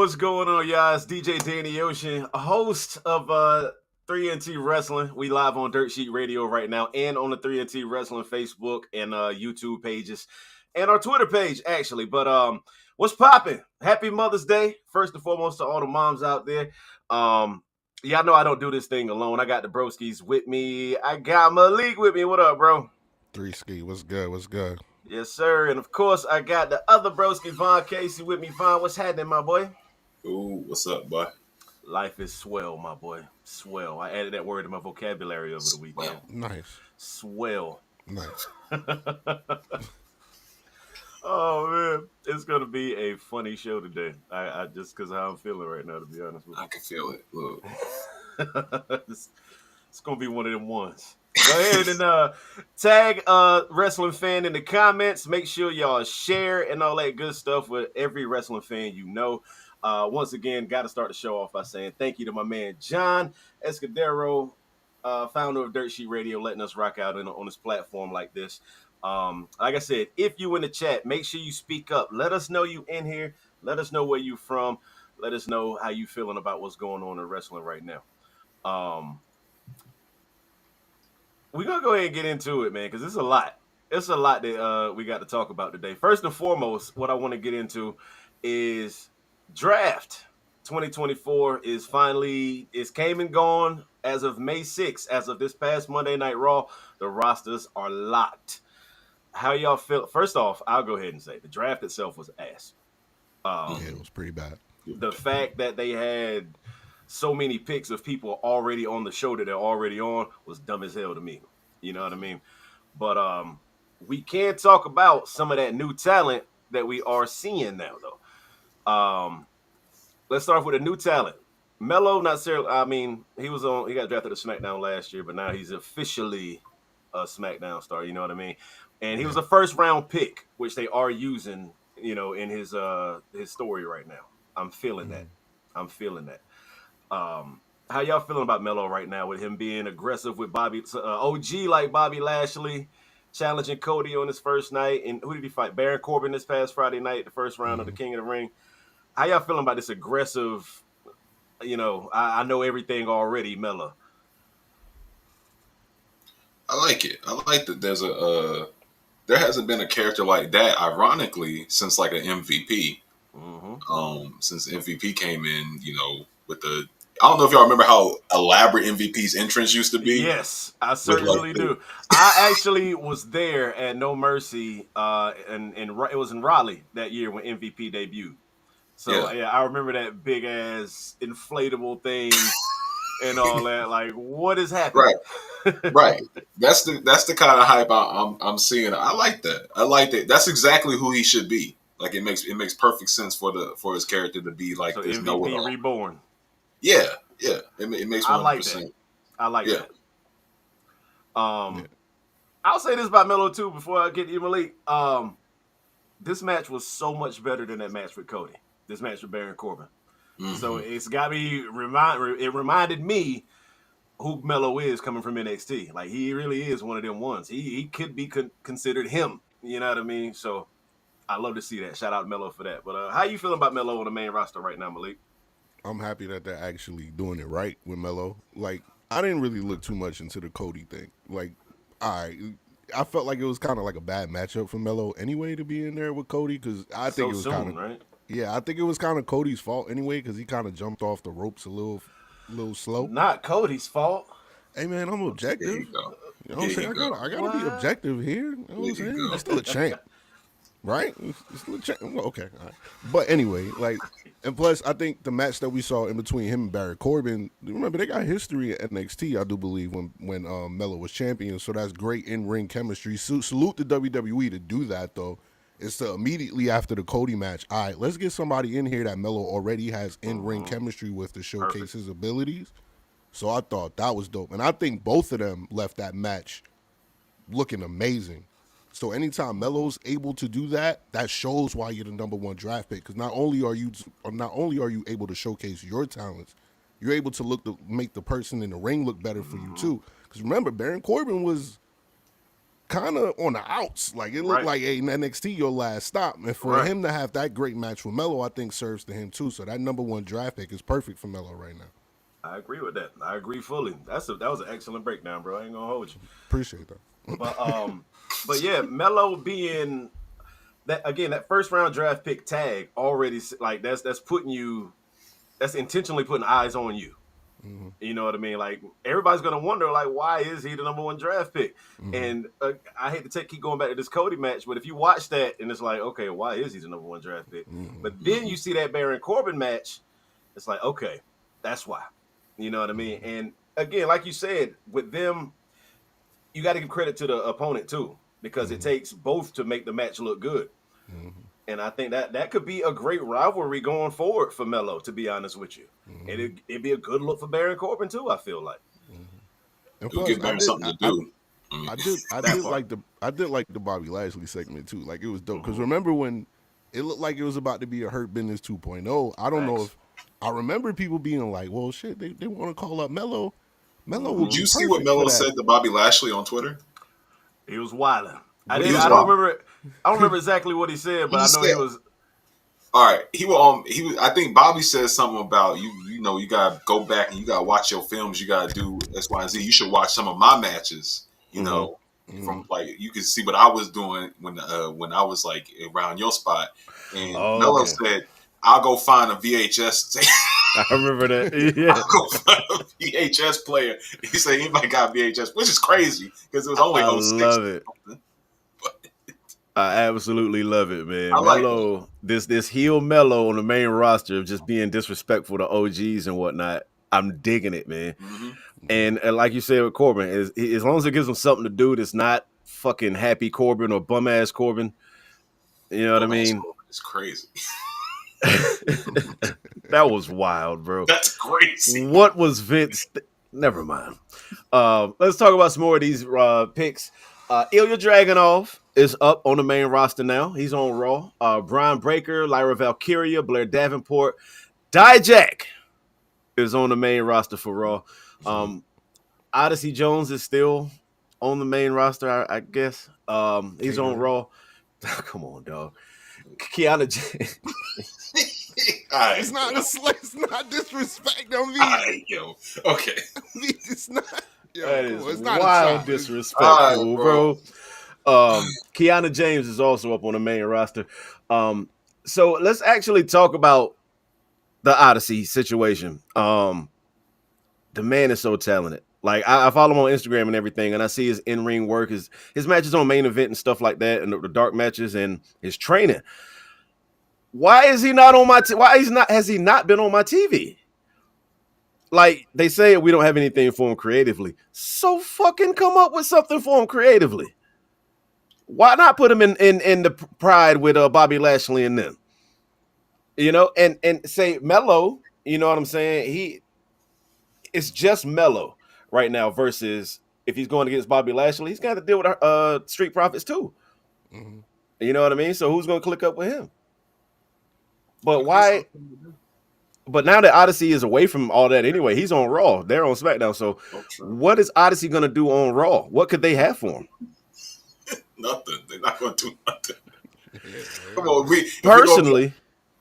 what's going on, y'all? It's DJ Danny Ocean, a host of 3NT Wrestling. We live on Dirt Sheet Radio right now and on the 3NT Wrestling Facebook and YouTube pages and our Twitter page, actually. But what's popping? Happy Mother's Day, first and foremost, to all the moms out there. Y'all know I don't do this thing alone. I got the broskies with me. I got Malik with me. What up, bro? 3Ski, what's good? What's good? Yes, sir. And of course, I got the other broski, Von Casey, with me. Von, what's happening, my boy? Ooh, what's up, boy? Life is swell, my boy. Swell. I added that word to my vocabulary over the weekend. Nice. Swell. Nice. Oh, man. It's going to be a funny show today. I just because how I'm feeling right now, to be honest with you. I can feel it. Look. It's going to be one of them ones. Go ahead and tag wrestling fan in the comments. Make sure y'all share and all that good stuff with every wrestling fan you know. Once again, got to start the show off by saying thank you to my man John Escudero, founder of Dirt Sheet Radio, letting us rock out on this platform like this. Like I said, if you in the chat, make sure you speak up. Let us know you in here. Let us know where you from. Let us know how you feeling about what's going on in wrestling right now. We're going to go ahead and get into it, man, because it's a lot. It's a lot that we got to talk about today. First and foremost, what I want to get into is draft 2024 is finally, it's came and gone as of May 6th. As of this past Monday Night Raw, the rosters are locked. How y'all feel? First off, I'll go ahead and say the draft itself was ass. Yeah, it was pretty bad. The fact that they had so many picks of people already on the show that they're already on was dumb as hell to me. You know what I mean? But we can talk about some of that new talent that we are seeing now, though. Let's start off with a new talent. Melo, not necessarily. I mean, he got drafted to SmackDown last year, but now he's officially a SmackDown star. You know what I mean? And he was a first round pick, which they are using, in his story right now. I'm feeling that. I'm feeling that. How y'all feeling about Melo right now with him being aggressive with Bobby, OG like Bobby Lashley, challenging Cody on his first night? And who did he fight? Baron Corbin this past Friday night, the first round of the King of the Ring. How y'all feeling about this aggressive, I know everything already, Melo? I like it. I like that there's there hasn't been a character like that, ironically, since like an MVP. Since MVP came in, with I don't know if y'all remember how elaborate MVP's entrance used to be. Yes, I certainly do. I actually was there at No Mercy, and it was in Raleigh that year when MVP debuted. So yeah, I remember that big ass inflatable thing and all that. Like, what is happening? Right. That's the kind of hype I'm seeing. I like that. I like that. That's exactly who he should be. Like, it makes perfect sense for his character to be like this. MVP reborn. Yeah. It makes 100%. I like that. I like that. I'll say this about Melo too before I get to you, Malik. This match was so much better than that match with Cody. This match with Baron Corbin. So it's got me it reminded me who Melo is coming from NXT. Like, he really is one of them ones. He could be considered him. You know what I mean? So I love to see that. Shout out to Melo for that. But how you feeling about Melo on the main roster right now, Malik? I'm happy that they're actually doing it right with Melo. Like, I didn't really look too much into the Cody thing. Like, I felt like it was kind of like a bad matchup for Melo anyway to be in there with Cody, because I think it was kind of right. Yeah, I think it was kind of Cody's fault anyway, because he kind of jumped off the ropes a little slow. Not Cody's fault. Hey man, I'm objective. There you go. You know what I'm saying? I gotta be objective here. You know what I'm saying? He's still a champ. Right? He's still a champ. Well, okay. All right. But anyway, like, and plus I think the match that we saw in between him and Baron Corbin, remember they got history at NXT, I do believe, when Melo was champion. So that's great in-ring chemistry. Salute the WWE to do that though. It's to immediately after the Cody match, all right, let's get somebody in here that Melo already has in-ring chemistry with to showcase his abilities. So I thought that was dope. And I think both of them left that match looking amazing. So anytime Melo's able to do that, that shows why you're the number one draft pick. Because not only are you able to showcase your talents, you're able to make the person in the ring look better for you too. Because remember, Baron Corbin was kind of on the outs. Like it looked like, hey, NXT your last stop, and for him to have that great match with Melo, I think serves to him too. So that number 1 draft pick is perfect for Melo right now. I agree with that. I agree fully. That was an excellent breakdown, bro. I ain't gonna hold you. Appreciate that. But yeah, Melo being that again, that first round draft pick tag already like that's intentionally putting eyes on you. Mm-hmm. You know what I mean? Like everybody's gonna wonder, like, why is he the number 1 draft pick? Mm-hmm. And I hate to keep going back to this Cody match, but if you watch that and it's like, okay, why is he the number 1 draft pick? Mm-hmm. But then you see that Baron Corbin match, it's like, okay, that's why. You know what I mean? And again, like you said, with them, you got to give credit to the opponent too, because it takes both to make the match look good. Mm-hmm. And I think that could be a great rivalry going forward for Melo, to be honest with you. Mm-hmm. And it'd be a good look for Baron Corbin too, I feel like. Mm-hmm. And plus, give Baron something to do. I did like the Bobby Lashley segment too. Like it was dope. Because remember when it looked like it was about to be a Hurt Business 2.0. I don't know if I remember people being like, well, shit, they want to call up Melo. Did you see what Melo said to Bobby Lashley on Twitter? He was wilding. I don't remember exactly what he said, but I know he was. All right, he was. I think Bobby said something about you know, you gotta go back and you gotta watch your films. You gotta do X, Y, and Z. You should watch some of my matches. You know, from like you can see what I was doing when I was like around your spot. And Melo said, "I'll go find a VHS." I remember that. Yeah. I'll go find a VHS player. He said anybody got VHS, which is crazy because it was only 06. I love it. I absolutely love it, man. Melo, this heel Melo on the main roster of just being disrespectful to OGs and whatnot. I'm digging it, man. Mm-hmm. And like you said with Corbin, as long as it gives him something to do that's not fucking happy Corbin or bum ass Corbin, you know what I mean? It's crazy. That was wild, bro. That's crazy. What was Vince? Never mind. Let's talk about some more of these picks. Ilya Dragunov is up on the main roster now. He's on Raw. Brian Breaker, Lyra Valkyria, Blair Davenport, Dijak is on the main roster for Raw. Odyssey Jones is still on the main roster, I guess. He's on Raw. Come on, dog. Kiana James. Right, it's not disrespect on me. Right, yo. Okay. It's not. Yo, that is it's not wild disrespectful, bro. Kiana James is also up on the main roster. So let's actually talk about the Odyssey situation. The man is so talented. Like I follow him on Instagram and everything, and I see his in-ring work, his matches on Main Event and stuff like that, and the dark matches and his training. Why is he not on my? Has he not been on my TV? Like they say, we don't have anything for him creatively. So fucking come up with something for him creatively. Why not put him in the Pride with Bobby Lashley and them? You know, and say Melo. You know what I'm saying? It's just Melo right now versus if he's going against Bobby Lashley, he's got to deal with Street Profits too. Mm-hmm. You know what I mean? So who's going to click up with him? But why? But now that Odyssey is away from all that anyway, he's on Raw. They're on SmackDown. So what is Odyssey going to do on Raw? What could they have for him? Nothing. They're not going to do nothing. Come on, personally,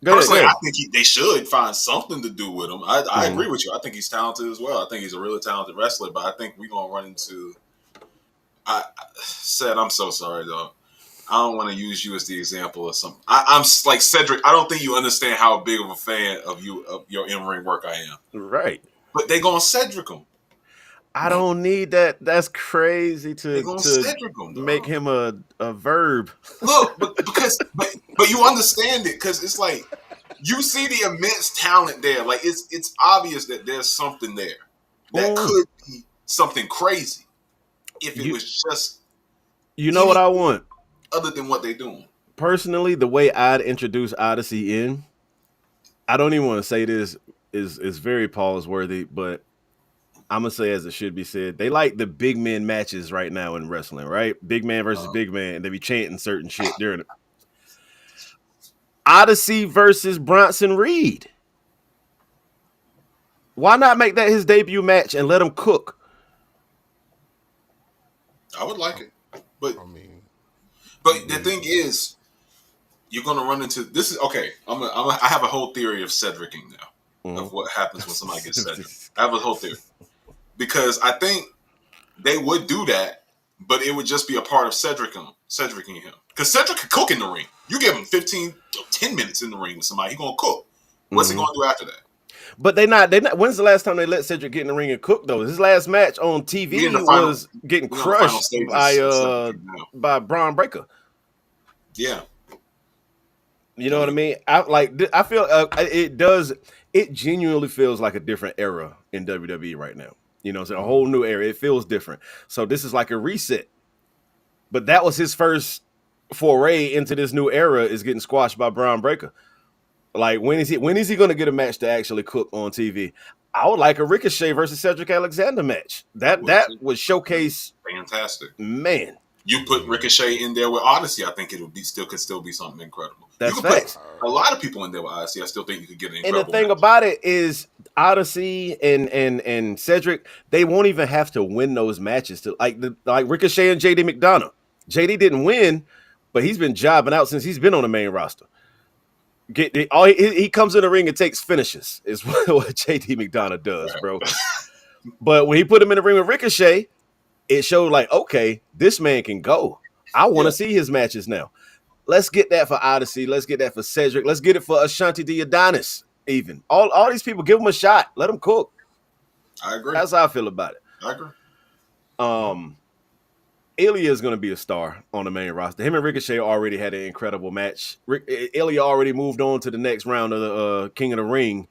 I think they should find something to do with him. I agree with you. I think he's talented as well. I think he's a really talented wrestler, but I think we're going to run into I'm so sorry, though. I don't want to use you as the example of something. I'm like Cedric. I don't think you understand how big of a fan of your in-ring work I am. Right. But they're going to Cedric him. I don't need that. That's crazy to make him a verb. Look, but you understand it because it's like you see the immense talent there. Like it's obvious that there's something there that could be something crazy if it was just. You know what I want? Other than what they're doing. Personally, the way I'd introduce Odyssey in, I don't even want to say this is very pause-worthy, but I'm going to say as it should be said. They like the big men matches right now in wrestling, right? Big man versus big man, and they be chanting certain shit during it. Odyssey versus Bronson Reed. Why not make that his debut match and let him cook? I would like it. But I mean, the thing is, you're gonna run into this. Is okay. I have a whole theory of Cedricing now of what happens when somebody gets Cedric. I have a whole theory because I think they would do that, but it would just be a part of Cedricing him. Because Cedric can cook in the ring. You give him 10 minutes in the ring with somebody, he's gonna cook. What's he gonna do after that? But they not. When's the last time they let Cedric get in the ring and cook though? His last match on TV was getting crushed by Braun Breaker. Yeah, you know what I mean. I feel it does. It genuinely feels like a different era in WWE right now. You know, it's a whole new era. It feels different. So this is like a reset. But that was his first foray into this new era. Is getting squashed by Braun Breaker. Like when is he going to get a match to actually cook on TV? I would like a Ricochet versus Cedric Alexander match. That would showcase fantastic. Man, you put Ricochet in there with Odyssey, I think it would could still be something incredible. That's you could facts. put a lot of people in there with Odyssey. I still think you could get an incredible. And the thing about it is Odyssey and Cedric, they won't even have to win those matches to like Ricochet and JD McDonough. JD didn't win, but he's been jobbing out since he's been on the main roster. He comes in the ring and takes finishes is what JD McDonough does, right, bro. But when he put him in the ring with Ricochet, it showed like, okay, this man can go. I want to see his matches now. Let's get that for Odyssey. Let's get that for Cedric. Let's get it for Ashanti the Adonis. Even all these people, give them a shot. Let them cook. I agree. That's how I feel about it. I agree. Ilya is going to be a star on the main roster. Him and Ricochet already had an incredible match. Ilya already moved on to the next round of the King of the Ring.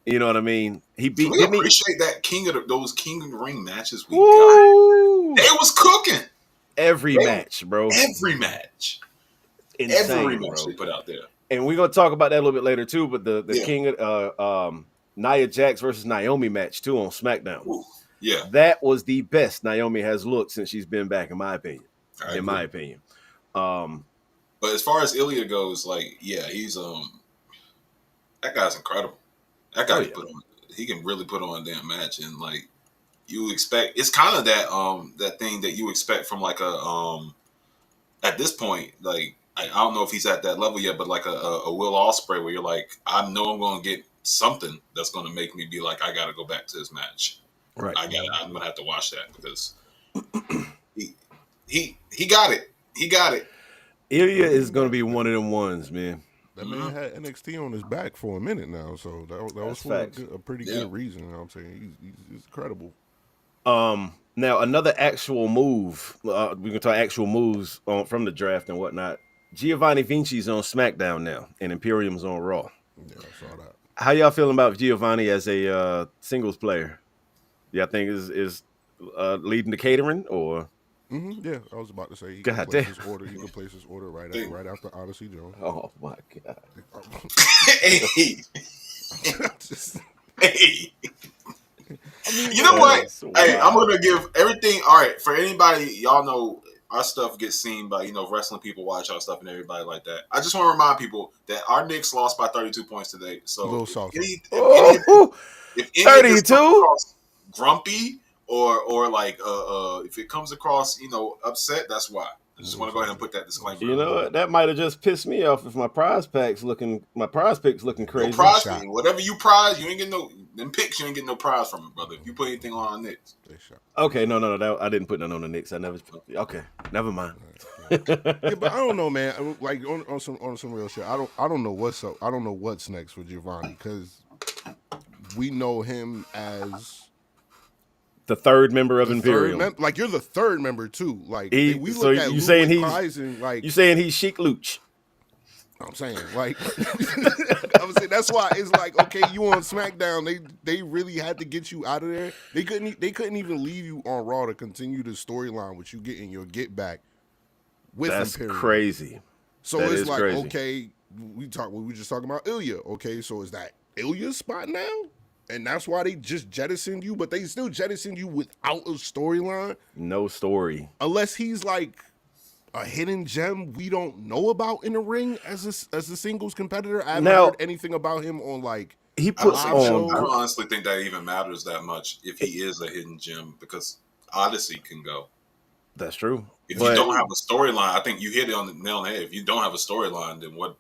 You know what I mean? He beat. We appreciate that those King of the Ring matches we got. They was cooking every match, bro. Every match. Insane, every match bro. They put out there. And we're gonna talk about that a little bit later too. But the King of Nia Jax versus Naomi match too on SmackDown. Ooh. Yeah, that was the best Naomi has looked since she's been back, in my opinion. My opinion. But as far as Ilya goes, like, yeah, he's that guy's incredible. That guy he can really put on a damn match, and like you expect, it's kind of that thing that you expect from like a at this point, like I don't know if he's at that level yet, but like a Will Ospreay where you're like, I know I'm going to get something that's going to make me be like, I got to go back to this match. Right. I'm gonna have to watch that because he got it. He got it. Ilya is gonna be one of them ones, man. That man had NXT on his back for a minute now, so that was for a pretty good reason. You know what I'm saying? He's incredible. Now another actual move. We can talk actual moves from the draft and whatnot. Giovanni Vinci's on SmackDown now, and Imperium's on Raw. Yeah, I saw that. How y'all feeling about Giovanni as a singles player? Y'all think is leading the catering or? Mm-hmm, yeah, I was about to say he can place his order right after Odyssey Jones. Oh my god! Hey. I mean, you know what? Hey, I'm gonna give everything. All right, for anybody, y'all know our stuff gets seen by wrestling people watch our stuff and everybody like that. I just want to remind people that our Knicks lost by 32 points today. So a little salty. If 32. Grumpy or like if it comes across upset, that's why. I just want to go ahead and put that disclaimer. You know what? That might have just pissed me off if my prize pick's looking crazy. No prize, whatever you prize, you ain't getting them picks. You ain't getting no prize from it, brother. If you put anything on Knicks, okay, no, I didn't put none on the Knicks. I never. Okay, never mind. Yeah, but I don't know, man. Like on some real shit. I don't know what's up. I don't know what's next for Giovanni because we know him as the third member of Imperium. Like you're the third member too. Like we look at you saying you saying he's Sheik Luch. I'm saying like I would say that's why it's like okay, you on SmackDown. They really had to get you out of there. They couldn't even leave you on Raw to continue the storyline with you getting your get back with that's Imperium. Crazy. So that it's like crazy. Okay, we were just talking about Ilya. Okay, so is that Ilya's spot now? And that's why they just jettisoned you, but they still jettisoned you without a storyline. No story. Unless he's like a hidden gem we don't know about in the ring as a singles competitor. I haven't heard anything about him on like he puts on. I don't honestly think that even matters that much if he is a hidden gem because Odyssey can go. That's true. If you But don't have a storyline, I think you hit it on the nail on the head. If you don't have a storyline, then what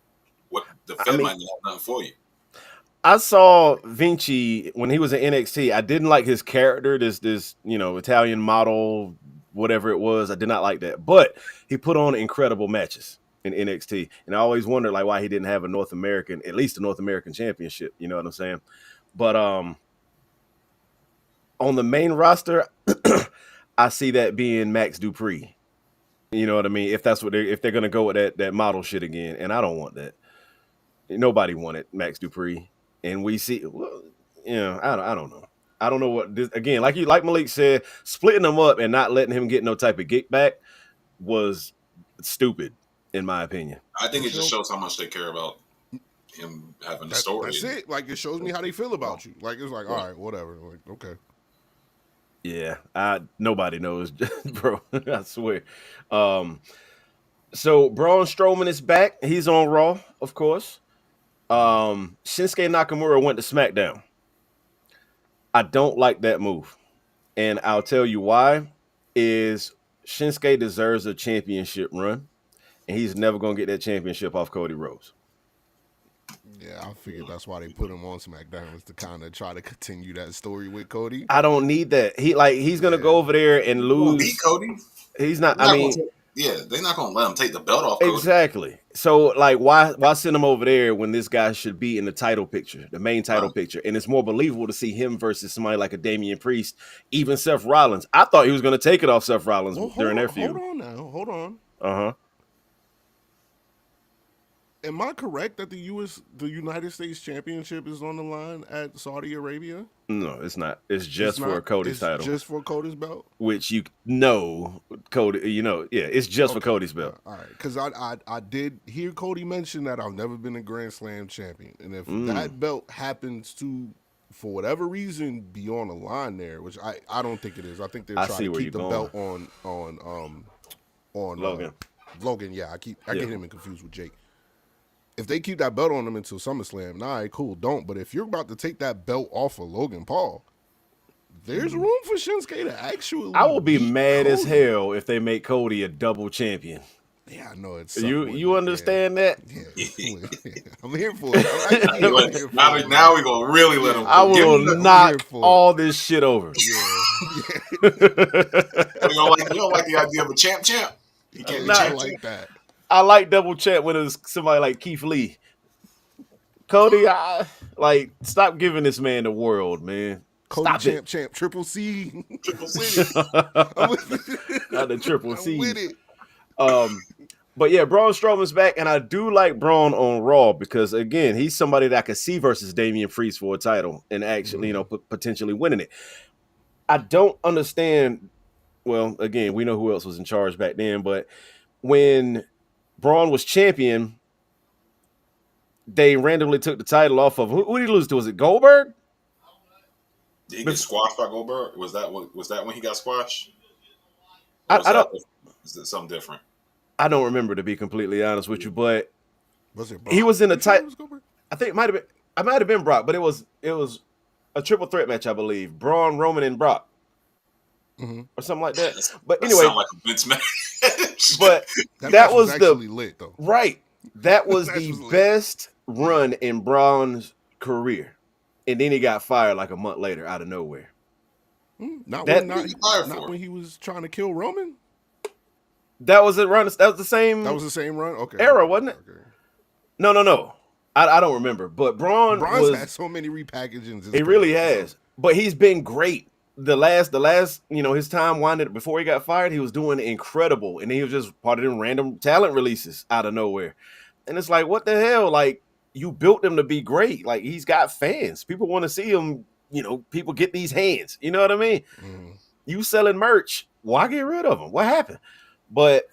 the I Fed mean, might not have nothing for you. I saw Vinci when he was in NXT. I didn't like his character, this Italian model, whatever it was. I did not like that. But he put on incredible matches in NXT. And I always wondered like why he didn't have at least a North American championship. You know what I'm saying? But on the main roster, I see that being Max Dupree. You know what I mean? If they're gonna go with that model shit again, and I don't want that. Nobody wanted Max Dupree, and we see, well, I don't know. I don't know what this, again. Like Malik said, splitting them up and not letting him get no type of get back was stupid, in my opinion. I think it just shows how much they care about him having a story. That's it. Like it shows me how they feel about you. Like it's like, all right, whatever. Like, okay. Yeah, nobody knows, bro. I swear. So Braun Strowman is back. He's on Raw, of course. Shinsuke Nakamura went to SmackDown. I don't like that move, and I'll tell you why. Is Shinsuke deserves a championship run, and he's never gonna get that championship off Cody Rhodes. Yeah, I figured that's why they put him on SmackDown, was to kind of try to continue that story with Cody. I don't need that. He's gonna go over there and lose. Beat Cody. He's not. I mean, they're not gonna let him take the belt off Cody. Exactly. So, like, why send him over there when this guy should be in the title picture, the main title picture? And it's more believable to see him versus somebody like a Damian Priest, even Seth Rollins. I thought he was going to take it off Seth Rollins during their feud. Hold on. Uh-huh. Am I correct that the United States Championship is on the line at Saudi Arabia? No, it's not. It's just for Cody's title. Just for Cody's belt? Which Cody, it's just for Cody's belt. All right, because I did hear Cody mention that I've never been a Grand Slam champion. And if that belt happens to, for whatever reason, be on the line there, which I don't think it is. I think they're trying to keep the belt on Logan. Logan, yeah. I get him confused with Jake. If they keep that belt on him until SummerSlam, all right, cool, don't. But if you're about to take that belt off of Logan Paul, there's room for Shinsuke to actually. I will be mad as hell if they make Cody a double champion. Yeah, I know it's. You understand that? Yeah, I'm here for it. Now we're gonna really let him. I will knock all this shit over. Yeah. You don't like the idea of a champ? You can't not like that. I like double champ when it was somebody like Keith Lee. Cody, stop giving this man the world, man. Cody champ, Triple C. Triple C. Not the Triple C. With it. But yeah, Braun Strowman's back, and I do like Braun on Raw because, again, he's somebody that I could see versus Damian Priest for a title and actually, potentially winning it. I don't understand. Well, again, we know who else was in charge back then, but when Braun was champion, they randomly took the title off of who did he lose to? Was it Goldberg? Did he get squashed by Goldberg? Was that when he got squashed? Is it something different? I don't remember, to be completely honest with you, but was it Brock? He was in a title. I think it might have been Brock, but it was a triple threat match, I believe. Braun, Roman, and Brock. Or something like that. But anyway, sound like a Vince match. But that was actually lit, though. Right. That was the best run in Braun's career, and then he got fired like a month later out of nowhere. Not when he was trying to kill Roman. That was a run. That was the same. That was the same run. Okay. Era, wasn't it? Okay. No. I don't remember. But Braun's had so many repackagings. He really has. But he's been great. The last, his time winded before he got fired, he was doing incredible, and he was just part of them random talent releases out of nowhere. And it's like, what the hell? Like, you built him to be great. Like, he's got fans. People want to see him. People get these hands. You know what I mean? You selling merch. Why get rid of him? What happened? But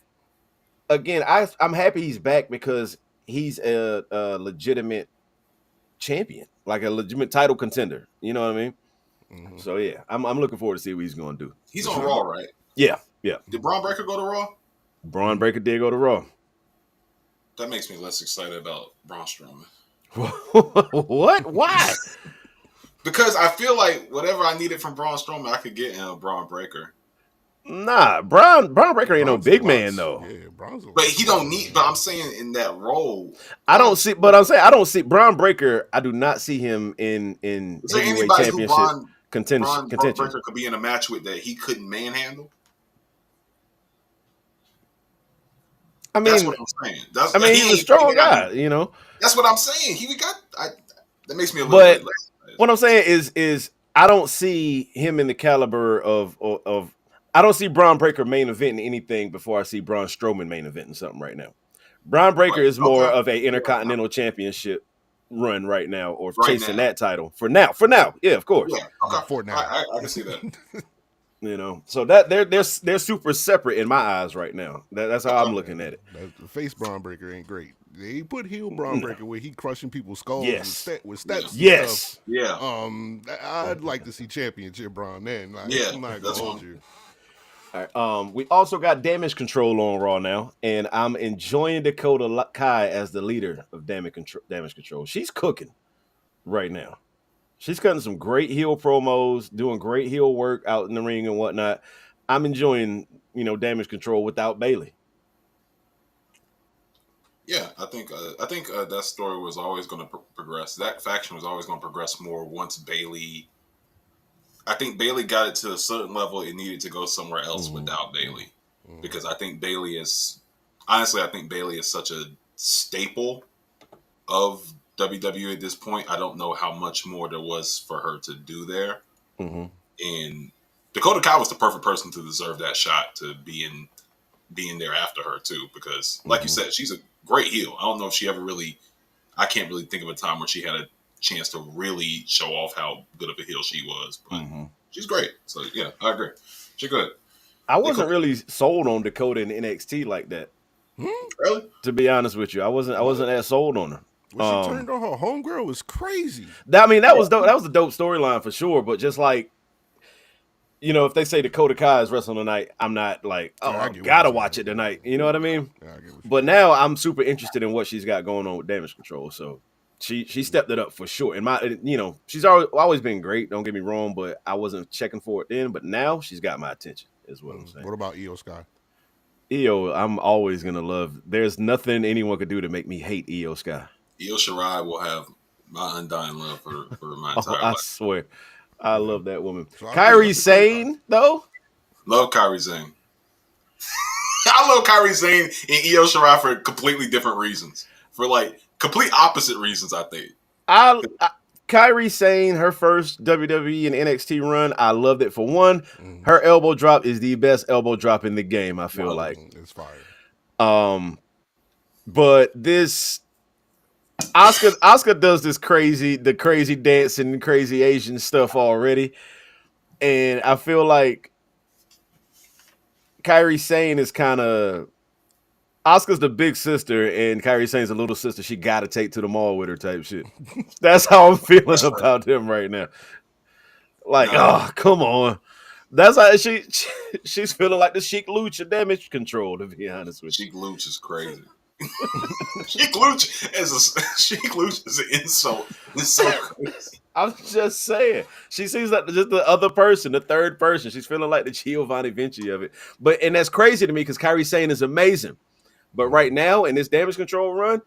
again, I'm happy he's back because he's a legitimate champion, like a legitimate title contender. You know what I mean? So yeah, I'm looking forward to see what he's going to do. He's on Raw, right? Yeah. Did Braun Breaker go to Raw? Braun Breaker did go to Raw. That makes me less excited about Braun Strowman. What? Why? Because I feel like whatever I needed from Braun Strowman, I could get in a Braun Breaker. Nah, Braun Breaker ain't no Braun's a big lot. man though. Yeah, Braun's a But he don't need. But I'm saying in that role, I don't see, but I'm saying I don't see Braun Breaker. I do not see him in is there heavyweight anybody who championship Braun contention. Breaker could be in a match with that he couldn't manhandle? I mean, That's what I'm saying. He's a strong guy, you know. That's what I'm saying. He got. That makes me a little But bit. What I'm saying is I don't see him in the caliber of. I don't see Braun Breaker main eventing anything before I see Braun Strowman main eventing something right now. Braun Breaker is more of a Intercontinental Championship run right now, or chasing that title for now. Yeah, of course. Yeah, okay. For now, I can see that. You know, so that they're super separate in my eyes right now. That's how I'm looking at it. The face Braun Breaker ain't great. They put heel Braun Breaker where he crushing people's skulls with steps. Yes. And stuff. I'd like to see championship Braun then. I'm not gonna hold you. All right. We also got Damage Control on Raw now, and I'm enjoying Dakota Kai as the leader of Damage Control. She's cooking right now. She's cutting some great heel promos, doing great heel work out in the ring and whatnot. I'm enjoying, Damage Control without Bayley. Yeah, I think that story was always going to progress. That faction was always going to progress more once Bayley. I think Bayley got it to a certain level. It needed to go somewhere else without Bayley, because I think Bayley is such a staple of WWE at this point. I don't know how much more there was for her to do there. And Dakota Kai was the perfect person to deserve that shot to be in there after her too, because like you said, she's a great heel. I don't know if she ever really. I can't really think of a time where she had a chance to really show off how good of a heel she was, but she's great. So yeah, I agree. She's good. I wasn't really sold on Dakota in NXT like that. Really? To be honest with you, I wasn't that sold on her. When she turned on her homegirl was crazy. That was dope. That was a dope storyline for sure. But just like, if they say Dakota Kai is wrestling tonight, I'm not like, I gotta watch it tonight. You know what I mean? But now I'm super interested in what she's got going on with Damage Control. So she stepped it up for sure. And she's always been great. Don't get me wrong, but I wasn't checking for it then. But now she's got my attention. Is what I'm saying. What about Io Sky? Io, I'm always gonna love. There's nothing anyone could do to make me hate Io Sky. Io Shirai will have my undying love for my entire life. I swear. I love that woman. So Kairi Sane, though? Love Kairi Sane. I love Kairi Sane and Io Shirai for completely different reasons. For complete opposite reasons, I think. Kairi Sane, her first WWE and NXT run, I loved it for one. Her elbow drop is the best elbow drop in the game, I feel like. It's fire. But this Asuka does the crazy dancing, crazy Asian stuff already. And I feel like Kairi Sane is kind of Asuka's the big sister and Kairi Sane's the little sister she got to take to the mall with her type shit. That's how I'm feeling about them right now. Come on. That's how she's feeling like the Sheik Lucha Damage Control, to be honest with you. Sheik Lucha is crazy. Sheik Lucha is an insult. It's so crazy. I'm just saying. She seems like just the other person, the third person. She's feeling like the Giovanni Vinci of it. And that's crazy to me because Kairi Sane is amazing. But right now in this Damage Control run,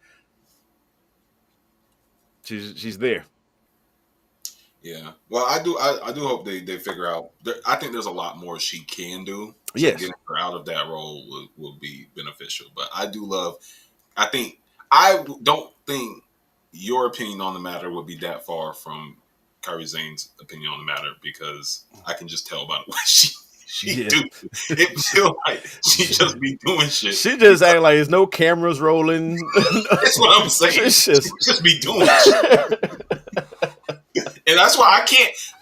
she's there. Yeah. Well, I do hope they figure out. I think there's a lot more she can do. Yes. Getting her out of that role will be beneficial. But I don't think your opinion on the matter would be that far from Kairi Sane's opinion on the matter, because I can just tell by the way she do. It feels like she just be doing shit. She just act like there's no cameras rolling. That's what I'm saying. She just be doing shit. And that's why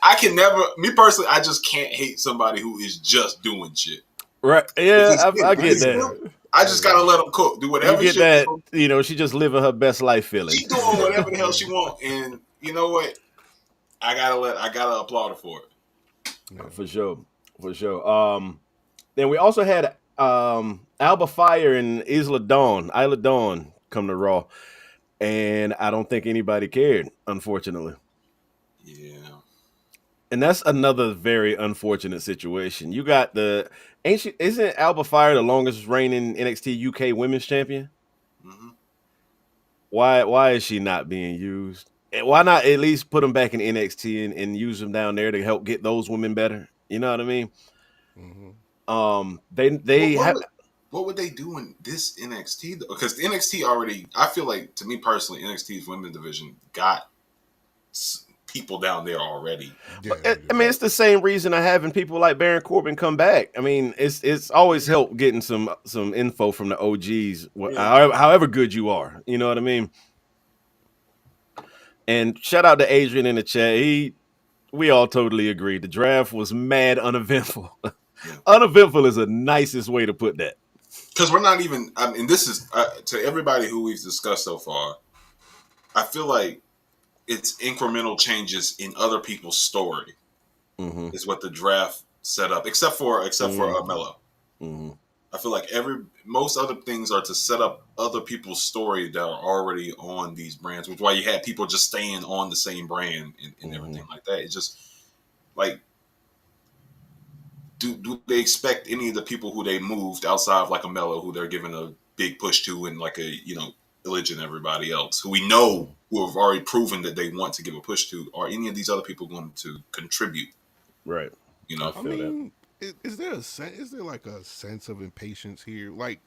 I can never, me personally, I just can't hate somebody who is just doing shit. Right. Yeah, I get that. I just gotta let them cook, do whatever. You get that? She just living her best life feeling. She's doing whatever the hell she want, and you know what? I gotta applaud her for it. Yeah, for sure. Then we also had Alba Fire and Isla Dawn come to Raw, and I don't think anybody cared, unfortunately. Yeah. And that's another very unfortunate situation. You got isn't Alba Fire the longest reigning NXT UK Women's Champion? Mm-hmm. Why is she not being used? And why not at least put them back in NXT and use them down there to help get those women better? You know what I mean? They have. What would they do in this NXT though? Because the NXT already, I feel like, to me personally, NXT's women's division got people down there already. Yeah, I mean, it's the same reason I having people like Baron Corbin come back. I mean, it's always helped getting some info from the OGs, however good you are. You know what I mean? And shout out to Adrian in the chat. We all totally agree. The draft was mad uneventful. Uneventful is the nicest way to put that. Because we're not even. I mean, this is to everybody who we've discussed so far. I feel like it's incremental changes in other people's story is what the draft set up, except for Melo. Mm-hmm. I feel like most other things are to set up other people's story that are already on these brands, which is why you had people just staying on the same brand and everything like that. It's just like, do they expect any of the people who they moved outside of like a Melo, who they're giving a big push to, and like a Illich and everybody else who we know who have already proven that they want to give a push to, are any of these other people going to contribute? Right. I mean, is there like a sense of impatience here? Like,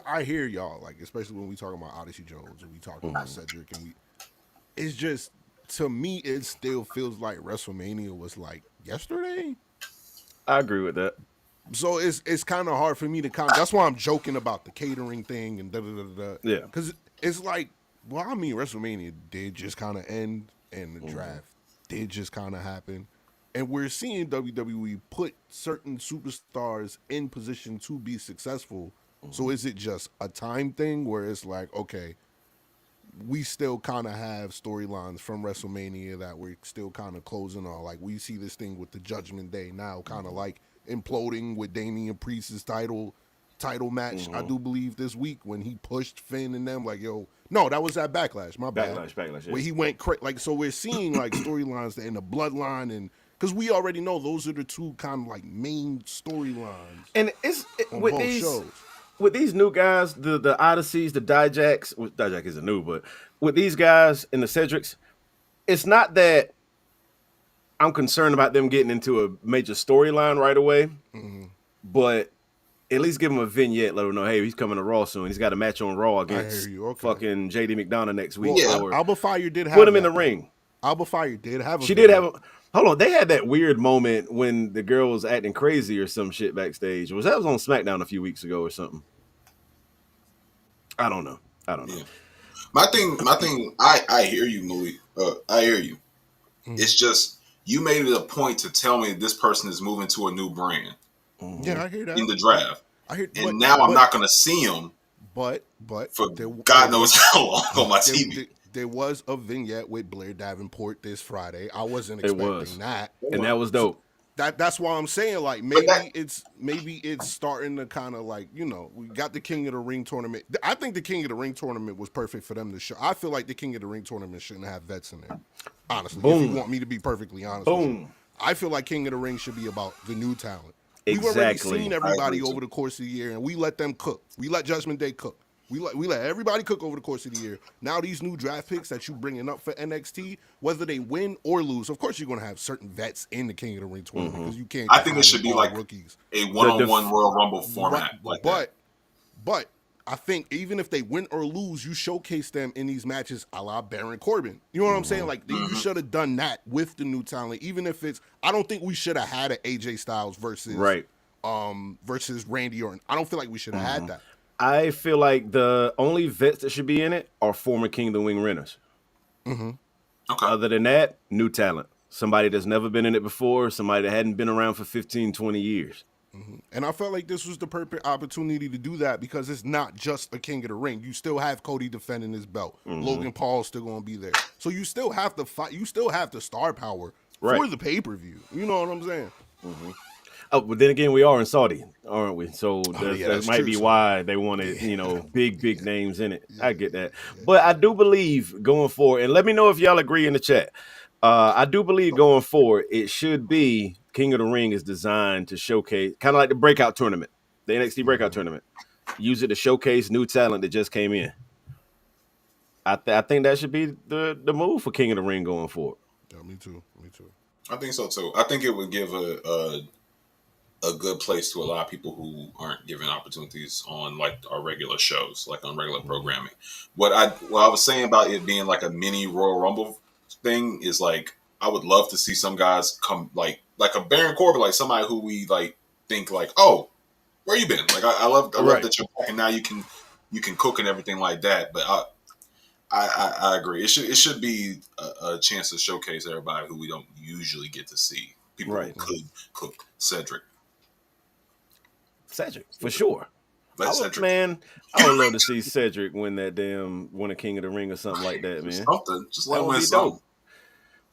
I hear y'all, like, especially when we talking about Odyssey Jones and we talking about Cedric, and it's just, to me, it still feels like WrestleMania was like yesterday. I agree with that. So it's kind of hard for me to that's why I'm joking about the catering thing and da-da-da-da. Yeah. Because it's like, well, I mean, WrestleMania did just kind of end, and the draft did just kind of happen. And we're seeing WWE put certain superstars in position to be successful. So is it just a time thing where it's like, okay, we still kind of have storylines from WrestleMania that we're still kind of closing on? Like, we see this thing with the Judgment Day now kind of like imploding with Damian Priest's title match, I do believe, this week when he pushed Finn and them. Like, yo, no, that was at Backlash. My bad. Backlash. Yeah. Where he went like, so we're seeing like storylines that in the Bloodline, and because we already know those are the two kind of like main storylines. And it's on with both these shows. With these new guys, the Odysseys, the Dijaks. Well, Dijak isn't new, but with these guys and the Cedrics, it's not that I'm concerned about them getting into a major storyline right away, but at least give him a vignette, let him know, hey, he's coming to Raw soon. He's got a match on Raw against fucking JD McDonough next week. Well, yeah, Alba Fire did have put him in the ring. Alba Fire did have. She did have a. Hold on, they had that weird moment when the girl was acting crazy or some shit backstage. Was on SmackDown a few weeks ago or something? I don't know. Yeah. My thing. I hear you, Malik. I hear you. It's just you made it a point to tell me this person is moving to a new brand. Yeah, I hear that in the draft. I'm not going to see him. But for God knows how long on my TV. There was a vignette with Blair Davenport this Friday. I wasn't expecting that, and that was dope. That's why I'm saying, like, maybe it's starting to kind of like, we got the King of the Ring tournament. I think the King of the Ring tournament was perfect for them to show. I feel like the King of the Ring tournament shouldn't have vets in there. Honestly, if you want me to be perfectly honest with you. I feel like King of the Ring should be about the new talent. We've already seen everybody over the course of the year, and we let them cook. We let Judgment Day cook. We let everybody cook over the course of the year. Now these new draft picks that you bringing up for NXT, whether they win or lose, of course you're going to have certain vets in the King of the Ring tournament because you can't. I think it should be like rookies. A one-on-one Royal Rumble format, But I think even if they win or lose, you showcase them in these matches a la Baron Corbin. You know what I'm saying? Like, you should have done that with the new talent, even if it's. I don't think we should have had an AJ Styles versus Randy Orton. I don't feel like we should have had that. I feel like the only vets that should be in it are former King of the Wing renters. Okay. Other than that, new talent. Somebody that's never been in it before, somebody that hadn't been around for 15, 20 years. And I felt like this was the perfect opportunity to do that because it's not just a King of the Ring. You still have Cody defending his belt. Logan Paul's still going to be there. So you still have to fight. You still have the star power for the pay-per-view. You know what I'm saying? Oh, but then again, we are in Saudi, aren't we? So that might be why they wanted, big names in it. I get that. But I do believe going forward, and let me know if y'all agree in the chat. I do believe going forward, it should be King of the Ring is designed to showcase, kind of like the breakout tournament, the NXT breakout tournament. Use it to showcase new talent that just came in. I think that should be the move for King of the Ring going forward. Yeah, me too. I think so too. I think it would give a good place to a lot of people who aren't given opportunities on like our regular shows, like on regular programming. What I was saying about it being like a mini Royal Rumble thing is like I would love to see some guys come like a Baron Corbin, like somebody who we like think like, oh, where you been? Like I love that you're back and now you can cook and everything like that. But I agree. It should be a chance to showcase everybody who we don't usually get to see. People who could cook. Cedric, for sure. Man, I would love to see Cedric win a King of the Ring or something like that, man. Just let him win something.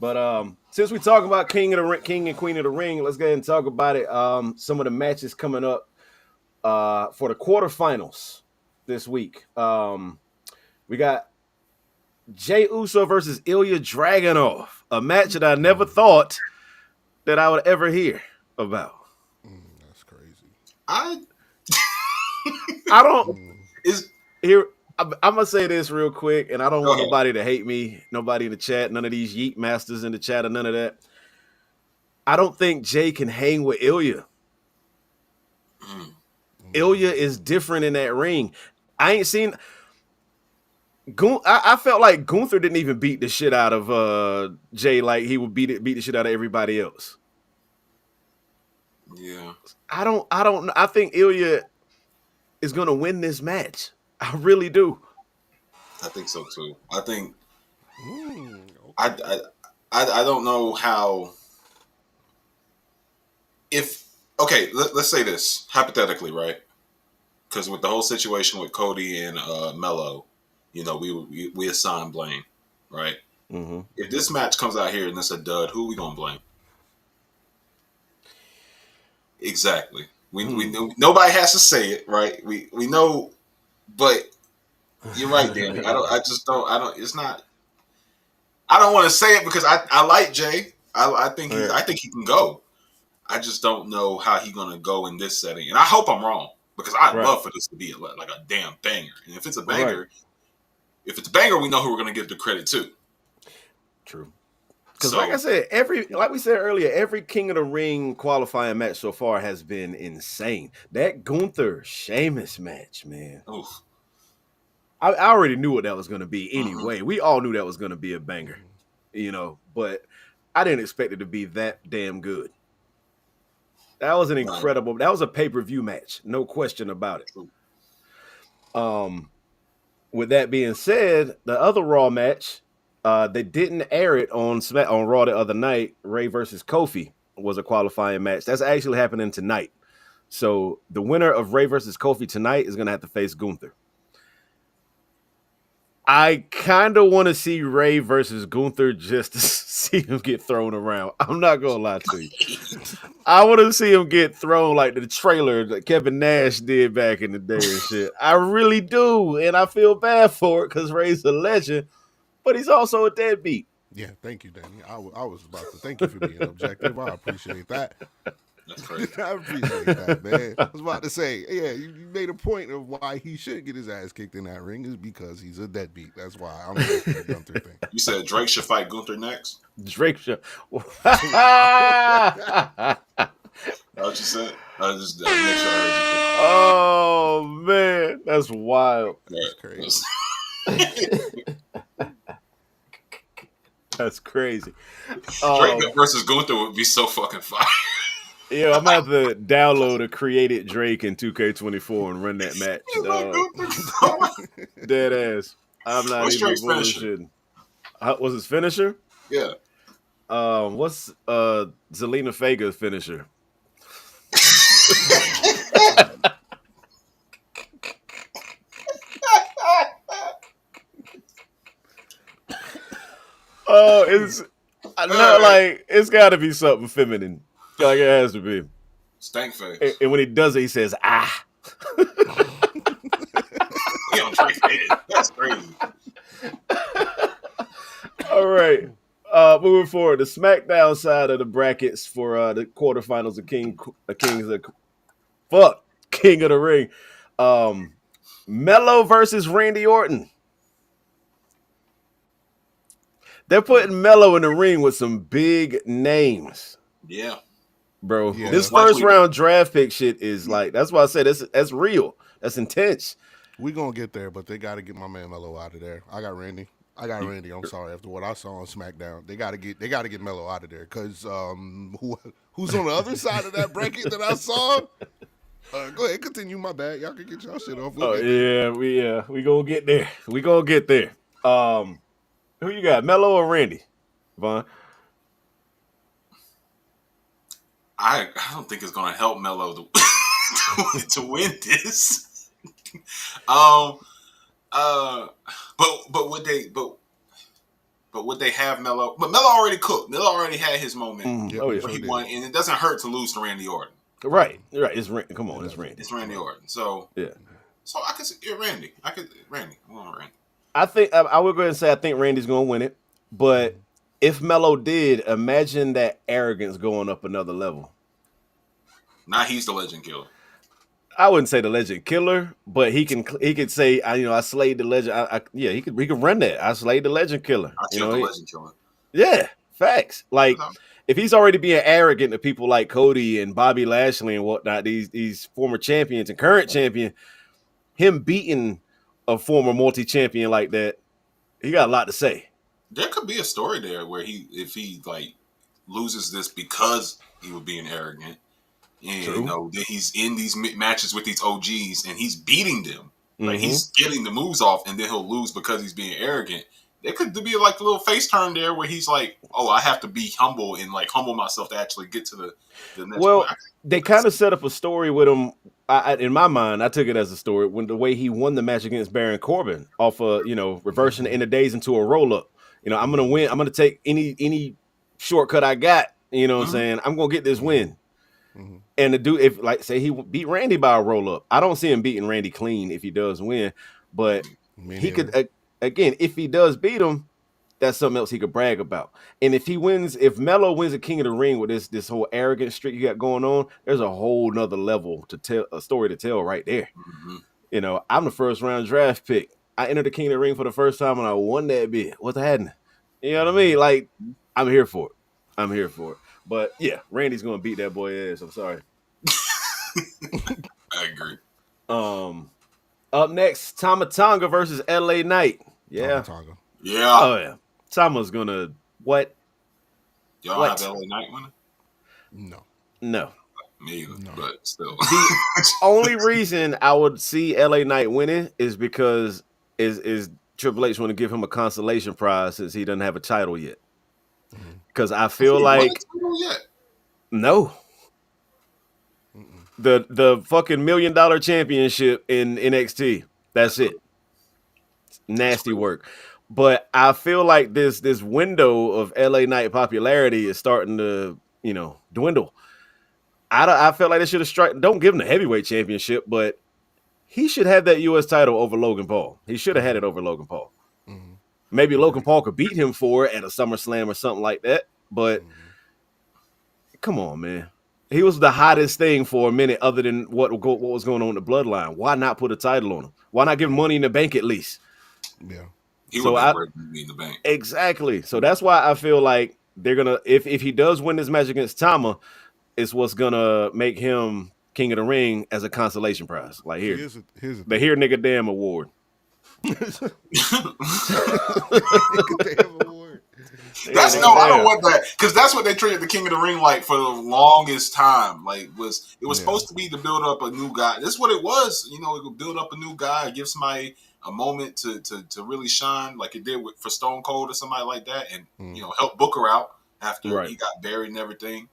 But since we talk about King and Queen of the Ring, let's go ahead and talk about it. Some of the matches coming up for the quarterfinals this week. We got Jey Uso versus Ilya Dragunov, a match that I never thought that I would ever hear about. That's crazy. I don't. I'm gonna say this real quick, and I don't want nobody to hate me, nobody in the chat, none of these Yeet Masters in the chat, or none of that. I don't think Jey can hang with Ilya. Ilya is different in that ring. I ain't seen. I felt like Gunther didn't even beat the shit out of Jey like he would beat the shit out of everybody else. Yeah. I think Ilya is gonna win this match. I really do. I think so too. I think I don't know how let's say this hypothetically, right? Because with the whole situation with Cody and Mello, you know, we assign blame, right? Mm-hmm. If this match comes out here and it's a dud, who are we gonna blame? Exactly. We know, nobody has to say it, right? We know, but you're right, Danny. I don't want to say it because I like Jey. I think he can go. I just don't know how he's gonna go in this setting, and I hope I'm wrong because I'd love for this to be like a damn banger. And if it's a banger, we know who we're gonna give the credit to. True. Because like I said, like we said earlier, every King of the Ring qualifying match so far has been insane. That Gunther Sheamus match, man. Oof. I already knew what that was going to be anyway. We all knew that was going to be a banger, you know, but I didn't expect it to be that damn good. That was an incredible. That was a pay-per-view match, no question about it. With that being said, the other Raw match. They didn't air it on Raw the other night. Ray versus Kofi was a qualifying match. That's actually happening tonight. So the winner of Ray versus Kofi tonight is going to have to face Gunther. I kind of want to see Ray versus Gunther just to see him get thrown around. I'm not going to lie to you. I want to see him get thrown like the trailer that Kevin Nash did back in the day and shit. I really do. And I feel bad for it because Ray's a legend. But he's also a deadbeat. Yeah, thank you, Danny. I was about to thank you for being objective. I appreciate that. That's crazy. I appreciate that, man. I was about to say, yeah, you made a point of why he should get his ass kicked in that ring is because he's a deadbeat. That's why I'm going for the Gunther thing. You said Drake should fight Gunther next? Drake should. That's what you said? I just make sure I heard you. Oh, man. That's wild. That's crazy. That's crazy. Drake versus Gunther would be so fucking fire. Yeah, I'm about to download a created Drake in 2K24 and run that match. Dead ass. I'm not even bullshitting. What's his finisher? Yeah. What's Zelina Vega's finisher? Oh, it's got to be something feminine. Like it has to be. Stank face. And when he does it, he says, "Ah." That's crazy. All right. Moving forward, the SmackDown side of the brackets for the quarterfinals of King of the Ring. Mello versus Randy Orton. They're putting Mello in the ring with some big names. Yeah. Bro. Yeah. This first round draft pick shit is like, that's why I said that's real. That's intense. We gonna get there, but they gotta get my man Mello out of there. I got Randy. I'm sorry. After what I saw on SmackDown, they gotta get Mello out of there. Cause who's on the other side of that bracket that I saw? Go ahead, continue. My bad. Y'all can get y'all shit off. We gonna get there. We gonna get there. Who you got, Mello or Randy? Vaughn? I don't think it's gonna help Mello to win this. But would they have Mello? But Mello already cooked. Mello already had his moment where he won, and it doesn't hurt to lose to Randy Orton. Right. It's Randy. Come on, it's Randy. It's Randy Orton. So yeah. So I could say Randy. Randy. I want Randy. I think I would go ahead and say I think Randy's gonna win it, but if Mello did, imagine that arrogance going up another level. Now he's the legend killer. I wouldn't say the legend killer, but he could say, I slayed the legend. He could run that. I slayed the legend killer. I killed the legend killer. Yeah, facts. Like if he's already being arrogant to people like Cody and Bobby Lashley and whatnot, these former champions and current champion, him beating a former multi-champion like that, he got a lot to say. There could be a story there where if he like loses this because he was being arrogant. And that he's in these matches with these OGs and he's beating them. Like he's getting the moves off, and then he'll lose because he's being arrogant. There could be like a little face turn there where he's like, "Oh, I have to be humble and like humble myself to actually get to the next." Well, they kind of set up a story with him. In my mind, I took it as a story when the way he won the match against Baron Corbin off of reversing the end of days into a roll up. I'm gonna win. I'm gonna take any shortcut I got. You know what I'm saying? I'm gonna get this win. Mm-hmm. And to do say he beat Randy by a roll up, I don't see him beating Randy clean if he does win, but he could again if he does beat him, that's something else he could brag about. And if Mello wins the King of the Ring with this whole arrogant streak you got going on, there's a whole nother level to tell, a story to tell right there. Mm-hmm. I'm the first round draft pick. I entered the King of the Ring for the first time and I won that bit. What's happening? You know what I mean? Like I'm here for it. But yeah, Randy's gonna beat that boy ass. I'm sorry. I agree. Up next, Tama Tonga versus LA Knight. Yeah. Tonga. Yeah. Oh yeah. Tama's gonna what? Y'all have LA Knight winning? No. Me either, but still. The only reason I would see LA Knight winning is because is Triple H want to give him a consolation prize since he doesn't have a title yet. Because I feel like no. The fucking $1 million championship in NXT. That's it. Nasty work. But I feel like this window of LA Knight popularity is starting to, dwindle. I felt like they should have don't give him the heavyweight championship, but he should have that US title over Logan Paul. He should have had it over Logan Paul. Mm-hmm. Maybe Logan Paul could beat him for it at a SummerSlam or something like that. But come on, man. He was the hottest thing for a minute other than what was going on in the Bloodline. Why not put a title on him? Why not give him Money in the Bank at least? Yeah. He would have Money in the Bank. Exactly. So that's why I feel like they're going to, if he does win this match against Tama, it's what's going to make him King of the Ring as a consolation prize. Like here's the Here Nigga Damn Award. I don't want that because that's what they treated the King of the Ring like for the longest time. Like it was supposed to be to build up a new guy. This is what it was. It would build up a new guy, give somebody a moment to really shine, like it did for Stone Cold or somebody like that, and help Booker out after he got buried and everything.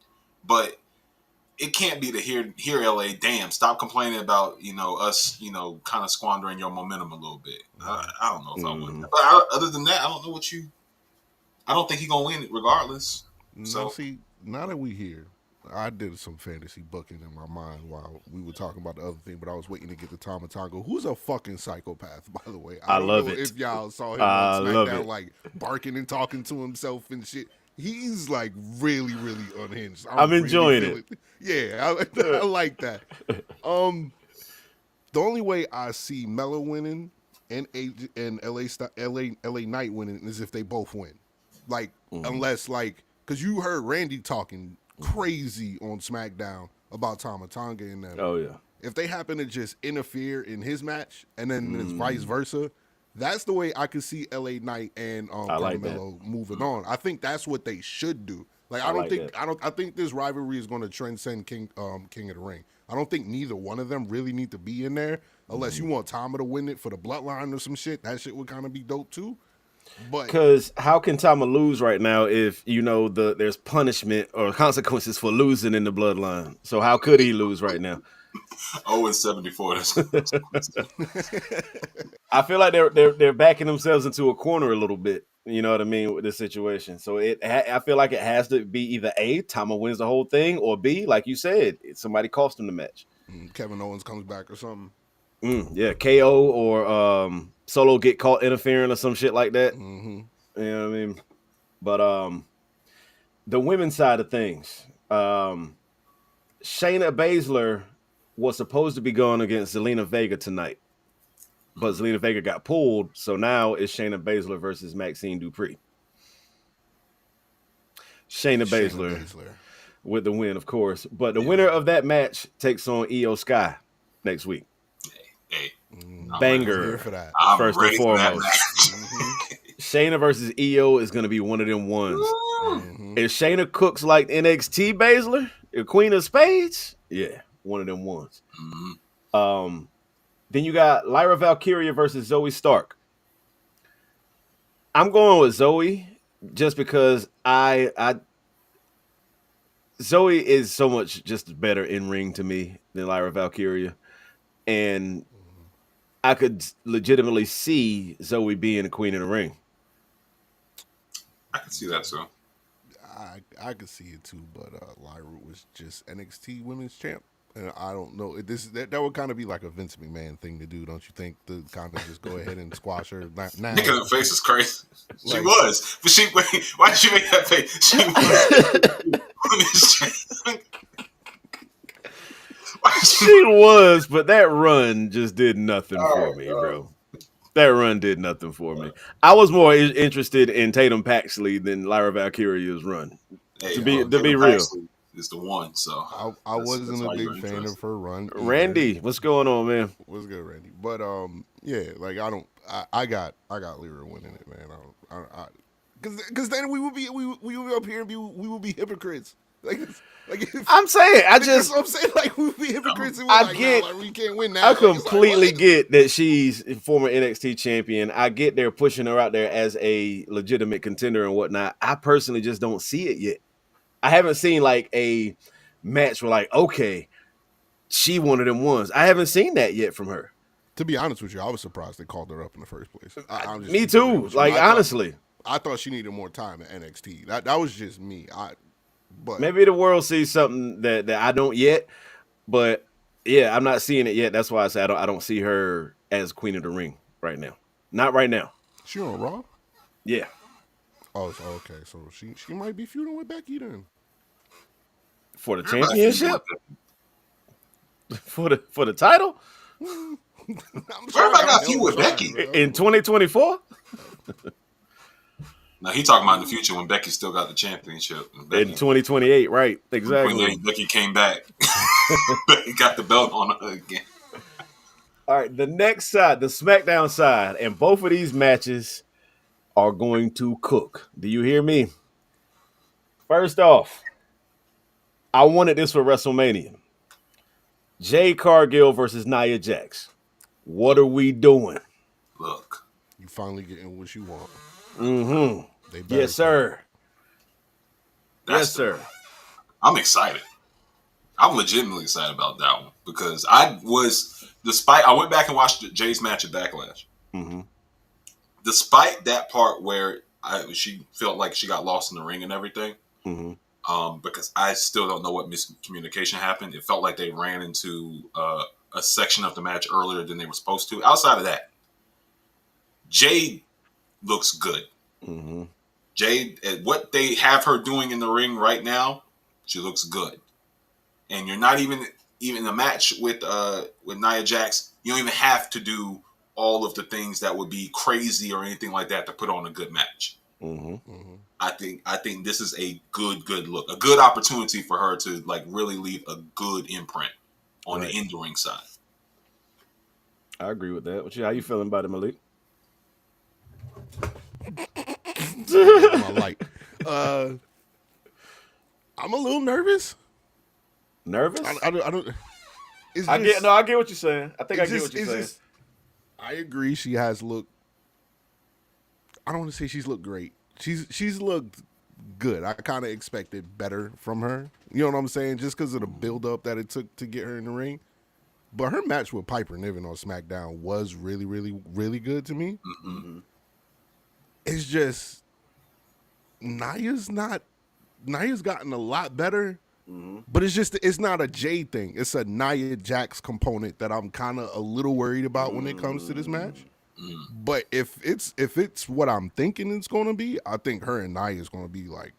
But it can't be the here LA. Damn, stop complaining about us kind of squandering your momentum a little bit. I don't know if I would. But other than that, I don't know I don't think he's gonna win it regardless. So see, now that we here, I did some fantasy booking in my mind while we were talking about the other thing, but I was waiting to get to Tama Tonga, who's a fucking psychopath, by the way. I I don't love know it. if y'all saw him on I love SmackDown, it. like barking and talking to himself and shit. He's like really, really unhinged. I'm I'm really enjoying feeling. Yeah, I like that. The only way I see Melo winning and LA Knight winning is if they both win. Like unless like because you heard Randy talking crazy on SmackDown about Tama Tonga and them. Oh yeah. If they happen to just interfere in his match and then it's vice versa, that's the way I could see LA Knight and I like that. Carmelo moving on. I think that's what they should do. Like I like that. I think this rivalry is going to transcend King of the Ring. I don't think neither one of them really need to be in there unless you want Tama to win it for the bloodline or some shit. That shit would kind of be dope too. But Because how can Tama lose right now if you know there's punishment or consequences for losing in the bloodline? So how could he lose right now? 0-74. I feel like they're backing themselves into a corner a little bit. You know what I mean with this situation. So I feel like it has to be either A, Tama wins the whole thing, or B, like you said, somebody cost him the match. Kevin Owens comes back or something. Yeah, KO or Solo get caught interfering or some shit like that. Mm-hmm. You know what I mean? But the women's side of things, Shayna Baszler was supposed to be going against Zelina Vega tonight, but Zelina Vega got pulled, so now it's Shayna Baszler versus Maxine Dupree. Shayna Baszler with the win, of course, but the winner of that match takes on Io Sky next week. Hey, Banger for that. I'm first ready and for that foremost. match. Shayna versus Io is going to be one of them ones. If Shayna cooks like NXT Baszler, the Queen of Spades, yeah, one of them ones. Then you got Lyra Valkyria versus Zoe Stark. I'm going with Zoe just because Zoe is so much just better in ring to me than Lyra Valkyria, and I could legitimately see Zoe being a queen in the ring. I can see that too. I could see it too, but Lyra was just NXT Women's Champ, and I don't know. That would kind of be like a Vince McMahon thing to do, don't you think? To kind of just go ahead and squash her now. Making her face is crazy. She Like- was, but why did she make that face? She was. She was, but that run just did nothing for me, bro. That run did nothing for me. I was more interested in Tatum Paxley than Lyra Valkyria's run. Hey, To be Tatum real. Paxley is the one. So I wasn't that's a why big you're fan interested. of her run. either. Randy, what's going on, man? What's good, Randy? But yeah, like I got Lyra winning it, man. Because then we would be up here and we would be hypocrites. I'm saying, that's what I'm saying. Like we would be hypocrites. And I like, get- nah, like, we can't win now. I Like, it's like, completely what? get that she's a former NXT champion. I get they're pushing her out there as a legitimate contender and whatnot. I personally just don't see it yet. I haven't seen like a match where like, okay, she one of them ones. I haven't seen that yet from her. To be honest with you, I was surprised they called her up in the first place. I'm just Me being too. real with you. Like, I thought- honestly. I thought she needed more time at NXT. That was just me. But Maybe the world sees something that I don't yet, but yeah, I'm not seeing it yet. That's why I say I don't see her as Queen of the Ring right now. Not right now. she on Raw. Yeah. Oh, so, okay. So she might be feuding with Becky then. For the Everybody championship? For the title? I'm Everybody got I'm feud with trying, Becky. bro. In 2024? Now he talking about in the future when Becky still got the championship. And In Becky, 2028, right. Exactly. when Becky came back, Becky got the belt on her again. All right, the next side, the SmackDown side, and both of these matches are going to cook. Do you hear me? First off, I wanted this for WrestleMania. Jade Cargill versus Nia Jax. What are we doing? Look, You finally getting what you want. Mm-hmm. They better Yes, sir. that's Yes, sir. I'm excited. I'm legitimately excited about that one because I went back and watched Jay's match at Backlash. Mm-hmm. Despite that part where she felt like she got lost in the ring and everything, Mm-hmm. because I still don't know what miscommunication happened. It felt like they ran into a section of the match earlier than they were supposed to. Outside of that, Jade looks good. Mm-hmm. Jade, what they have her doing in the ring right now, she looks good. And you're not even a match with Nia Jax. You don't even have to do all of the things that would be crazy or anything like that to put on a good match. Mm-hmm. Mm-hmm. I think this is a good look, a good opportunity for her to like really leave a good imprint on the in-ring side. I agree with that. How you feeling about it, Malik? My light. I'm a little nervous. Nervous? I don't. I get what you're saying. I think I get what you're saying. I agree. She has looked. I don't want to say she's looked great. She's looked good. I kind of expected better from her. You know what I'm saying? Just because of the build up that it took to get her in the ring. But her match with Piper Niven on SmackDown was really, really, really good to me. Mm-hmm. It's just Nia's gotten a lot better. Mm-hmm. But it's not a Jade thing. It's a Nia Jax component that I'm kind of a little worried about when it comes to this match. Mm-hmm. But if it's what I'm thinking it's going to be, I think her and Nia is going to be like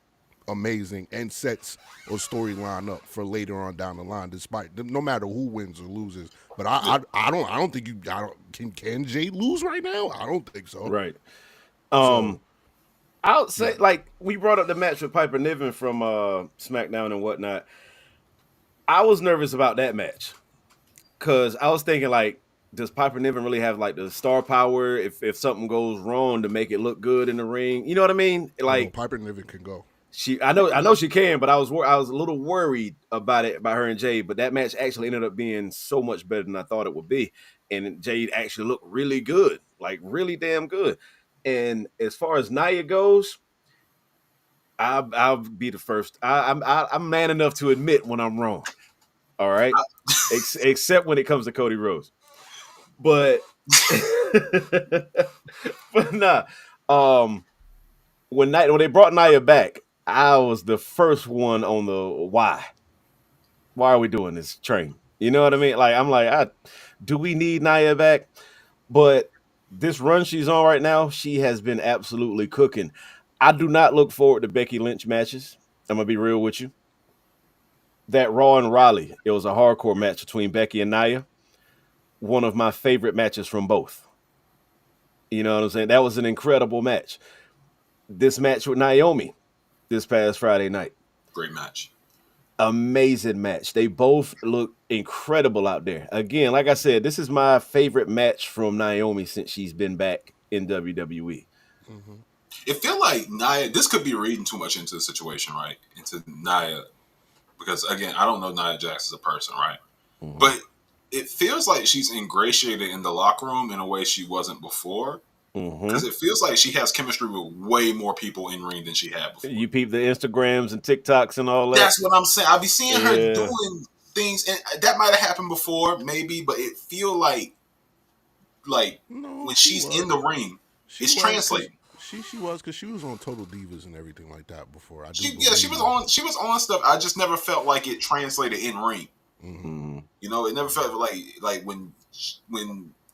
amazing and sets a storyline up for later on down the line. Despite no matter who wins or loses, but I don't think can Jade lose right now? I don't think so. Right. I'll say like we brought up the match with Piper Niven from SmackDown and whatnot. I was nervous about that match because I was thinking like, does Piper Niven really have like the star power if something goes wrong to make it look good in the ring? You know what I mean? Like Piper Niven can go. I know she can, but I was a little worried about her and Jade. But that match actually ended up being so much better than I thought it would be, and Jade actually looked really good, like really damn good. And as far as Nia goes, I'll be the first. I'm man enough to admit when I'm wrong. All right, except when it comes to Cody Rhodes. But but nah. When they brought Nia back, I was the first one on the why. Why are we doing this train? You know what I mean? Like I'm like, do we need Nia back? But this run she's on right now, she has been absolutely cooking. I do not look forward to Becky Lynch matches. I'm gonna be real with you. That Raw and Raleigh, it was a hardcore match between Becky and Nia. One of my favorite matches from both. You know what I'm saying? That was an incredible match. This match with Naomi this past Friday night. Great match. Amazing match. They both look incredible out there. Again, like I said, this is my favorite match from Naomi since she's been back in WWE. Mm-hmm. It feel like Nia, this could be reading too much into the situation, right? Into Nia. Because, again, I don't know Nia Jax as a person, right? Mm-hmm. But it feels like she's ingratiated in the locker room in a way she wasn't before. Because it feels like she has chemistry with way more people in ring than she had before. You peep the Instagrams and TikToks and all that. That's what I'm saying. I be seeing her doing things, and that might have happened before, maybe, but it feel like when she's in the ring, it's translating. She was because she was on Total Divas and everything like that before. She was on stuff. I just never felt like it translated in ring. Mm-hmm. You know, it never felt like when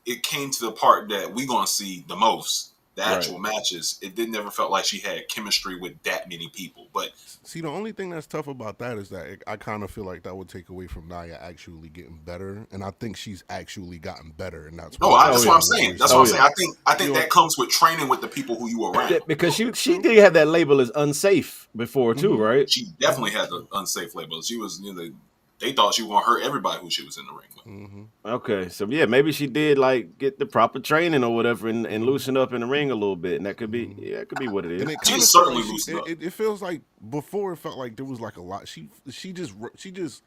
it came to the part that we gonna see the most, the actual matches, it never felt like she had chemistry with that many people. But see, the only thing that's tough about that is that I kind of feel like that would take away from Nia actually getting better, and I think she's actually gotten better, and that's what I'm saying. That's what I'm saying. I think that comes with training with the people who you around. Yeah, because she did have that label as unsafe before too, right? She definitely had the unsafe label. She was, they thought she was gonna hurt everybody who she was in the ring with. Mm-hmm. Okay, so yeah, maybe she did like get the proper training or whatever and loosen up in the ring a little bit, and that could be what it is. And she certainly loosened up. It feels like before it felt like there was like a lot. She just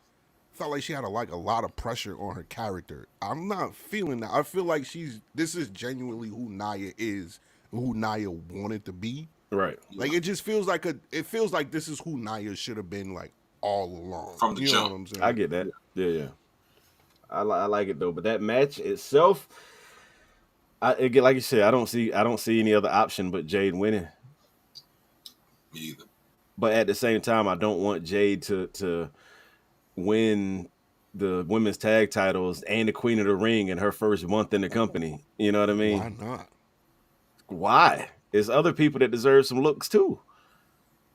felt like she had a lot of pressure on her character. I'm not feeling that. I feel like this is genuinely who Nia is, who Nia wanted to be. Right. Like it just feels like this is who Nia should have been like all along. From the jump. Know what I'm saying? I get that. Yeah. I like it though, but that match itself, like you said, I don't see any other option but Jade winning. Me either. but at the same time, I don't want Jade to win the women's tag titles and the Queen of the Ring in her first month in the company. You know what I mean? Why not? Why? There's other people that deserve some looks too.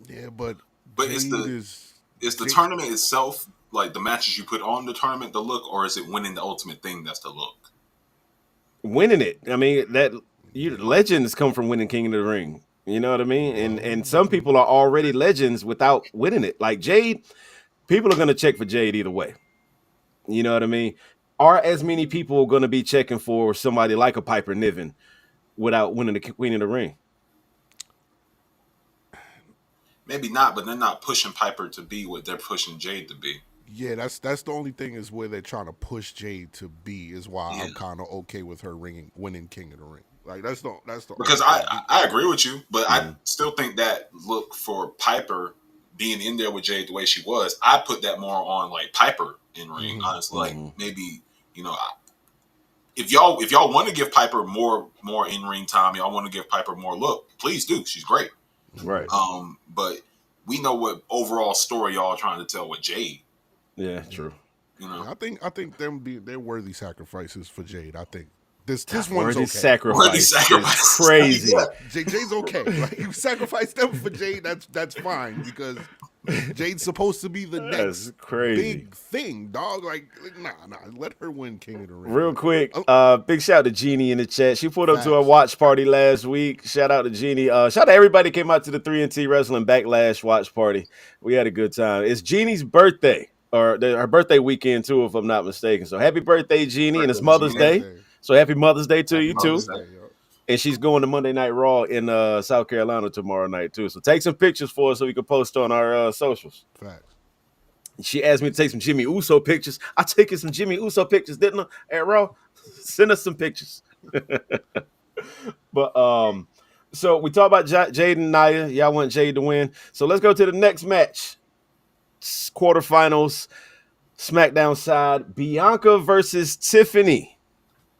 Yeah, but is the tournament itself, like the matches you put on the tournament, the look, or is it winning the ultimate thing that's the look? Winning it. I mean, legends come from winning King of the Ring. You know what I mean? And some people are already legends without winning it. Like Jade, people are going to check for Jade either way. You know what I mean? Are as many people going to be checking for somebody like a Piper Niven without winning the Queen of the Ring? Maybe not, but they're not pushing Piper to be what they're pushing Jade to be. Yeah, that's the only thing is where they're trying to push Jade to be is why I'm kind of okay with her winning King of the Ring. Like that's the because I agree with you, but I still think that look for Piper being in there with Jade the way she was, I put that more on like Piper in ring. Honestly, like maybe if y'all want to give Piper more in ring time, y'all want to give Piper more look, please do. She's great, right? But we know what overall story y'all are trying to tell with Jade. Yeah, true. I think they're worthy sacrifices for Jade. I think this one's worthy okay. Sacrifice is crazy. Yeah, Jade's okay. Like you sacrifice them for Jade, that's fine because Jade's supposed to be the next big thing, dog. Like nah, let her win King of the Ring. Real quick, big shout out to Jeannie in the chat. She pulled up to a watch party last week. Shout out to Jeannie. Shout out to everybody that came out to the 3NT Wrestling Backlash watch party. We had a good time. It's Jeannie's birthday. Or her birthday weekend too, if I'm not mistaken. So happy birthday, Jeannie, and it's Mother's Day. So happy Mother's Day to you too. And she's going to Monday Night Raw in South Carolina tomorrow night too. So take some pictures for us so we can post on our socials. Facts. She asked me to take some Jimmy Uso pictures. I taken some Jimmy Uso pictures, didn't I? At Raw, send us some pictures. But so we talked about Jade and Nia. Y'all want Jade to win. So let's go to the next match. Quarterfinals, SmackDown side, Bianca versus Tiffany.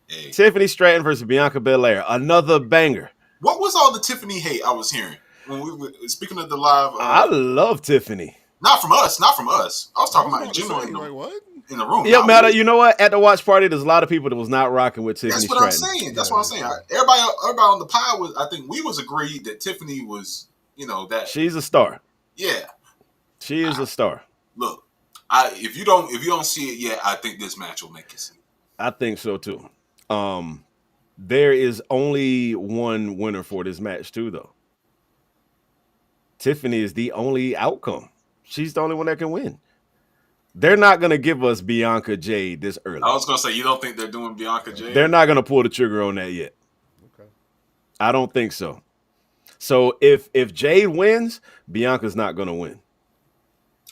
Hey. Tiffany Stratton versus Bianca Belair. Another banger. What was all the Tiffany hate I was hearing when we were speaking of the live? I love Tiffany. Not from us. I was talking about in general in the room. Yeah, matter. You know what? At the watch party, there's a lot of people that was not rocking with Tiffany. That's what Stratton. I'm saying. That's what I'm saying. Everybody on the pod was. I think we was agreed that Tiffany was. That she's a star. Yeah. She is a star. Look, if you don't see it yet, I think this match will make you see it. I think so too. There is only one winner for this match too, though. Tiffany is the only outcome. She's the only one that can win. They're not gonna give us Bianca Jade this early. I was gonna say, you don't think they're doing Bianca Jade? They're not gonna pull the trigger on that yet. Okay. I don't think so. So if Jade wins, Bianca's not gonna win.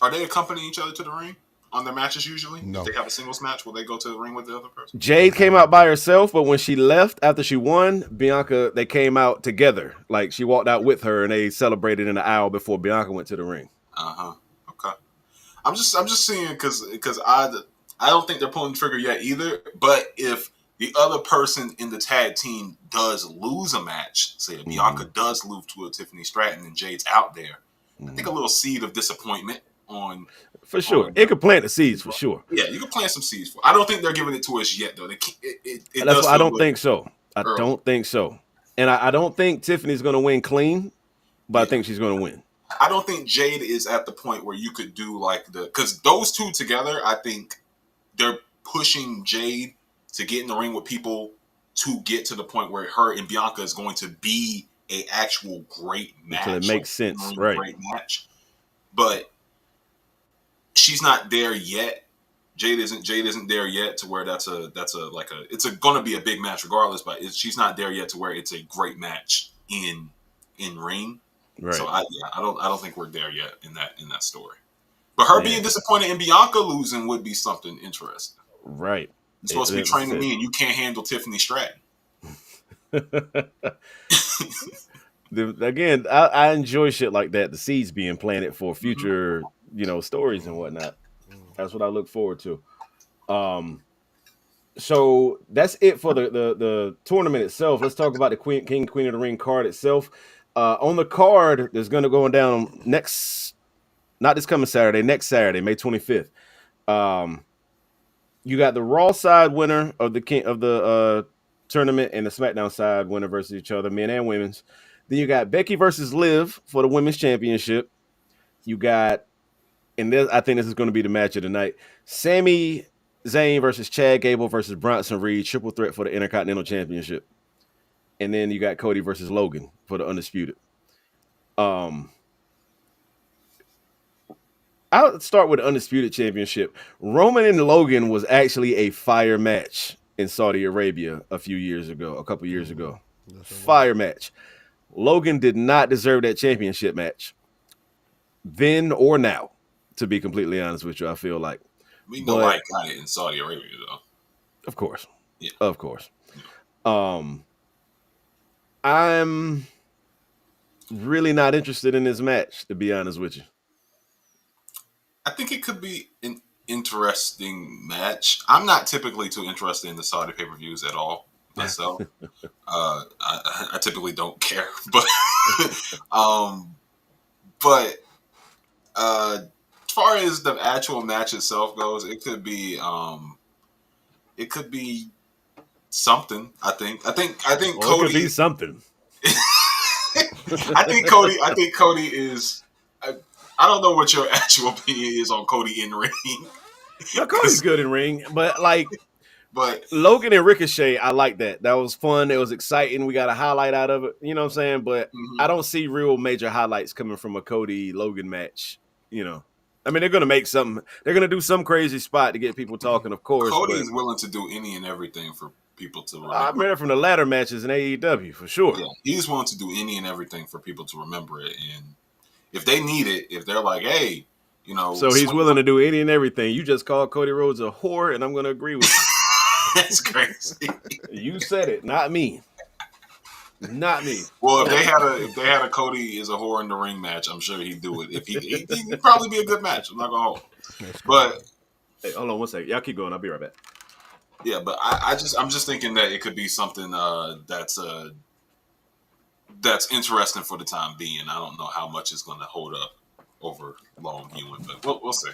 Are they accompanying each other to the ring on their matches usually? No. If they have a singles match, will they go to the ring with the other person? Jade came out by herself, but when she left after she won, Bianca, they came out together. Like she walked out with her and they celebrated in the aisle before Bianca went to the ring. Okay. I'm just seeing because I don't think they're pulling the trigger yet either. But if the other person in the tag team does lose a match, say if Bianca does lose to a Tiffany Stratton and Jade's out there, I think a little seed of disappointment for sure. It could plant the seeds for sure. Yeah, you can plant some seeds. I don't think they're giving it to us yet though. That's why I don't think so. I don't think so. And I don't think Tiffany's going to win clean, but I think she's going to win. I don't think Jade is at the point where you could do because those two together, I think they're pushing Jade to get in the ring with people to get to the point where her and Bianca is going to be a actual great match. So it makes sense, right? Great match, but she's not there yet. Jade isn't there yet to where it's going to be a big match regardless. But she's not there yet to where it's a great match in ring. Right. So I don't think we're there yet in that story. But her being disappointed in Bianca losing would be something interesting. Right. You're supposed to be training me and you can't handle Tiffany Stratton. Again, I enjoy shit like that. The seeds being planted for future, stories and whatnot. That's what I look forward to. So that's it for the tournament itself. Let's talk about the Queen of the Ring card itself. On the card, there's going to go down not this coming Saturday, next Saturday, May 25th. You got the Raw side winner of the tournament and the SmackDown side winner versus each other, men and women's. Then you got Becky versus Liv for the women's championship. You got, I think this is going to be the match of the night, Sami Zayn versus Chad Gable versus Bronson Reed, triple threat for the Intercontinental Championship. And then you got Cody versus Logan for the Undisputed. I'll start with the Undisputed Championship. Roman and Logan was actually a fire match in Saudi Arabia a couple years ago. Fire match. Logan did not deserve that championship match. Then or now, to be completely honest with you, I feel like. We know I got it in Saudi Arabia, though. Of course. Yeah. Of course. I'm really not interested in this match, to be honest with you. I think it could be an interesting match. I'm not typically too interested in the Saudi pay-per-views at all myself. I typically don't care, but as far as the actual match itself goes, it could be something. I think Cody it could be something. I think Cody is. I don't know what your actual opinion is on Cody in ring. No, Cody's good in ring, but Logan and Ricochet, I like that. That was fun. It was exciting. We got a highlight out of it. You know what I'm saying? But I don't see real major highlights coming from a Cody Logan match. You know, I mean, they're gonna make something. They're gonna do some crazy spot to get people talking. Of course, Cody is willing to do any and everything for people to remember. I remember from the ladder matches in AEW for sure. Yeah, he's willing to do any and everything for people to remember it, and if they need it, if they're like, hey, you know, so he's willing to do any and everything. You just called Cody Rhodes a whore, and I'm going to agree with you. That's crazy. You said it, not me. Not me. Well, if they had a Cody is a whore in the ring match, I'm sure he'd do it. If he'd probably be a good match. I'm not gonna hold. But hey, hold on one second. Y'all keep going. I'll be right back. Yeah, but I'm just thinking that it could be something that's interesting for the time being. I don't know how much it's going to hold up over long viewing, but we'll see.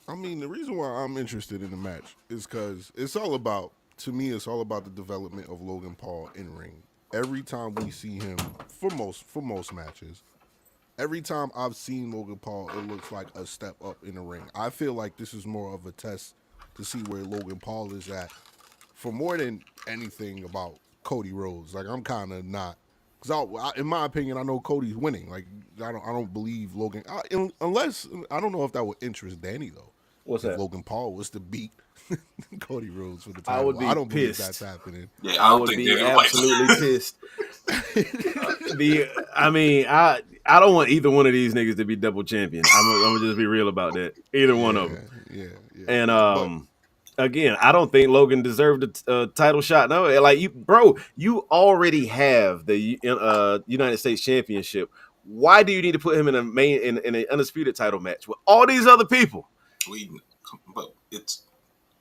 I mean, the reason why I'm interested in the match is because it's all about the development of Logan Paul in ring. Every time we see him, for most matches, every time I've seen Logan Paul, it looks like a step up in the ring. I feel like this is more of a test to see where Logan Paul is at. For more than anything about Cody Rhodes, like I'm kind of not, because in my opinion, I know Cody's winning. Like I don't believe Logan, unless I don't know if that would interest Danny though. What's that? Logan Paul was to beat Cody Rhodes for the title. I don't believe pissed. That's happening. Yeah, I would be absolutely pissed. I don't want either one of these niggas to be double champions. I'm gonna just be real about that. Either one of them. Yeah. And again, I don't think Logan deserved a title shot. No, like you already have the United States Championship. Why do you need to put him in in an undisputed title match with all these other people? But it's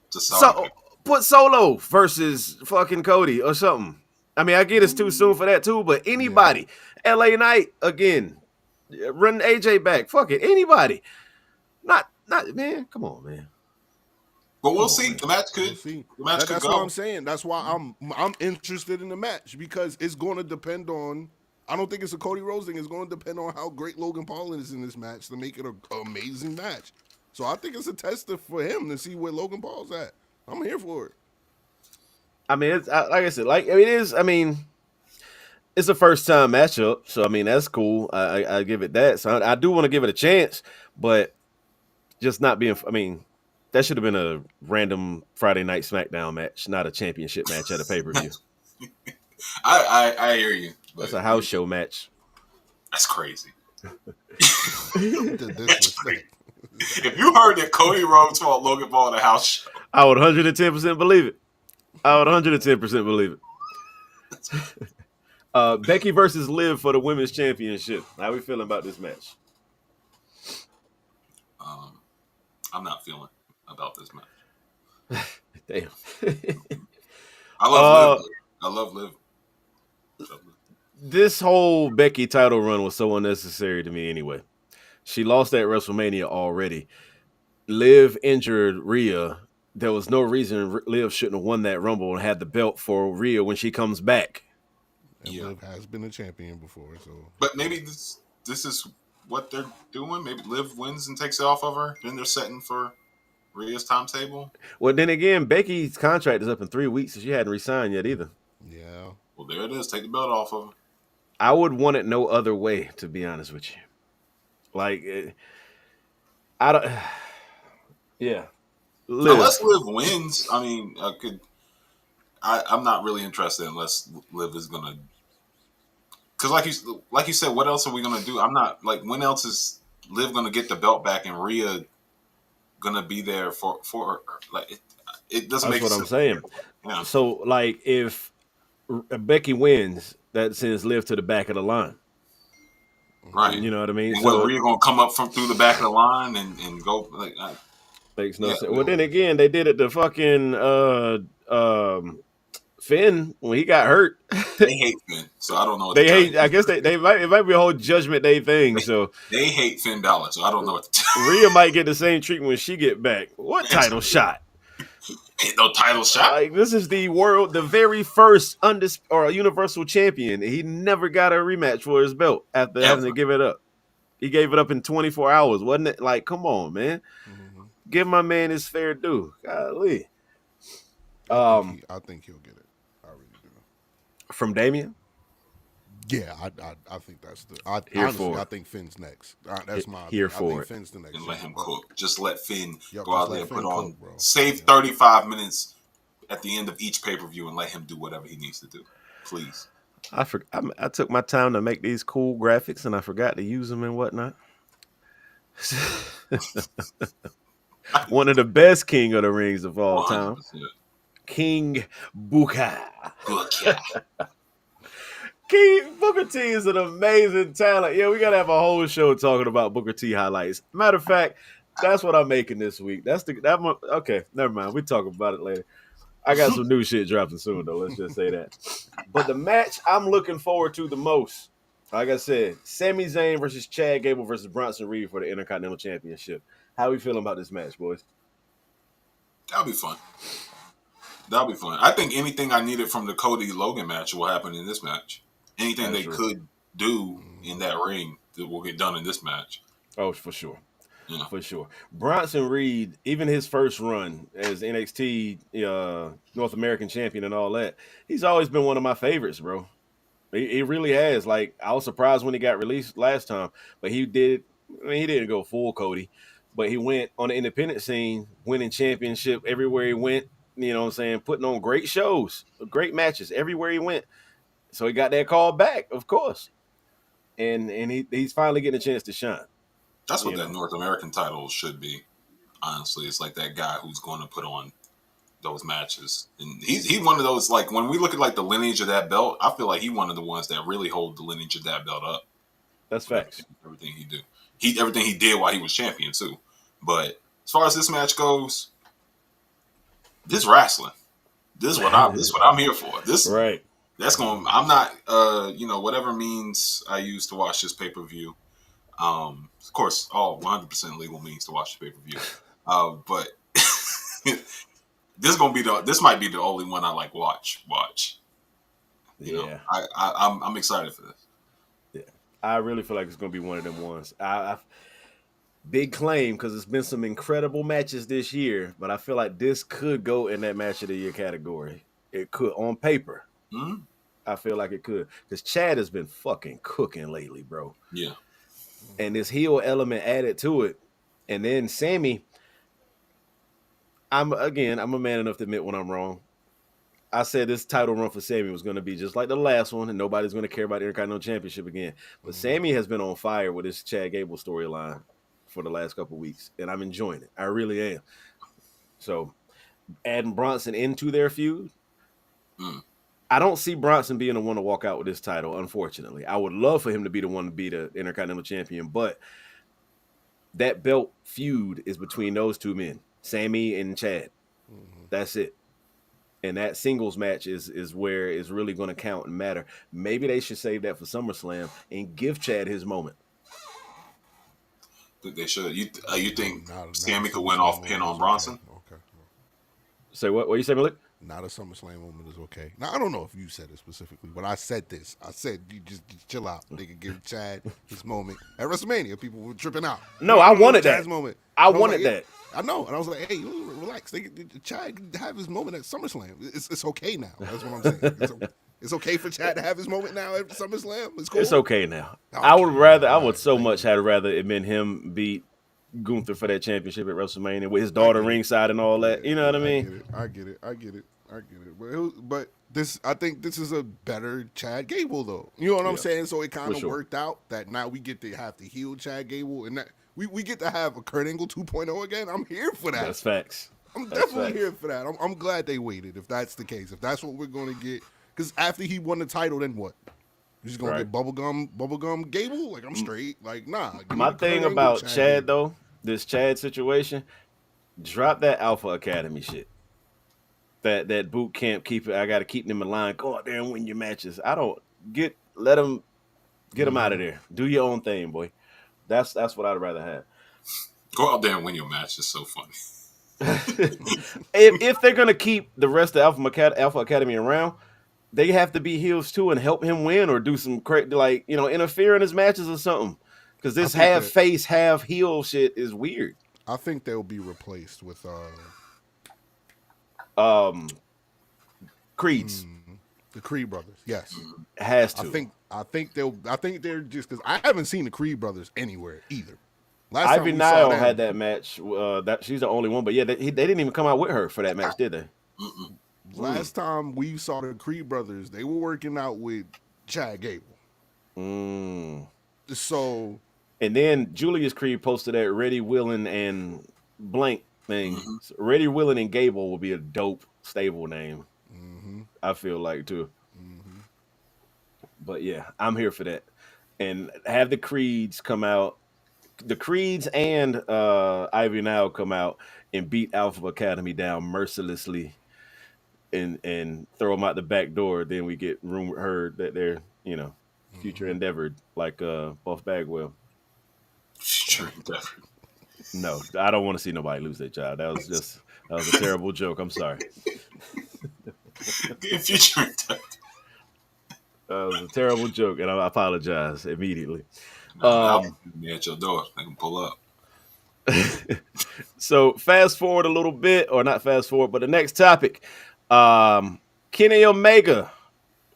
so put Solo versus fucking Cody or something. I mean, I get it's too soon for that too, but anybody, LA Knight again, run AJ back. Fuck it, anybody. Not man. Come on, man. But we'll see. The match could. That's what I'm saying. That's why I'm interested in the match because it's going to depend on. I don't think it's a Cody Rhodes thing. It's going to depend on how great Logan Paul is in this match to make it an amazing match. So I think it's a test for him to see where Logan Paul's at. I'm here for it. I mean, it's like I said, it is. I mean, it's a first time matchup, so I mean that's cool. I give it that. So I do want to give it a chance, but just not being. I mean, that should have been a random Friday night SmackDown match, not a championship match at a pay per view. I hear you. That's a house show match. That's crazy. That's crazy. If you heard that Cody Rhodes fought Logan Paul in a house show, I would 110% believe it. I would 110% believe it. Becky versus Liv for the women's championship. How are we feeling about this match? I'm not feeling about this match. Damn. I love Liv. The this whole Becky title run was so unnecessary to me anyway. She lost at WrestleMania already. Liv injured Rhea. There was no reason Liv shouldn't have won that Rumble and had the belt for Rhea when she comes back. And Liv has been a champion before, so. But maybe this is what they're doing. Maybe Liv wins and takes it off of her. Then they're setting for Rhea's timetable. Well, then again, Becky's contract is up in 3 weeks, so she hadn't resigned yet either. Yeah. Well, there it is. Take the belt off of her. I would want it no other way, to be honest with you. Like, I don't. Yeah. Liv. Unless Liv wins, I mean, I'm not really interested unless Liv is gonna. Because like you said, what else are we gonna do? I'm not like, when else is Liv gonna get the belt back and Rhea gonna be there for her? Like, it doesn't make sense. That's what I'm saying. Yeah. So, like, if Becky wins, that sends Liv to the back of the line. Right. You know what I mean? And so Rhea gonna come up from through the back of the line and go like. Makes no sense. Well, then again, they did it to fucking Finn when he got hurt. They hate Finn, so I don't know. What they hate. I guess it might be a whole Judgment Day thing. So they hate Finn Balor, so I don't know what to tell. Rhea might get the same treatment when she get back. What title shot? Ain't no title shot. Like, this is the very first Universal Champion. He never got a rematch for his belt after having to give it up. He gave it up in 24 hours, wasn't it? Like, come on, man. Give my man his fair due. Golly. I think he'll get it. I really do. From Damian? Yeah, I think that's the. Honestly, I think Finn's next. That's my. Here I for think it. Finn's the next. And let him cook. Just let Finn go out there and put on. Cook, save 35 minutes at the end of each pay-per-view and let him do whatever he needs to do. Please. I took my time to make these cool graphics and I forgot to use them and whatnot. One of the best King of the Rings of all 100%. Time. King Booker. King Booker T is an amazing talent. Yeah, we gotta have a whole show talking about Booker T highlights. Matter of fact, that's what I'm making this week. Okay, never mind. We talk about it later. I got some new shit dropping soon, though. Let's just say that. But the match I'm looking forward to the most, like I said, Sami Zayn versus Chad Gable versus Bronson Reed for the Intercontinental Championship. How we feeling about this match, boys? That'll be fun. I think anything I needed from the Cody Logan match will happen in this match. Anything they could do in that ring that will get done in this match. Oh, for sure. Yeah. For sure. Bronson Reed, even his first run as NXT North American champion and all that, he's always been one of my favorites, bro. He really has. Like, I was surprised when he got released last time, but he didn't go full Cody, but he went on the independent scene, winning championship everywhere he went, you know what I'm saying, putting on great shows, great matches everywhere he went. So he got that call back, of course. And he's finally getting a chance to shine. That's what that North American title should be. Honestly, it's like that guy who's going to put on those matches, and he's one of those. Like, when we look at like the lineage of that belt, I feel like he's one of the ones that really hold the lineage of that belt up. That's facts. Everything he did while he was champion too. But as far as this match goes, this wrestling. This is what I'm here for. This right. That's going. I'm not. Whatever means I use to watch this pay-per-view. Of course, all 100% legal means to watch the pay-per-view. But this might be the only one I like watch. You know, I'm excited for this. Yeah, I really feel like it's gonna be one of them ones. Big claim, because it's been some incredible matches this year, but I feel like this could go in that match of the year category. It could on paper. Mm-hmm. I feel like it could, because Chad has been fucking cooking lately, bro. Yeah. And this heel element added to it. And then Sammy, I'm a man enough to admit when I'm wrong. I said this title run for Sammy was going to be just like the last one, and nobody's going to care about the Intercontinental Championship again. But Sammy has been on fire with this Chad Gable storyline for the last couple of weeks, and I'm enjoying it. I really am. So, adding Bronson into their feud, I don't see Bronson being the one to walk out with this title, unfortunately. I would love for him to be the one to be the Intercontinental Champion, but that belt feud is between those two men, Sammy and Chad. That's it. And that singles match is where it's really going to count and matter. Maybe they should save that for SummerSlam and give Chad his moment. They should. You think Not Sammy could win SummerSlam off pin moment on is Bronson? Okay. Say what? What you say, Malik? Not a SummerSlam moment is okay. Now I don't know if you said it specifically, but I said this. I said you just chill out. They could give Chad his moment at WrestleMania. People were tripping out. No, I wanted Chad's that moment. I wanted that. I know, and I was like, "Hey, relax. Chad can have his moment at SummerSlam. It's okay now. That's what I'm saying. It's okay for Chad to have his moment now at SummerSlam. It's cool. It's okay now. Okay. I would so much have rather it been him beat Gunther for that championship at WrestleMania with his daughter ringside and all that. You know what I mean? I get it. But I think this is a better Chad Gable though. You know what I'm saying? So it kind of worked out that now we get to have the heel Chad Gable, and that we get to have a Kurt Angle 2.0 again. I'm here for that. That's facts. I'm definitely here for that. I'm glad they waited. If that's the case, if that's what we're going to get, because after he won the title, then what? You're just gonna get bubblegum Gable? Like I'm straight. Like nah. My thing about Chad though, this Chad situation, drop that Alpha Academy shit. That boot camp keeper, I got to keep them in line. Go out there and win your matches. Let them get them out of there. Do your own thing, boy. That's what I'd rather have. Go out there and win your match. It's so funny. if they're gonna keep the rest of Alpha Academy around, they have to be heels too and help him win or do some interfere in his matches or something. Because this half face, half heel shit is weird. I think they'll be replaced with Creeds. The Creed brothers. Yes. Has to. I think they're just because I haven't seen the Creed brothers anywhere either. Ivy Nile had that match. She's the only one, but yeah, they didn't even come out with her for that match, did they? Last time we saw the Creed brothers, they were working out with Chad Gable. So, and then Julius Creed posted that Ready, Willing, and Blank thing. So Ready, Willing, and Gable will be a dope stable name. I feel like too. But yeah, I'm here for that. And have the Creeds come out. The Creeds and Ivy Nile come out and beat Alpha Academy down mercilessly and throw them out the back door. Then we get heard that they're, future endeavored like Buff Bagwell. Future endeavored. No, I don't want to see nobody lose their job. That was a terrible joke. I'm sorry. Future endeavored. That was a terrible joke, and I apologize immediately. Me at your door. I can pull up. So fast forward a little bit, or not fast forward, but the next topic. Kenny Omega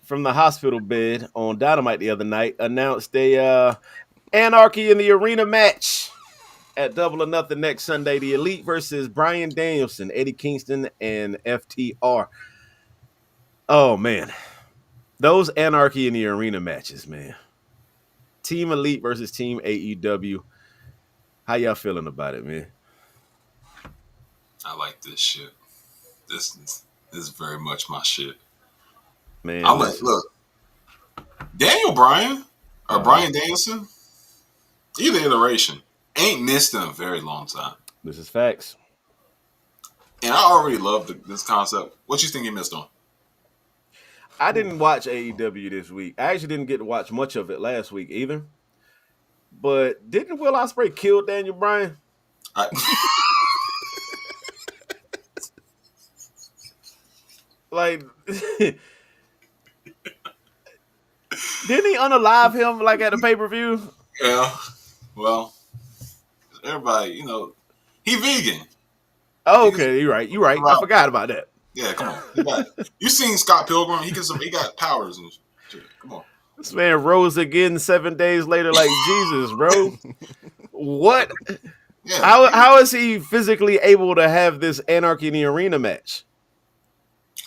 from the hospital bed on Dynamite the other night announced a Anarchy in the Arena match at Double or Nothing next Sunday. The Elite versus Bryan Danielson, Eddie Kingston, and FTR. Oh, man. Those Anarchy in the Arena matches, man. Team Elite versus Team AEW. How y'all feeling about it, man? I like this shit. This is very much my shit. Man, look, Daniel Bryan or Bryan Danielson, either iteration, ain't missed in a very long time. This is facts. And I already love this concept. What you think he missed on? I didn't watch AEW this week. I actually didn't get to watch much of it last week either. But didn't Will Ospreay kill Daniel Bryan? Like, didn't he unalive him like at the pay-per-view? Yeah. Well, everybody, he vegan. Oh, okay, you're right. I forgot about that. Yeah, come on. You seen Scott Pilgrim? He got powers and shit. Come on. This man rose again 7 days later like Jesus, bro. What? Yeah. How is he physically able to have this Anarchy in the Arena match?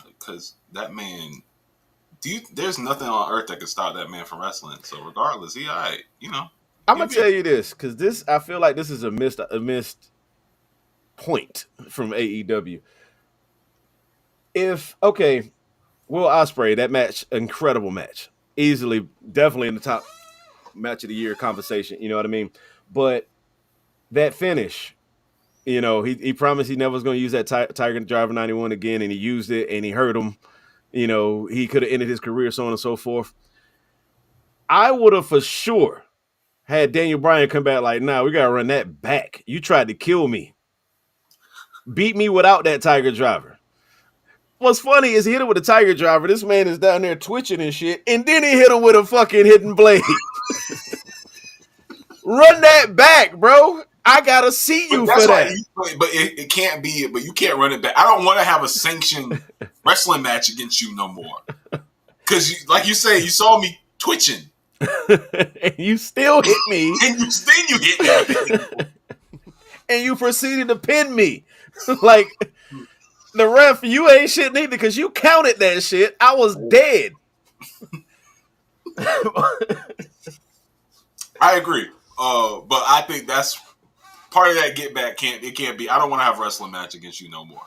Because that man, there's nothing on earth that can stop that man from wrestling. So regardless, he all right, I'm gonna tell you this, because I feel like this is a missed point from AEW. Will Ospreay, that match, incredible match. Easily, definitely in the top match of the year conversation, you know what I mean? But that finish, You know, he promised he never was going to use that Tiger Driver 91 again, and he used it, and he hurt him. You know, he could have ended his career, so on and so forth. I would have for sure had Daniel Bryan come back like, nah, we got to run that back. You tried to kill me. Beat me without that Tiger Driver. What's funny is he hit him with a Tiger Driver. This man is down there twitching and shit, and then he hit him with a fucking hidden blade. Run that back, bro. I gotta see you for that. But it can't be. But you can't run it back. I don't want to have a sanctioned wrestling match against you no more. Because, like you say, you saw me twitching, and you still hit me, and you hit me, and you proceeded to pin me. Like the ref, you ain't shit neither because you counted that shit. I was dead. I agree. But I think that's part of that get back. Can't be. I don't want to have a wrestling match against you no more.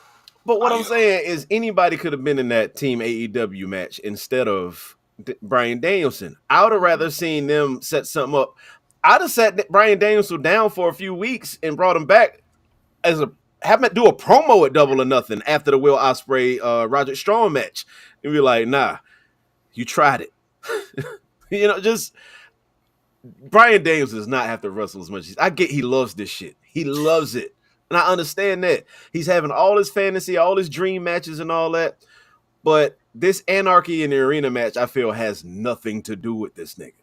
But what I'm saying is anybody could have been in that Team AEW match instead of Bryan Danielson. I would have rather seen them set something up. I'd have sat Bryan Danielson down for a few weeks and brought him back have him do a promo at Double or Nothing after the Will Ospreay Roderick Strong match. And be like, nah, you tried it. You know, just Bryan Danielson does not have to wrestle as much. I get he loves this shit. He loves it. And I understand that. He's having all his fantasy, all his dream matches and all that. But this Anarchy in the Arena match, I feel, has nothing to do with this nigga.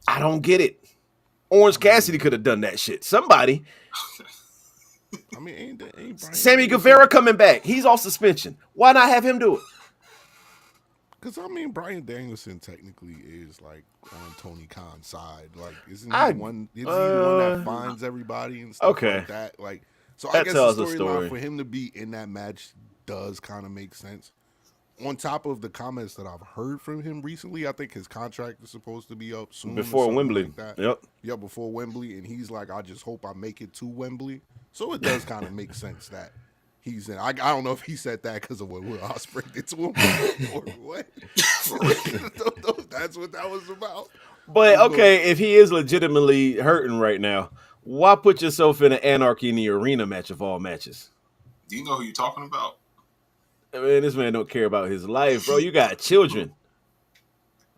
I don't get it. Orange Cassidy could have done that shit. Somebody. I mean, ain't Sammy Guevara coming back. He's off suspension. Why not have him do it? Because, I mean, Bryan Danielson technically is, like, on Tony Khan's side. Like, isn't he the one that finds everybody and stuff like that? Like, so I guess the storyline for him to be in that match does kind of make sense. On top of the comments that I've heard from him recently, I think his contract is supposed to be up soon. Before Wembley. Like that. Yep. Yeah, before Wembley. And he's like, I just hope I make it to Wembley. So it does kind of make sense that he's in. I don't know if he said that because of what Will Ospreay did to him or what. That's what that was about. But, okay, if he is legitimately hurting right now, why put yourself in an Anarchy in the Arena match of all matches? Do you know who you're talking about? I mean, this man don't care about his life, bro. You got children.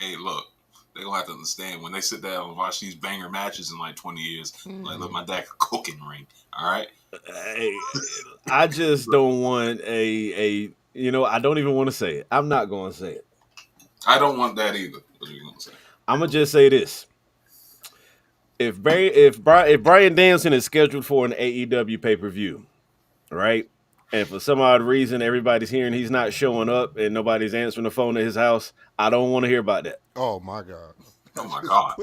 Hey, look, they're going to have to understand when they sit down and watch these banger matches in like 20 years, like, look, my dad could cook in the ring, all right? Hey, I just don't want I don't even want to say it. I'm not going to say it. I don't want that either. What are you going to say? I'm going to just say this. If Bryan Danielson is scheduled for an AEW pay-per-view, right? And for some odd reason, everybody's hearing he's not showing up and nobody's answering the phone at his house, I don't want to hear about that. Oh, my God. Oh, my God.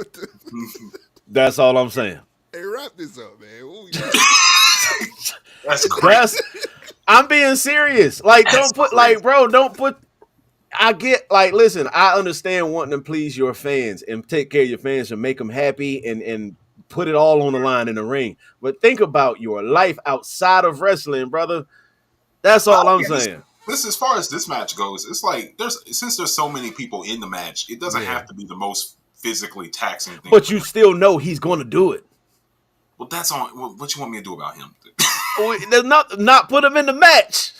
That's all I'm saying. Hey, wrap this up, man. That's crazy. I'm being serious. Like, don't put, I get, like, listen, I understand wanting to please your fans and take care of your fans and make them happy and put it all on the line in the ring. But think about your life outside of wrestling, brother. That's all I'm saying. This, as far as this match goes, it's like since there's so many people in the match, it doesn't have to be the most physically taxing thing. But you still know he's going to do it. Well, that's on. What you want me to do about him? There's not put him in the match.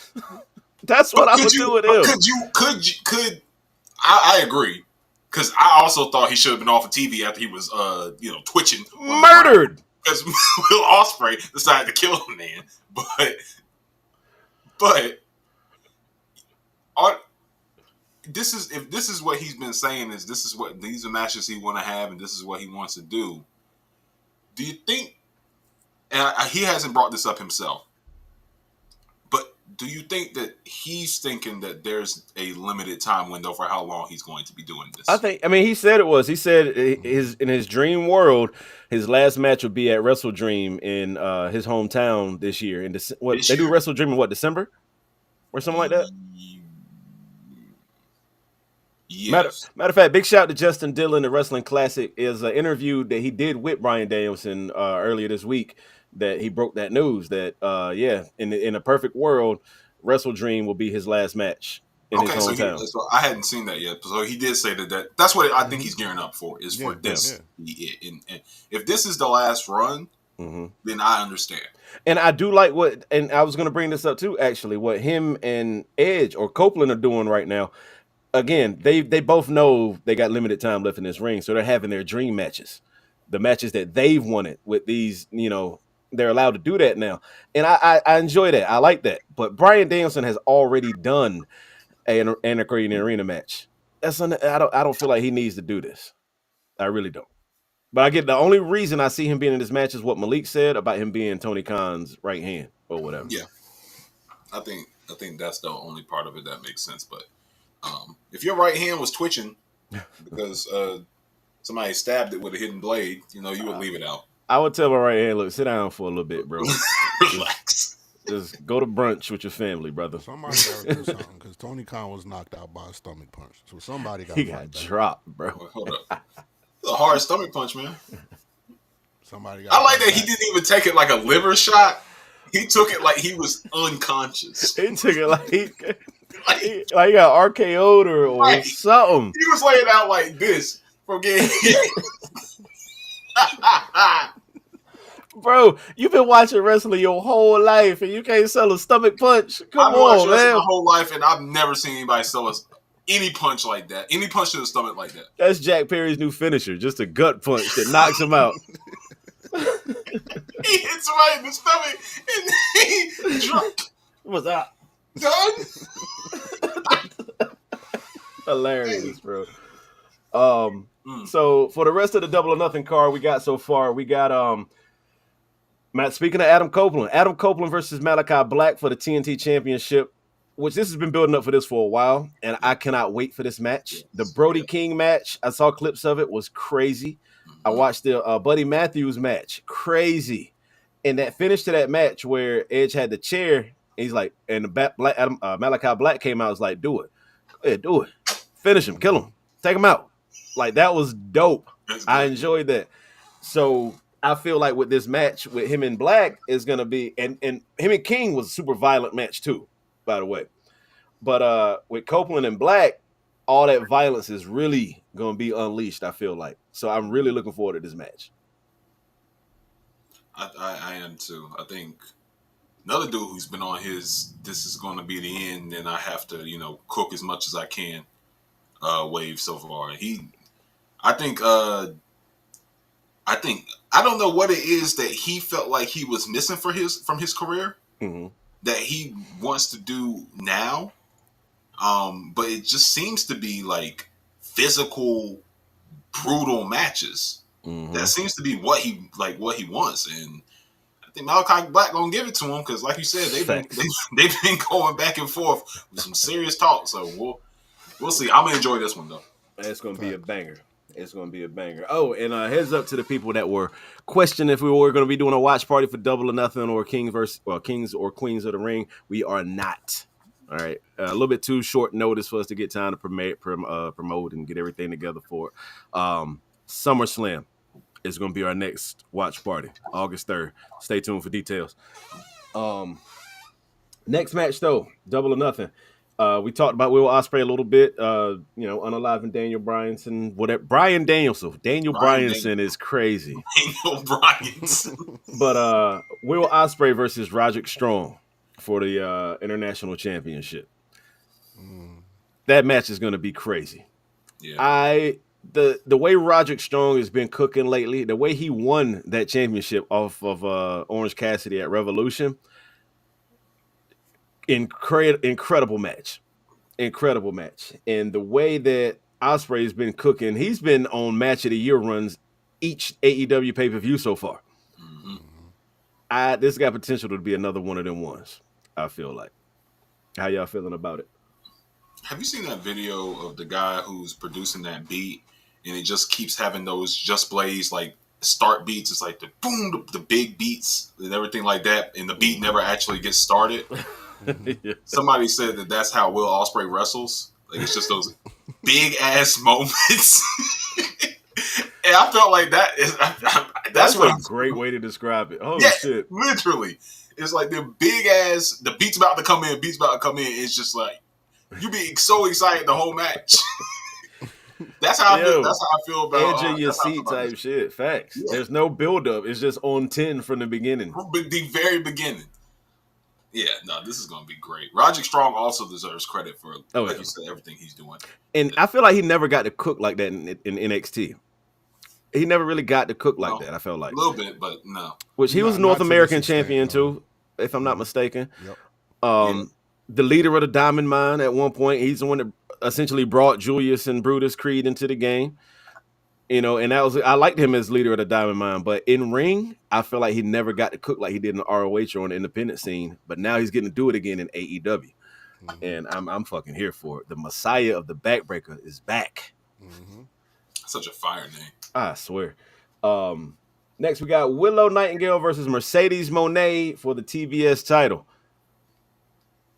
That's what I would do with him. Could I agree? Because I also thought he should have been off of TV after he was twitching, murdered. Because Will Ospreay decided to kill the man, But if this is what he's been saying, these are matches he want to have, and this is what he wants to do. Do you think? And he hasn't brought this up himself, but do you think that he's thinking that there's a limited time window for how long he's going to be doing this? He said it was. He said in his dream world, his last match would be at Wrestle Dream in his hometown this year. They do Wrestle Dream in December or something like that. Yes. Matter of fact, big shout to Justin Dillon, the Wrestling Classic, is an interview that he did with Bryan Danielson earlier this week. That he broke that news that in a perfect world, Wrestle Dream will be his last match in his hometown. So I hadn't seen that yet. So he did say that's what I think he's gearing up for. Is for this. Yeah. And if this is the last run, then I understand. And I do like and I was going to bring this up too, actually, what him and Edge or Copeland are doing right now. Again, they both know they got limited time left in this ring, so they're having their dream matches, the matches that they've wanted with these. They're allowed to do that now, and I enjoy that. I like that. But Bryan Danielson has already done an arena match. I don't feel like he needs to do this. I really don't. But I get the only reason I see him being in this match is what Malik said about him being Tony Khan's right hand or whatever. Yeah, I think that's the only part of it that makes sense. But if your right hand was twitching because somebody stabbed it with a hidden blade, you would leave it out. I would tell my right hand, look, sit down for a little bit, bro. Relax. Just go to brunch with your family, brother. Somebody got to do something because Tony Khan was knocked out by a stomach punch. So somebody got. He got dropped, bro. Well, hold up. It's a hard stomach punch, man. Somebody got. I like that he didn't even take it like a liver shot. He took it like he was unconscious. He took it like he got RKO'd or something. He was laying out like this from getting hit. Bro, you've been watching wrestling your whole life and you can't sell a stomach punch. Come on, man. My whole life, and I've never seen anybody sell any punch like that. Any punch to the stomach like that. That's Jack Perry's new finisher, just a gut punch that knocks him out. He hits somebody in the stomach and he dropped. What's that? Done? Hilarious, bro. So for the rest of the Double or Nothing card we got so far, we got Matt. Speaking of Adam Copeland versus Malachi Black for the TNT Championship, which this has been building up for this for a while, and I cannot wait for this match. Yes. The Brody King match, I saw clips of it, was crazy. I watched the Buddy Matthews match, crazy, and that finish to that match where Edge had the chair. He's like, and Malachi Black came out, was like, do it, go ahead, do it, finish him, kill him, take him out. Like, that was dope. I enjoyed that. So I feel like with this match with him and Black is going to be, and him and King was a super violent match too, by the way. But with Copeland and Black, all that violence is really going to be unleashed, I feel like. So I'm really looking forward to this match. I am too. I think another dude who's been on his, this is going to be the end, and I have to, cook as much as I can wave so far. I don't know what it is that he felt like he was missing from his career that he wants to do now. But it just seems to be like physical, brutal matches. That seems to be what he wants. And I think Malachi Black gonna give it to him because, like you said, they've been going back and forth with some serious talk. So we'll see. I'm gonna enjoy this one though. It's gonna be a banger. It's going to be a banger. Oh, and heads up to the people that were questioning if we were going to be doing a watch party for Double or Nothing or Kings or Queens of the Ring. We are not. All right. A little bit too short notice for us to get time to promote and get everything together for it. SummerSlam is going to be our next watch party, August 3rd. Stay tuned for details. Next match, though, Double or Nothing. We talked about Will Ospreay a little bit, unaliving Daniel Bryanson, whatever. Brian Danielson. Daniel Bryanson is crazy. Daniel Bryanson. But Will Ospreay versus Roderick Strong for the International Championship. That match is going to be crazy. Yeah. The way Roderick Strong has been cooking lately, the way he won that championship off of Orange Cassidy at Revolution, incredible match. And the way that Ospreay has been cooking, he's been on match of the year runs each AEW pay-per-view so far. This got potential to be another one of them ones, I feel like. How y'all feeling about it? Have you seen that video of the guy who's producing that beat and it just keeps having those Just Blaze like start beats? It's like the boom, the big beats and everything like that, and the beat never actually gets started. Yeah. Somebody said that's how Will Ospreay wrestles. Like, it's just those big ass moments. And I felt like that's a great way to describe it. Oh, yeah, shit. Literally. It's like the big ass, the beat's about to come in. It's just like, you be so excited the whole match. That's how I feel. Yo, That's how I feel about. edge of your That's how I feel seat about this. type shit. Facts. Yeah. There's no buildup. It's just on 10 from the beginning. From the very beginning. Yeah, no, this is gonna be great. Roderick Strong also deserves credit for, like you said, everything he's doing. And I feel like he never got to cook like that in NXT. He never really got to cook like that. I felt like a little bit, but no. Which he was North American champion too, if I'm not mistaken. Yep. The leader of the Diamond Mine at one point. He's the one that essentially brought Julius and Brutus Creed into the game. You know, and I liked him as leader of the Diamond Mine, but in ring, I feel like he never got to cook like he did in the ROH or on the independent scene. But now he's getting to do it again in AEW, and I'm fucking here for it. The Messiah of the Backbreaker is back. Such a fire name, I swear. Next, we got Willow Nightingale versus Mercedes Moné for the TBS title.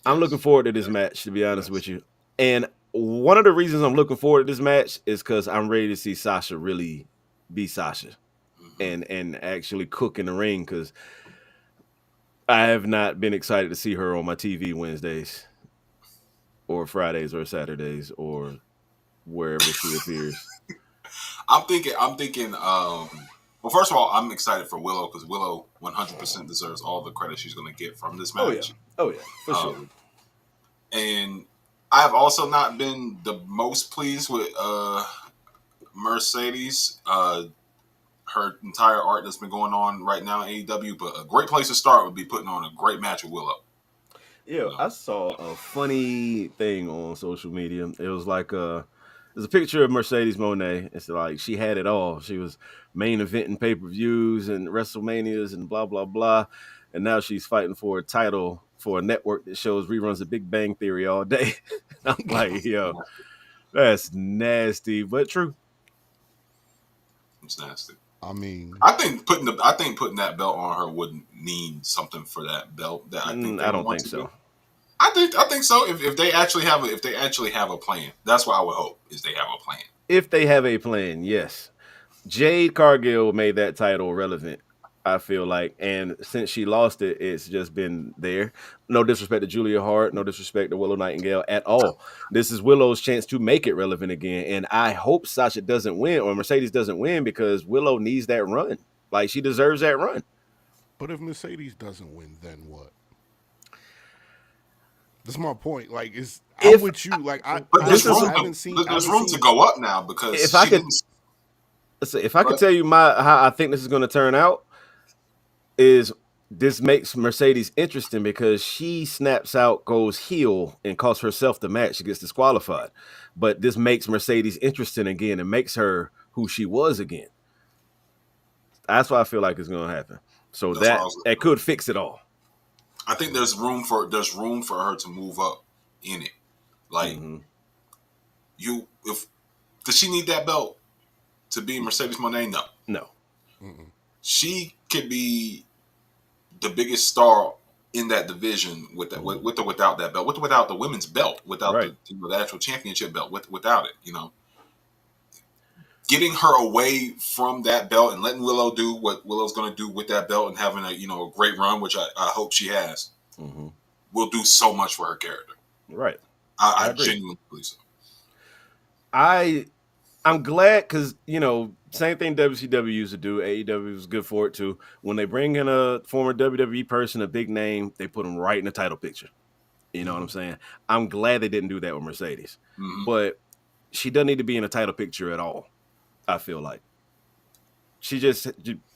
I'm looking forward to this match, to be honest with you, and one of the reasons I'm looking forward to this match is because I'm ready to see Sasha really be Sasha and actually cook in the ring, because I have not been excited to see her on my TV Wednesdays or Fridays or Saturdays or wherever she appears. I'm thinking. Well, first of all, I'm excited for Willow because Willow 100% deserves all the credit she's going to get from this match. Oh yeah, for sure. And I have also not been the most pleased with Mercedes. Her entire art that's been going on right now in AEW, but a great place to start would be putting on a great match with Willow. Yeah, I saw a funny thing on social media. It was like there's a picture of Mercedes Moné. It's like she had it all. She was main eventing pay-per-views and WrestleManias and blah, blah, blah. And now she's fighting for a title for a network that shows reruns of Big Bang Theory all day. I'm like, yo, that's nasty, but true. It's nasty. I mean, I think putting that belt on her would mean something for that belt. That I think I don't think so. I think so. If they actually have a plan, that's what I would hope is they have a plan. If they have a plan, yes. Jade Cargill made that title relevant, I feel like, and since she lost it, it's just been there. No disrespect to Julia Hart, no disrespect to Willow Nightingale at all. This is Willow's chance to make it relevant again, and I hope Sasha doesn't win or Mercedes doesn't win, because Willow needs that run. Like, she deserves that run. But if Mercedes doesn't win, then what? That's my point. Like, I'm with you. Like, there's room to go up now, because if I could tell you how I think this is going to turn out, is this makes Mercedes interesting because she snaps out, goes heel, and costs herself the match. She gets disqualified. But this makes Mercedes interesting again and makes her who she was again. That's what I feel like is going to happen. So that could fix it all. I think there's room for her to move up in it. Like, does she need that belt to be Mercedes Moné? No. She could be the biggest star in that division with or without that belt, without the women's belt, without the actual championship belt, without it. You know, getting her away from that belt and letting Willow do what Willow's going to do with that belt and having a great run, which I hope she has, will do so much for her character. Right. I genuinely believe so. I'm glad because, same thing WCW used to do. AEW was good for it too. When they bring in a former WWE person, a big name, they put them right in the title picture. You know what I'm saying? I'm glad they didn't do that with Mercedes. But she doesn't need to be in a title picture at all, I feel like. She just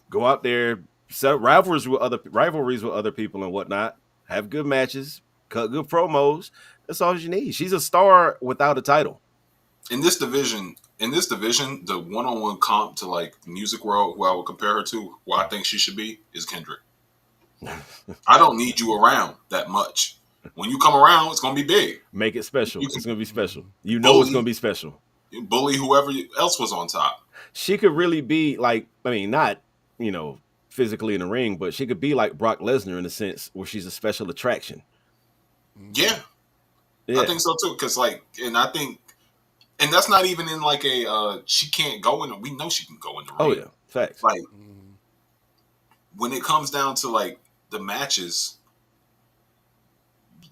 go out there, set rivalries with other people and whatnot, have good matches, cut good promos. That's all you need. She's a star without a title. In this division, the one-on-one comp to like Music World, who I would compare her to, who I think she should be, is Kendrick. I don't need you around that much. When you come around, it's going to be big. Make it special. It's going to be special. It's going to be special. Bully whoever else was on top. She could really be like, not, physically in the ring, but she could be like Brock Lesnar in a sense where she's a special attraction. Yeah. I think so too. Because and that's not even in like she can't go in. We know she can go in the ring. Oh yeah, facts. Like when it comes down to like the matches,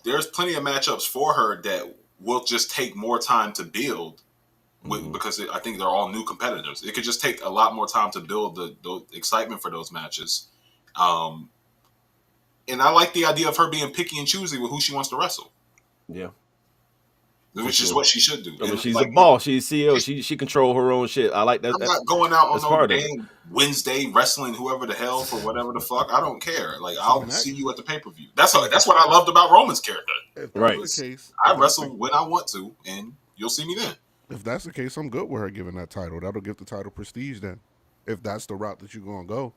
there's plenty of matchups for her that will just take more time to build because I think they're all new competitors. It could just take a lot more time to build the excitement for those matches. And I like the idea of her being picky and choosy with who she wants to wrestle. Yeah. Which is what she should do. I mean, she's a boss. She's CEO. She control her own shit. I like that. I'm not going out on no damn Wednesday wrestling whoever the hell for whatever the fuck. I don't care. Like, I'll see you at the pay-per-view. That's what I loved about Roman's character. If that's the case, I wrestle when I want to, and you'll see me then. If that's the case, I'm good with her giving that title. That'll give the title prestige then. If that's the route that you're going to go.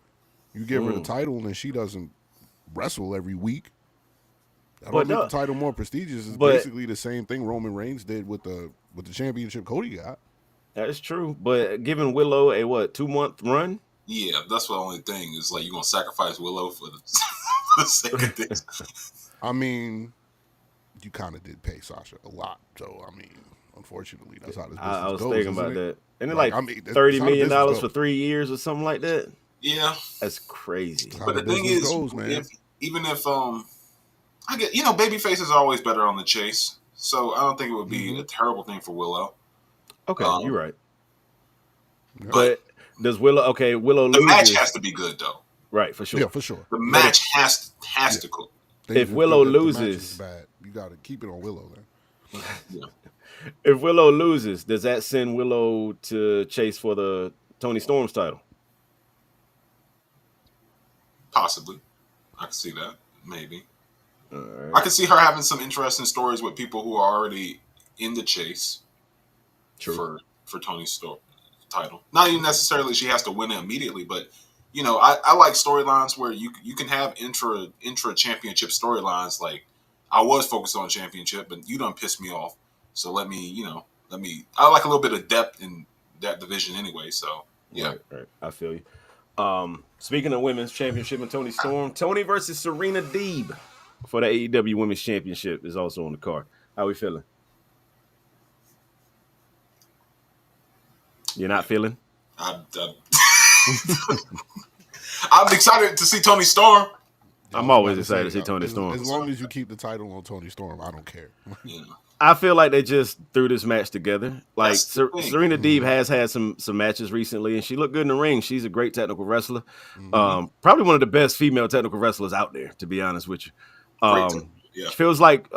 You give her the title and she doesn't wrestle every week. That'll make the title more prestigious. It's basically the same thing Roman Reigns did with the championship Cody got. That is true. But giving Willow a 2-month run? Yeah, that's the only thing. Is like you're going to sacrifice Willow for the sake of this. I mean, you kind of did pay Sasha a lot. So, I mean, unfortunately, that's how this business goes. I was thinking about that. Isn't it like $30 million for 3 years or something like that? Yeah. That's crazy. But the thing is, even if I get, baby faces are always better on the chase. So I don't think it would be a terrible thing for Willow. Okay, you're right. But does Willow loses? The match has to be good though. Right, for sure. Yeah, for sure. The match has to go. If Willow loses, bad. You got to keep it on Willow then. Yeah. If Willow loses, does that send Willow to chase for the Toni Storm's title? Possibly. I can see that. Maybe. Right. I can see her having some interesting stories with people who are already in the chase for Toni's title. Not even necessarily she has to win it immediately, but I like storylines where you can have intra championship storylines. Like, I was focused on championship, but you done pissed me off. So let me I like a little bit of depth in that division anyway. So yeah. Right. I feel you. Speaking of women's championship and Toni Storm, Toni versus Serena Deeb for the AEW Women's Championship is also on the card. How we feeling? You're not feeling? I'm excited to see Toni Storm. I'm always excited to see Toni Storm. As long as you keep the title on Toni Storm, I don't care. Yeah. I feel like they just threw this match together. Like Serena Deeb has had some matches recently, and she looked good in the ring. She's a great technical wrestler. Probably one of the best female technical wrestlers out there, to be honest with you. She feels like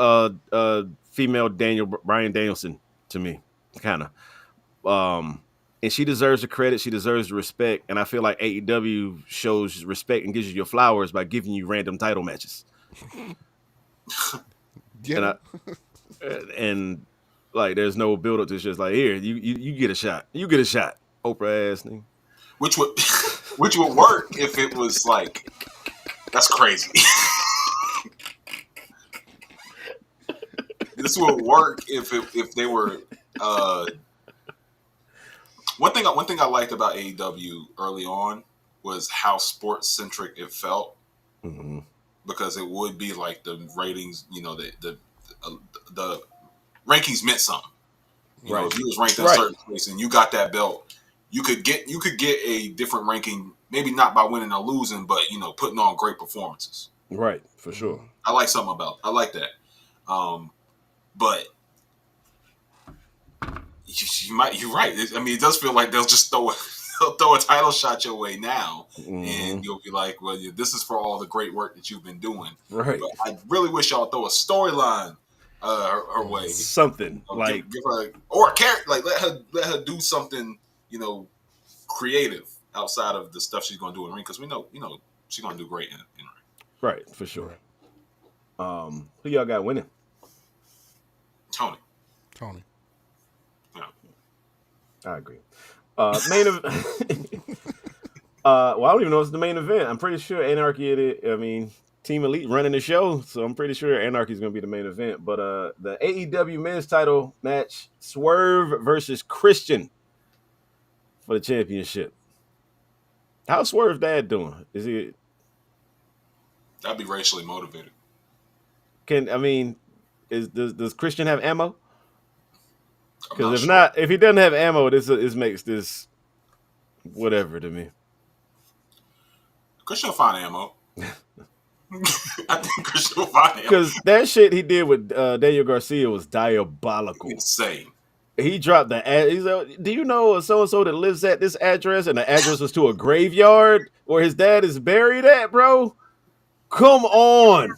female Bryan Danielson to me, kind of. And she deserves the credit. She deserves the respect. And I feel like AEW shows respect and gives you your flowers by giving you random title matches. Yeah. And like, there's no build up to. It's just like, here, you get a shot. You get a shot. Oprah ass thing. Which would work if it was like, that's crazy. This would work if they were. One thing I liked about AEW early on was how sports centric it felt, because it would be like the ratings. The rankings meant something. You know, if you was ranked in a certain place and you got that belt, you could get a different ranking. Maybe not by winning or losing, but putting on great performances. Right, for sure. I like that. But you're right. I mean, it does feel like they'll just throw a title shot your way now, and you'll be like, well, this is for all the great work that you've been doing. Right. But I really wish y'all throw a storyline her way. Something like give her or a character, like let her do something, creative outside of the stuff she's going to do in the ring, because we know she's going to do great in the ring. Right, for sure. Who y'all got winning? Toni. Yeah. I agree. Main event. Well, I don't even know if it's the main event. I'm pretty sure Anarchy. Team Elite running the show, so I'm pretty sure Anarchy is going to be the main event. But the AEW men's title match: Swerve versus Christian for the championship. How's Swerve dad doing? Is he? That'd be racially motivated. Does Christian have ammo? Because if he doesn't have ammo, this makes this whatever to me. Christian will find ammo. I think Christian will find ammo. Because that shit he did with Daniel Garcia was diabolical. Insane. he dropped the ad. He's like, do you know so and so that lives at this address? And the address was to a graveyard where his dad is buried at, bro. Come on.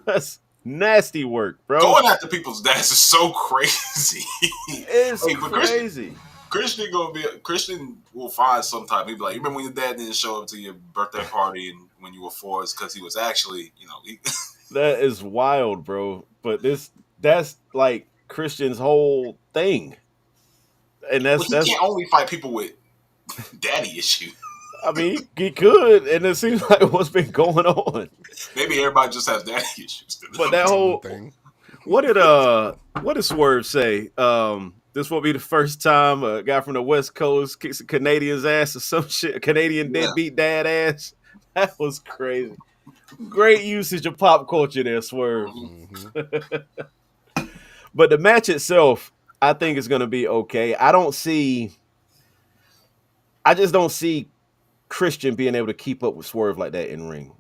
That's nasty work, bro. Going after people's dads is so crazy. It's crazy. Christian will find some type. He'll be like, you remember when your dad didn't show up to your birthday party and when you were 4? It's because he was actually, That is wild, bro. But that's like Christian's whole thing. And that's he can't only fight people with daddy issues. I mean, he could, and it seems like what's been going on. Maybe everybody just has daddy issues. But that whole thing. What did Swerve say? This will be the first time a guy from the West Coast kicks a Canadian's ass or some shit. A Canadian deadbeat dad ass. That was crazy. Great usage of pop culture there, Swerve. Mm-hmm. But the match itself, I think is going to be okay. I just don't see Christian being able to keep up with Swerve like that in ring.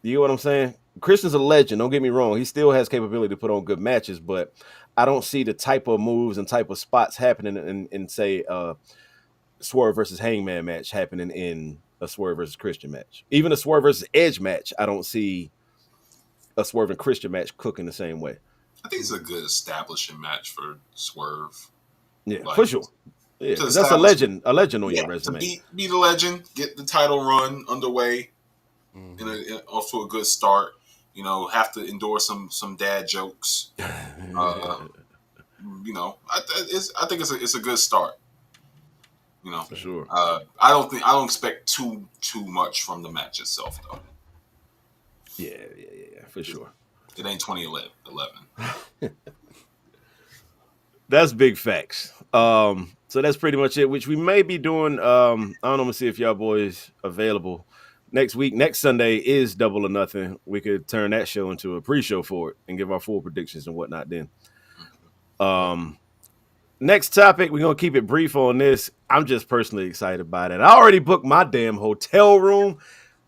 You know what I'm saying? Christian's a legend. Don't get me wrong. He still has capability to put on good matches, but I don't see the type of moves and type of spots happening in say, Swerve versus Hangman match happening in a Swerve versus Christian match. Even a Swerve versus Edge match, I don't see a Swerve and Christian match cooking the same way. I think it's a good establishing match for Swerve. Yeah, for sure. Yeah, that's a legend on your resume. To be the legend, get the title run underway, off to a good start. Have to endure some dad jokes. I think it's a good start. For sure. I don't expect too much from the match itself though. Yeah, for sure. It ain't 2011. That's big facts. So that's pretty much it, which we may be doing. I don't know. I'm going to see if y'all boys available next week. Next Sunday is Double or Nothing. We could turn that show into a pre-show for it and give our full predictions and whatnot then. Next topic, we're going to keep it brief on this. I'm just personally excited about it. I already booked my damn hotel room.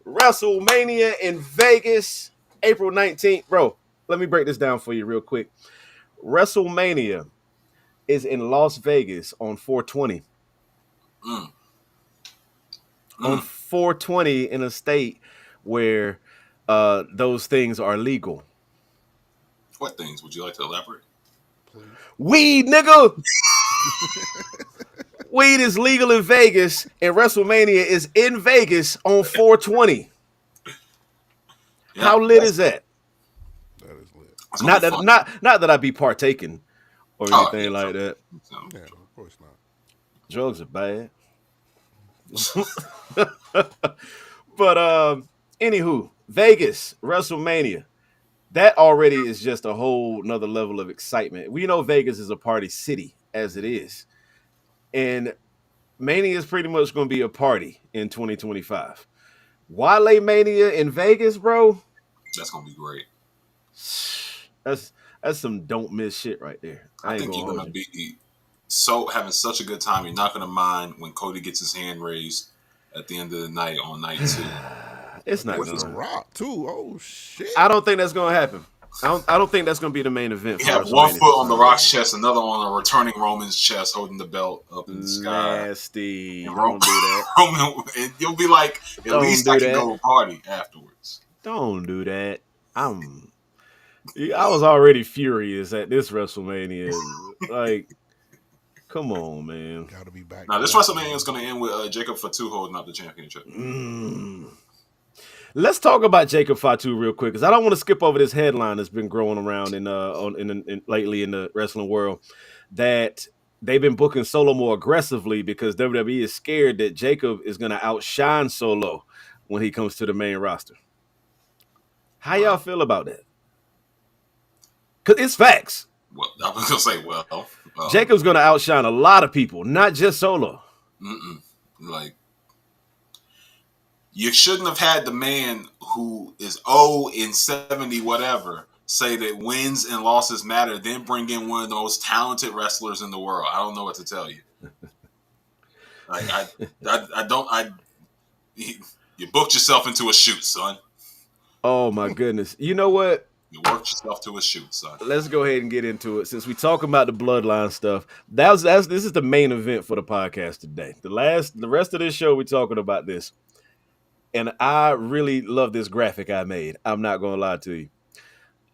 WrestleMania in Vegas, April 19th. Bro, let me break this down for you real quick. WrestleMania is in Las Vegas on 4/20. On 4/20 in a state where those things are legal. What things? Would you like to elaborate? Please. Weed, nigga! Weed is legal in Vegas, and WrestleMania is in Vegas on 4/20. Yeah, how lit is that? That is lit. Not that I be partaking or anything like that. Yeah, of course not. Drugs are bad. But anywho, Vegas, WrestleMania. That already is just a whole nother level of excitement. We know Vegas is a party city as it is. And Mania is pretty much going to be a party in 2025. Wale Mania in Vegas, bro. That's going to be great. That's some don't miss shit right there. I think you're going to be having such a good time. You're not going to mind when Cody gets his hand raised at the end of the night on night 2. It's not going to rock too. Oh shit! I don't think that's going to happen. I don't think that's going to be the main event. You have one foot on The Rock's chest, another on a returning Roman's chest, holding the belt up in the sky. Nasty. Don't do that. Roman, and you'll be like, at least I can go to a party afterwards. Don't do that. I was already furious at this WrestleMania. Like, come on, man. Gotta be back. Now, this WrestleMania is going to end with Jacob Fatu holding up the championship. Let's talk about Jacob Fatu real quick, because I don't want to skip over this headline that's been growing around lately in the wrestling world, that they've been booking Solo more aggressively because WWE is scared that Jacob is going to outshine Solo when he comes to the main roster. How y'all feel about that? Because it's facts. Well, I was going to say, Jacob's going to outshine a lot of people, not just Solo. Like, you shouldn't have had the man who is 0-70 whatever say that wins and losses matter, then bring in one of the most talented wrestlers in the world. I don't know what to tell you. Like, you booked yourself into a shoot, son. Oh my goodness. You know what? You worked yourself to a shoot, son. Let's go ahead and get into it. Since we talk about the bloodline stuff, this is the main event for the podcast today. The rest of this show, we're talking about this. And I really love this graphic I made. I'm not gonna lie to you.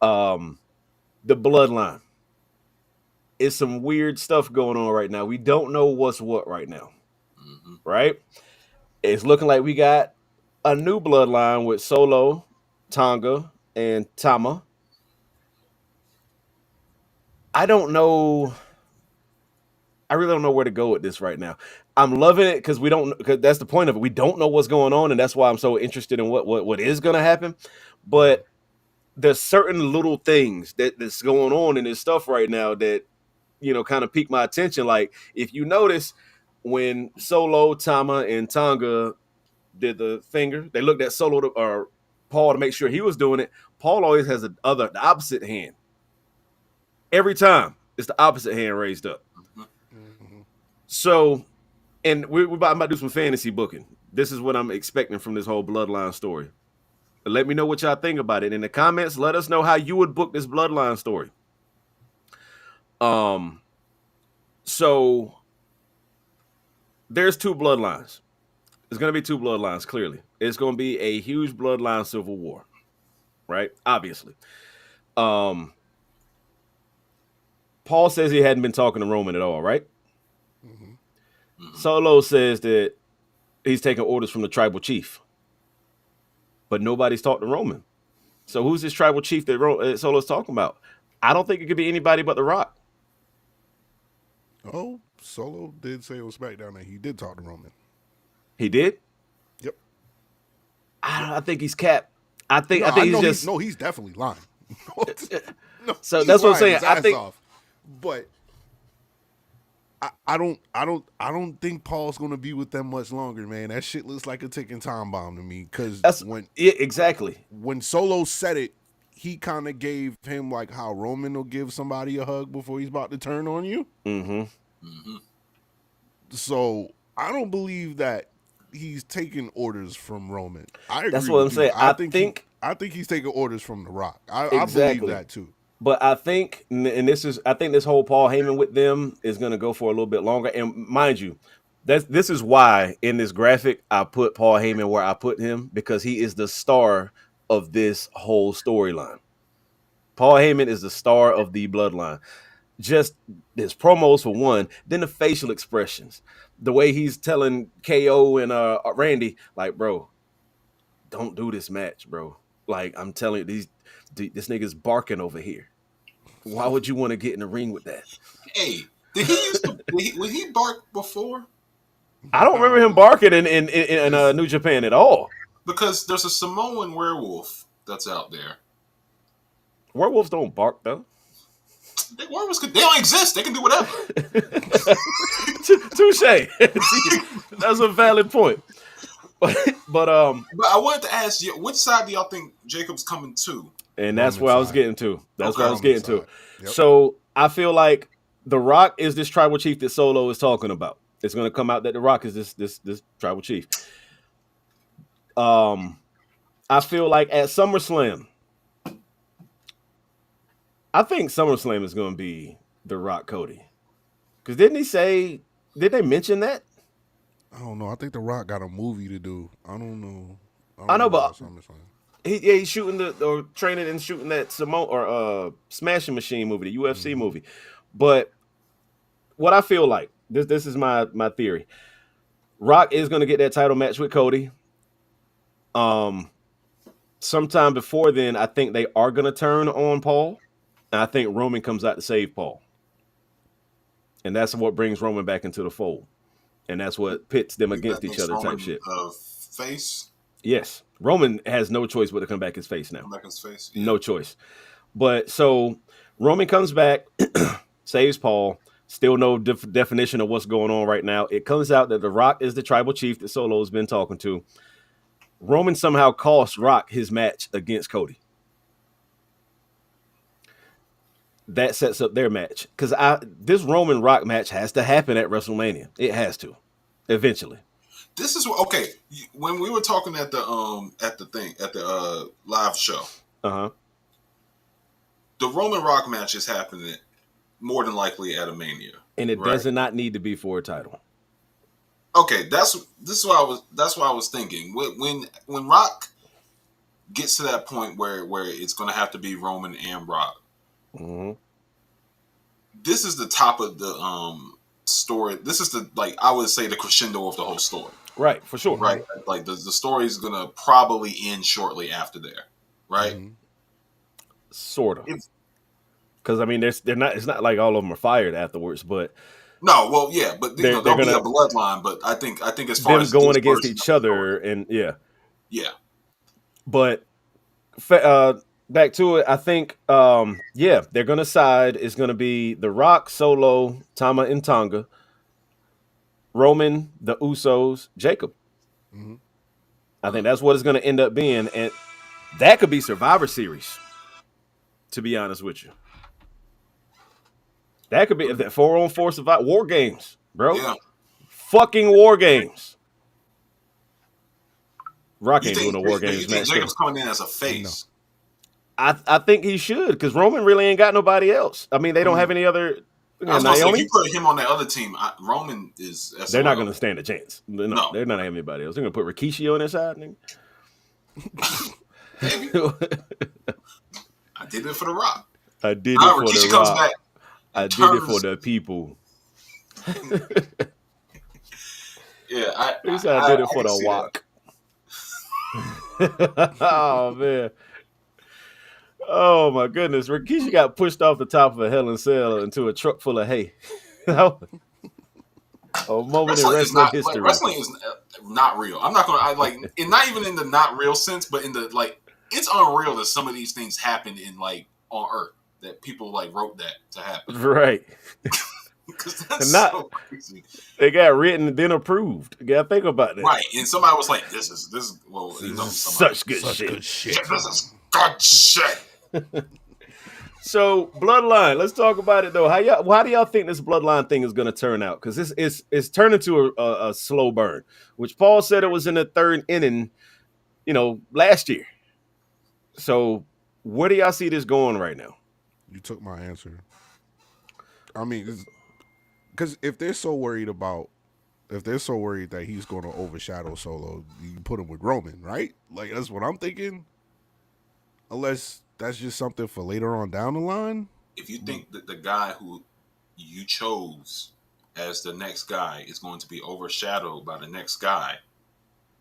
The bloodline. It's some weird stuff going on right now. We don't know what's what right now. Mm-hmm. Right? It's looking like we got a new bloodline with Solo, Tonga, and Tama. I don't know. I really don't know where to go with this right now. I'm loving it because that's the point of it. We don't know what's going on, and that's why I'm so interested in what is going to happen. But there's certain little things that's going on in this stuff right now that, kind of pique my attention. Like, if you notice, when Solo, Tama, and Tonga did the finger, they looked at or Paul to make sure he was doing it. Paul always has the opposite hand. Every time, it's the opposite hand raised up. Mm-hmm. So, and we're about to do some fantasy booking. This is what I'm expecting from this whole bloodline story. Let me know what y'all think about it in the comments. Let us know how you would book this bloodline story. So there's two bloodlines. There's going to be two bloodlines, clearly. It's going to be a huge bloodline civil war, right? Obviously. Paul says he hadn't been talking to Roman at all, right? Mm-hmm. Mm-hmm. Solo says that he's taking orders from the tribal chief. But nobody's talked to Roman. So who's this tribal chief that Solo's talking about? I don't think it could be anybody but The Rock. Oh, Solo did say on SmackDown that he did talk to Roman. He did? Yep. I think he's capped. I think he's just... he's definitely lying. No, so that's what I'm saying. I think... But I don't think Paul's gonna be with them much longer, man. That shit looks like a ticking time bomb to me. Because exactly when Solo said it, he kind of gave him like how Roman will give somebody a hug before he's about to turn on you. Mm-hmm. Mm-hmm. So I don't believe that he's taking orders from Roman. That's what I'm saying. I think he's taking orders from The Rock. Exactly. I believe that too. But I think this whole Paul Heyman with them is going to go for a little bit longer. And mind you, this is why in this graphic I put Paul Heyman where I put him, because he is the star of this whole storyline. Paul Heyman is the star of the bloodline. Just his promos for one, then the facial expressions, the way he's telling KO and Randy, like, bro, don't do this match, bro. Like, I'm telling you, this nigga's barking over here. Why would you want to get in the ring with that? Hey, did he bark before? I don't remember him barking in New Japan at all. Because there's a Samoan werewolf that's out there. Werewolves don't bark though. Werewolves they don't exist. They can do whatever. Touche. That's a valid point. But I wanted to ask you, which side do y'all think Jacob's coming to? And that's where I was getting to. That's where I was getting to. Yep. So I feel like The Rock is this tribal chief that Solo is talking about. It's going to come out that The Rock is this tribal chief. I feel like at SummerSlam, I think SummerSlam is going to be The Rock Cody. Because did they mention that? I don't know. I think The Rock got a movie to do. I don't know. I know, but he's shooting training and shooting that Smashing Machine movie, the UFC movie. But what I feel like, this is my theory. Rock is going to get that title match with Cody. Sometime before then, I think they are going to turn on Paul. And I think Roman comes out to save Paul. And that's what brings Roman back into the fold. And that's what pits them against each other type shit. Face? Yes. Roman has no choice but to come back his face now. Come back his face? Yeah. No choice. But so Roman comes back, saves Paul. Still no definition of what's going on right now. It comes out that The Rock is the tribal chief that Solo's been talking to. Roman somehow cost Rock his match against Cody. That sets up their match. Because this Roman Rock match has to happen at WrestleMania. It has to. Eventually. This is okay. When we were talking at the live show, the Roman Rock match is happening more than likely at a Mania, and it right? does not need to be for a title. Okay, that's what I was thinking. When Rock gets to that point where it's going to have to be Roman and Rock, Mm-hmm. this is the top of the story. This is the, like, I would say, the crescendo of the whole story. Right, for sure. Right, like the story is going to probably end shortly after there. Right, Sort of. Because I mean, they're not. It's not like all of them are fired afterwards, but no, well, yeah, but they're there'll be gonna a bloodline. But I think as far them as going this against version each of the story, other, and yeah. yeah, But back to it, I think they're gonna side. It's gonna be The Rock, Solo, Tama and Tonga, Roman, the Usos, Jacob. Mm-hmm. I think that's what it's gonna end up being, and that could be Survivor Series. To be honest with you, that could be the 4-on-4 Survivor War Games, bro. yeah. Fucking War Games. Rock You ain't doing think a War Games match. Jacob's coming in as a face? I think he should, because Roman really ain't got nobody else. I mean, they don't have any other. I was gonna say, if Naomi, you put him on that other team, Roman is SOL. they're not going to stand a chance. No. They're not having anybody else. They're going to put Rikishi on their side. I did it for the Rock. I did it for Rikishi the comes Rock. back. I did it for the people. Yeah, I did it for the Rock. Oh man. Oh my goodness. Rikishi got pushed off the top of a Hell in a Cell into a truck full of hay. A moment in wrestling history. Like, wrestling is not real. I'm not gonna and not even in the not real sense, but in the, like, it's unreal that some of these things happen in, like, on Earth, that people, like, wrote that to happen. Right. Because that's so crazy. They got written and then approved. You gotta think about that. Right. And somebody was like, this is well, you know, such good shit. Yeah, this is good shit. So Bloodline, let's talk about it though. How do y'all think this Bloodline thing is going to turn out? Because it's turned into a slow burn, which Paul said it was in the third inning, last year. So where do y'all see this going right now? You took my answer. I mean, because if they're so worried that he's going to overshadow Solo, you put him with Roman, right? Like, that's what I'm thinking. Unless that's just something for later on down the line. If you think that the guy who you chose as the next guy is going to be overshadowed by the next guy,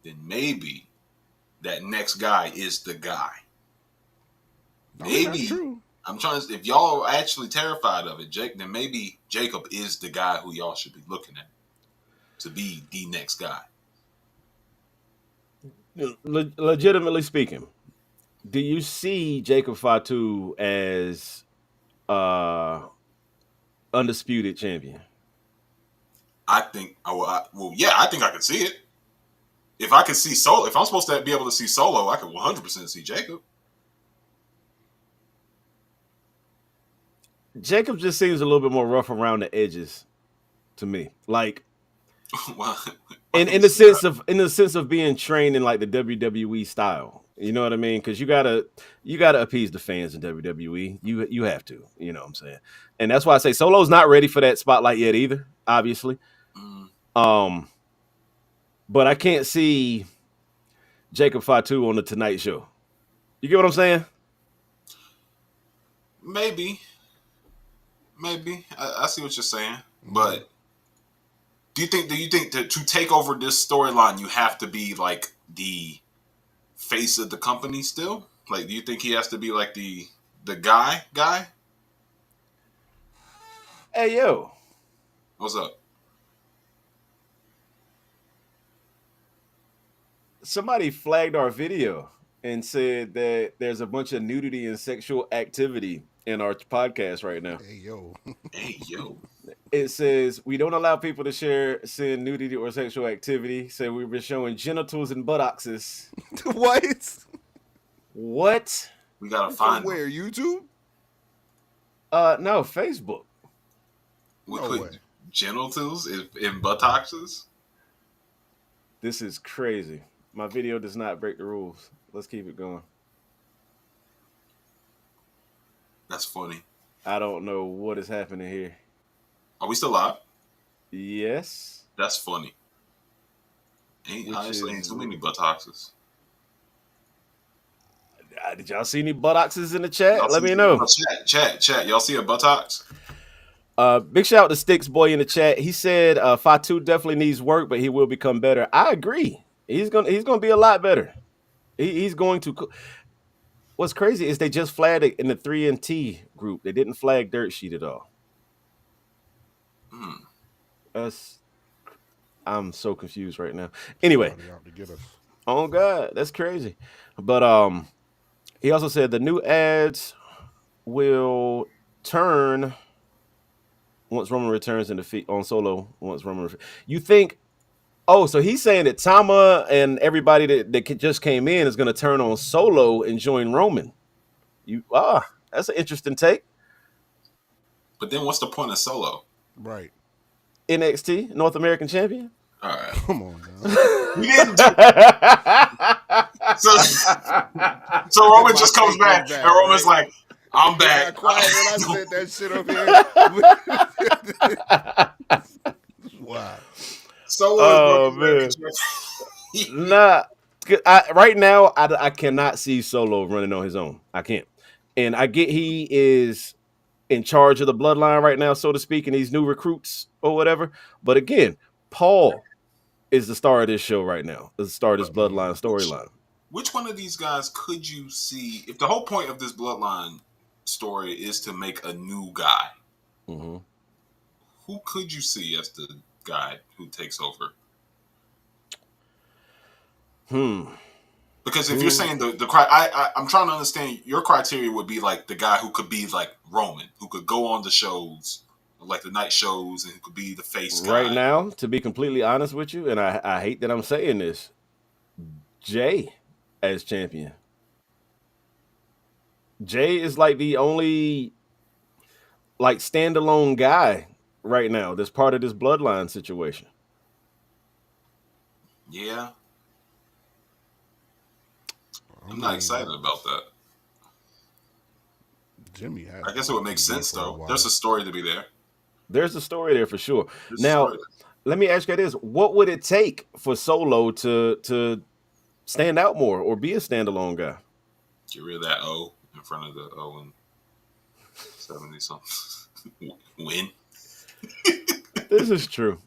then maybe that next guy is the guy. Maybe. True. I'm trying to. If y'all are actually terrified of it, then maybe Jacob is the guy who y'all should be looking at to be the next guy. Legitimately speaking, do you see Jacob Fatu as undisputed champion? I think. I think I can see it. If I can see Solo, if I'm supposed to be able to see Solo, I can 100% see Jacob. Jacob just seems a little bit more rough around the edges to me. Like, in the sense of being trained in, like, the WWE style. You know what I mean? Because you gotta appease the fans in WWE. You have to. You know what I'm saying? And that's why I say Solo's not ready for that spotlight yet either. Obviously. But I can't see Jacob Fatu on the Tonight Show. You get what I'm saying? Maybe. I see what you're saying, but do you think that to take over this storyline, you have to be like the face of the company still? Like, do you think he has to be like the guy? Hey, yo. What's up? Somebody flagged our video and said that there's a bunch of nudity and sexual activity in our podcast right now. Hey, yo. It says we don't allow people to send nudity or sexual activity. So we've been showing genitals and buttocks. What? We gotta find where? YouTube? No, Facebook. We put genitals in buttocks. This is crazy. My video does not break the rules. Let's keep it going. That's funny. I don't know what is happening here. Are we still live? Yes. That's funny. Honestly, ain't too many buttocks. Did y'all see any buttocks in the chat? Let me know. Chat. Y'all see a buttocks? Big shout out to Sticks Boy in the chat. He said Fatu definitely needs work, but he will become better. I agree. He's gonna be a lot better. He's going to. What's crazy is they just flagged it in the 3NT group. They didn't flag Dirt Sheet at all. I'm so confused right now. Anyway, oh God, that's crazy. But he also said the new ads will turn once Roman returns in defeat on Solo. Once Roman, you think? Oh, so he's saying that Tama and everybody that just came in is going to turn on Solo and join Roman. That's an interesting take. But then, what's the point of Solo? Right. NXT North American Champion. All right, come on now. We didn't do. So Roman just comes back, and Roman's like, "I'm back." I quiet when I said that shit up here. Wow. Solo man. Right now, I cannot see Solo running on his own. I can't. And I get he is in charge of the bloodline right now, so to speak, and these new recruits or whatever. But again, Paul is the star of this show right now. The star of this bloodline storyline. Which one of these guys could you see if the whole point of this bloodline story is to make a new guy? Mm-hmm. Who could you see as the guy who takes over? Because if you're saying I'm trying to understand, your criteria would be like the guy who could be like Roman, who could go on the shows, like the night shows, and who could be the face guy. Right now, to be completely honest with you, and I hate that I'm saying this, Jay as champion. Jay is like the only like standalone guy right now that's part of this bloodline situation. Yeah. I'm not excited about that. Jimmy, I guess it would make sense though. There's a story to be there. There's a story there for sure. Now, let me ask you this: what would it take for Solo to stand out more or be a standalone guy? Get rid of that O in front of the O and 70 something. Win. This is true.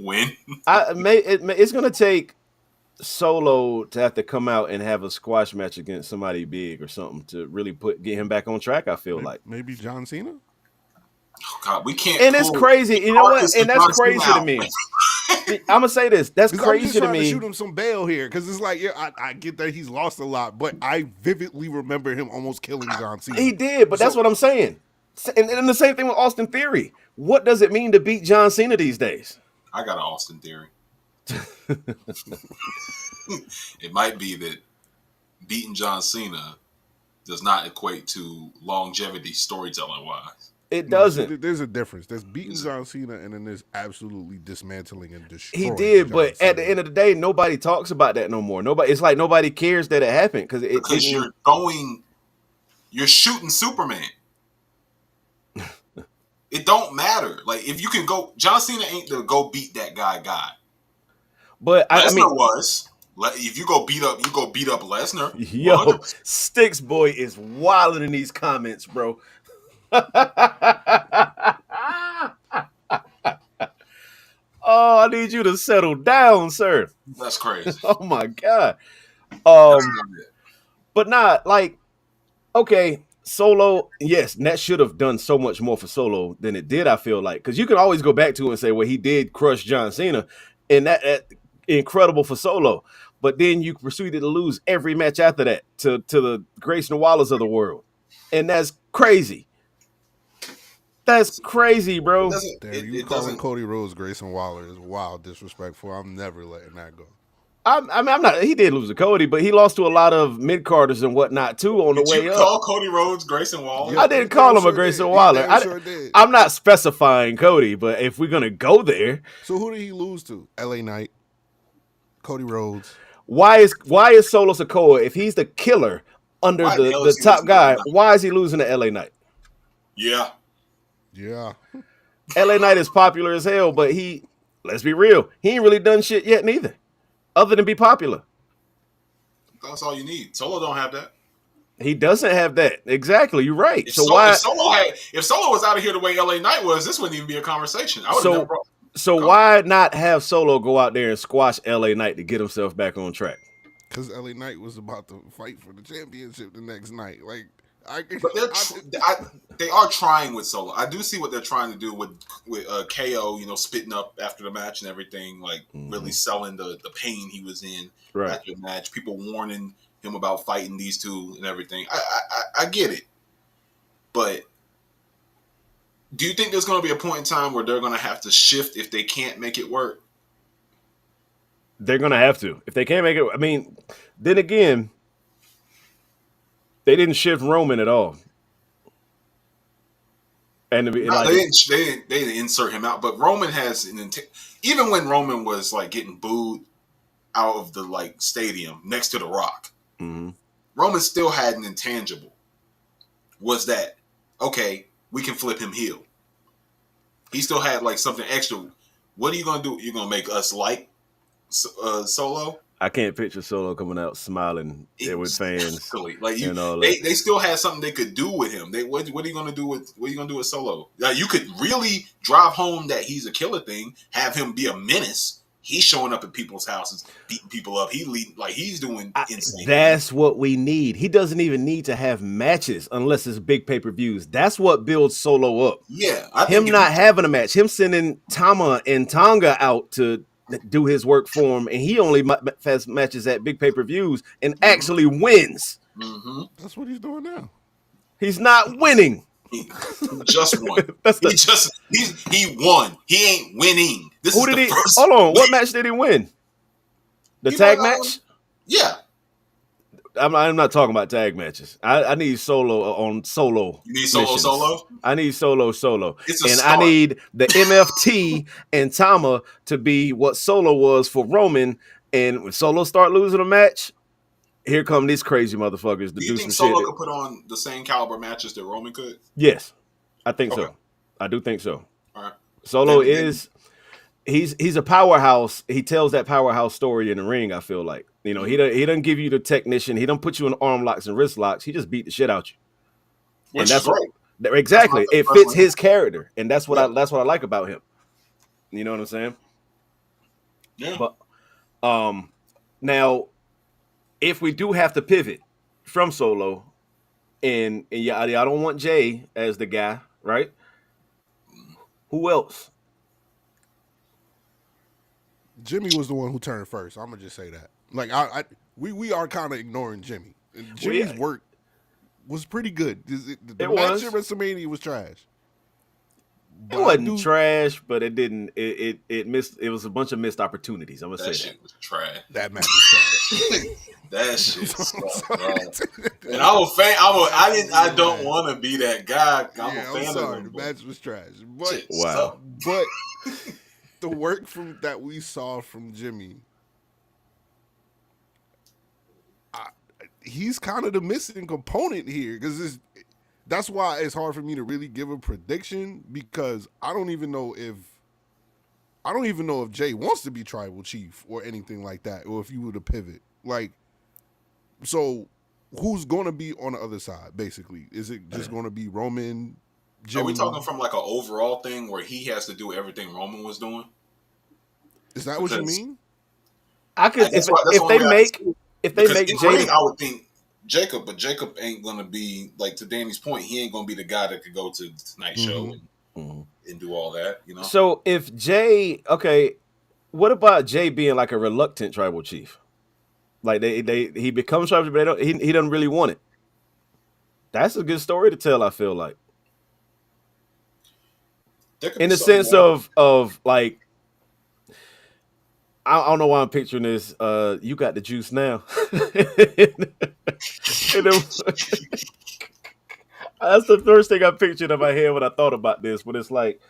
Win. It's gonna take Solo to have to come out and have a squash match against somebody big or something to really get him back on track. I feel like maybe John Cena. Oh God, we can't. And it's crazy. You know what? And that's crazy to me. I'm gonna say this. That's crazy to me. To shoot him some bail here because it's like, yeah, I get that he's lost a lot, but I vividly remember him almost killing John Cena. He did, but that's what I'm saying. And the same thing with Austin Theory. What does it mean to beat John Cena these days? I got an Austin Theory. It might be that beating John Cena does not equate to longevity storytelling wise. It doesn't. There's a difference. There's beating John Cena, and then there's absolutely dismantling and destroying. He did, John but Cena. at the end of the day, nobody talks about that no more. It's like nobody cares that it happened because you're shooting Superman. It don't matter. Like if you can go, John Cena ain't the go beat that guy. But Lesnar was. If you go beat up Lesnar. Yo, 100%. Sticks Boy is wilding in these comments, bro. Oh, I need you to settle down, sir. That's crazy. Oh my God. But not like, okay, Solo, yes, that should have done so much more for Solo than it did, I feel like. Because you can always go back to it and say, well, he did crush John Cena, and that incredible for Solo. But then you proceeded to lose every match after that to the Grayson Wallers of the world. And that's crazy. That's crazy, bro. You calling Cody Rhodes Grayson Waller is wild disrespectful. I'm never letting that go. I'm not. He did lose to Cody, but he lost to a lot of mid carders and whatnot too on the way up. Did you call Cody Rhodes Grayson Waller? I didn't call him a Grayson Waller. I'm not specifying Cody, but if we're gonna go there, so who did he lose to? LA Knight, Cody Rhodes. Why is Solo Sikoa, if he's the killer under the top guy, why is he losing to LA Knight? Yeah. Yeah. LA Knight is popular as hell, but let's be real, he ain't really done shit yet neither, other than be popular. That's all you need. Solo don't have that. He doesn't have that. Exactly, you're right. If So why? if Solo was out of here the way LA Knight was, this wouldn't even be a conversation. I would have never brought. So why not have Solo go out there and squash LA Knight to get himself back on track? Because LA Knight was about to fight for the championship the next night. Like, but they are trying with Solo. I do see what they're trying to do with KO. You know, spitting up after the match and everything, like really selling the pain he was in after the match. People warning him about fighting these two and everything. I get it, but do you think there's going to be a point in time where they're going to have to shift if they can't make it work? They're going to have to. If they can't make it, I mean, then again, they didn't shift Roman at all. And they didn't insert him out, but Roman has even when Roman was like getting booed out of the like stadium next to The Rock, Roman still had an intangible. Was that okay? We can flip him heel. He still had like something extra. What are you gonna do? You're gonna make us like Solo? I can't picture Solo coming out smiling with fans. Like they still had something they could do with him. What are you gonna do with Solo? Like, you could really drive home that he's a killer thing. Have him be a menace. He's showing up at people's houses, beating people up. He's doing insane. That's what we need. He doesn't even need to have matches unless it's big pay-per-views. That's what builds Solo up. Yeah, him not having a match, him sending Tama and Tonga out to do his work for him, and he only has matches at big pay-per-views and actually wins. That's what he's doing now. He's not winning. He just won. He won. He ain't winning. Hold on. What match did he win? The tag match? Yeah. I'm not talking about tag matches. I need Solo on solo. You need Solo? I need Solo. And I need the MFT and Tama to be what Solo was for Roman. And when Solo start losing a match, here come these crazy motherfuckers to do some shit. Do you think Solo could put on the same caliber matches that Roman could? Yes, I think so. I do think so. All right. Solo he's a powerhouse. He tells that powerhouse story in the ring, I feel like. You know, he doesn't give you the technician. He don't put you in arm locks and wrist locks. He just beat the shit out you. Which is great. Exactly. It fits his character, and that's what I like about him. You know what I'm saying? Yeah. But now, if we do have to pivot from Solo, and I don't want Jay as the guy, right? Who else? Jimmy was the one who turned first. I'm gonna just say that. Like we are kind of ignoring Jimmy. And Jimmy's work was pretty good. The match at WrestleMania was trash. It wasn't trash, but it didn't. It missed. It was a bunch of missed opportunities. I'm gonna say that shit was trash. That match was trash. That shit sucked, bro. And I'm a fan. I don't want to be that guy. I'm a fan of him. The match was trash. But wow. But the work that we saw from Jimmy, he's kind of the missing component here because that's why it's hard for me to really give a prediction because I don't even know if Jay wants to be tribal chief or anything like that, or if you were to pivot. Like, so who's going to be on the other side? Basically, is it just going to be Roman? Jimmy? Are we talking from like an overall thing where he has to do everything Roman was doing? Is that what you mean? I could if they make Jay, I would think Jacob, but Jacob ain't gonna be like, to Danny's point, he ain't gonna be the guy that could go to the Tonight Show and do all that, you know. So if Jay, what about Jay being like a reluctant tribal chief? Like he becomes tribal chief, but he doesn't really want it. That's a good story to tell, I feel like. In the sense of like, I don't know why I'm picturing this. You got the juice now. That's the first thing I pictured in my head when I thought about this. But it's like,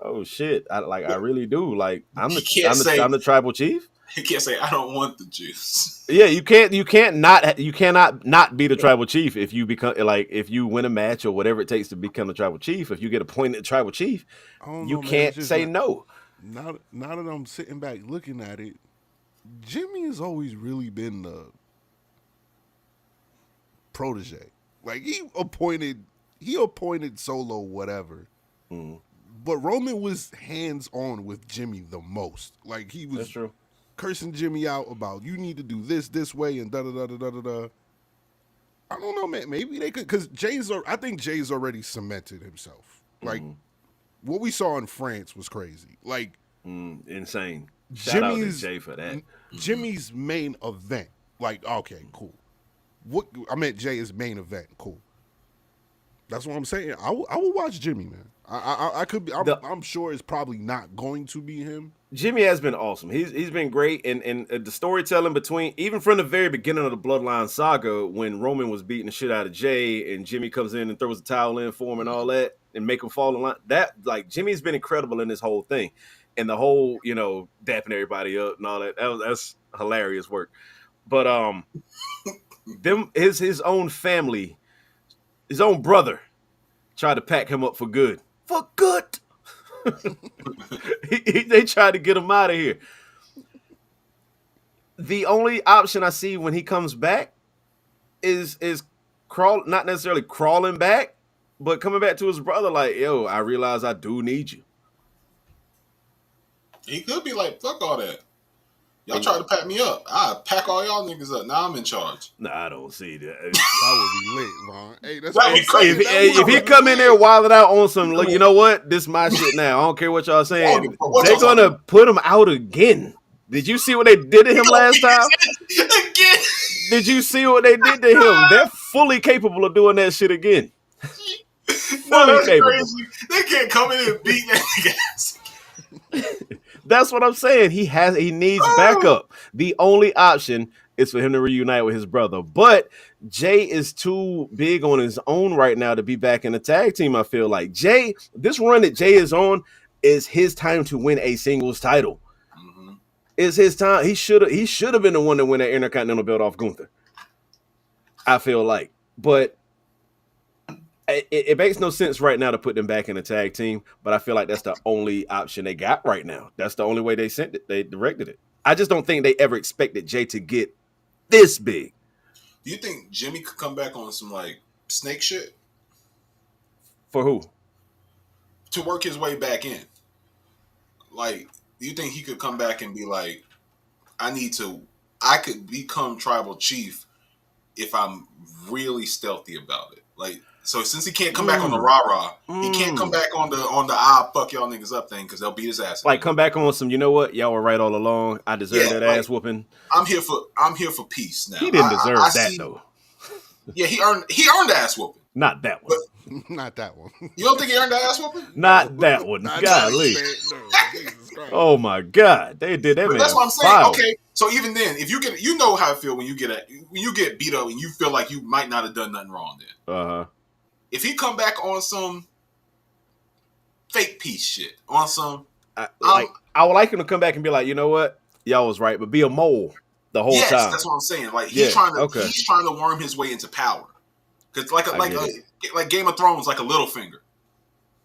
oh shit! I really do. Like, I'm the tribal chief. He can't say I don't want the juice. Yeah, you cannot not be the tribal chief if you become like if you win a match or whatever it takes to become the tribal chief. If you get appointed tribal chief, I don't you know, man. It's can't just say no. now that I'm sitting back looking at it, Jimmy has always really been the protege. Like he appointed Solo whatever. But Roman was hands on with Jimmy the most. Like he was That's true. cursing Jimmy out about you need to do this way and da da da da da da da. I don't know, man. Maybe they could because I think Jay's already cemented himself. Like what we saw in France was crazy. Like Insane. Shout out to Jay for that. Jimmy's main event. Like, okay, cool. What I meant Jay's main event, cool. That's what I'm saying. I will watch Jimmy, man. I could be. I'm sure it's probably not going to be him. Jimmy has been awesome. He's been great, and the storytelling between even from the very beginning of the Bloodline saga when Roman was beating the shit out of Jay and Jimmy comes in and throws a towel in for him and all that and make him fall in line. That like Jimmy's been incredible in this whole thing, and the whole dapping everybody up and all that. That's hilarious work. But his own family, his own brother, tried to pack him up for good. For good. They tried to get him out of here. The only option I see when he comes back is not necessarily crawling back, but coming back to his brother like, yo, I realize I do need you. He could be like, fuck all that. Y'all try to pack me up. I pack all y'all niggas up. Now I'm in charge. Nah, I don't see that. That would be lit, man. Hey, that's That'd be crazy. If he come in there wilding out on some, look, you know what? This is my shit now. I don't care what y'all saying. They're gonna put him out again. Did you see what they did to him last time? Again. Did you see what they did to him? They're fully capable of doing that shit again. No, that's crazy. They can't come in and beat that niggas. That's what I'm saying. He needs backup. The only option is for him to reunite with his brother. But Jay is too big on his own right now to be back in the tag team, I feel like. Jay, this run that Jay is on is his time to win a singles title. Mm-hmm. It's his time. He should have been the one to win that Intercontinental belt off Gunther. I feel like. But it makes no sense right now to put them back in a tag team, but I feel like that's the only option they got right now. That's the only way they sent it. They directed it. I just don't think they ever expected Jay to get this big. Do you think Jimmy could come back on some like snake shit? For who? To work his way back in. Like, do you think he could come back and be like, I could become tribal chief if I'm really stealthy about it. Like, so since he can't come back on the rah-rah, he can't come back on the I'll fuck y'all niggas up thing because they'll beat his ass. Like, come back on some, you know what? Y'all were right all along. I deserve that ass whooping. I'm here for peace now. He didn't deserve that though. Yeah, he earned the ass whooping. Not that one. But, not that one. You don't think he earned the ass whooping? Not that one. Golly. Oh my God. They did that, man. That's what I'm saying. Okay. So even then, if you get, you know how I feel when you get beat up and you feel like you might not have done nothing wrong then. Uh-huh. If he come back on some fake piece shit, on some I would like him to come back and be like, you know what? Y'all was right, but be a mole the whole time. Yes, that's what I'm saying. Like he's trying to worm his way into power. Cause like Game of Thrones, like a Littlefinger.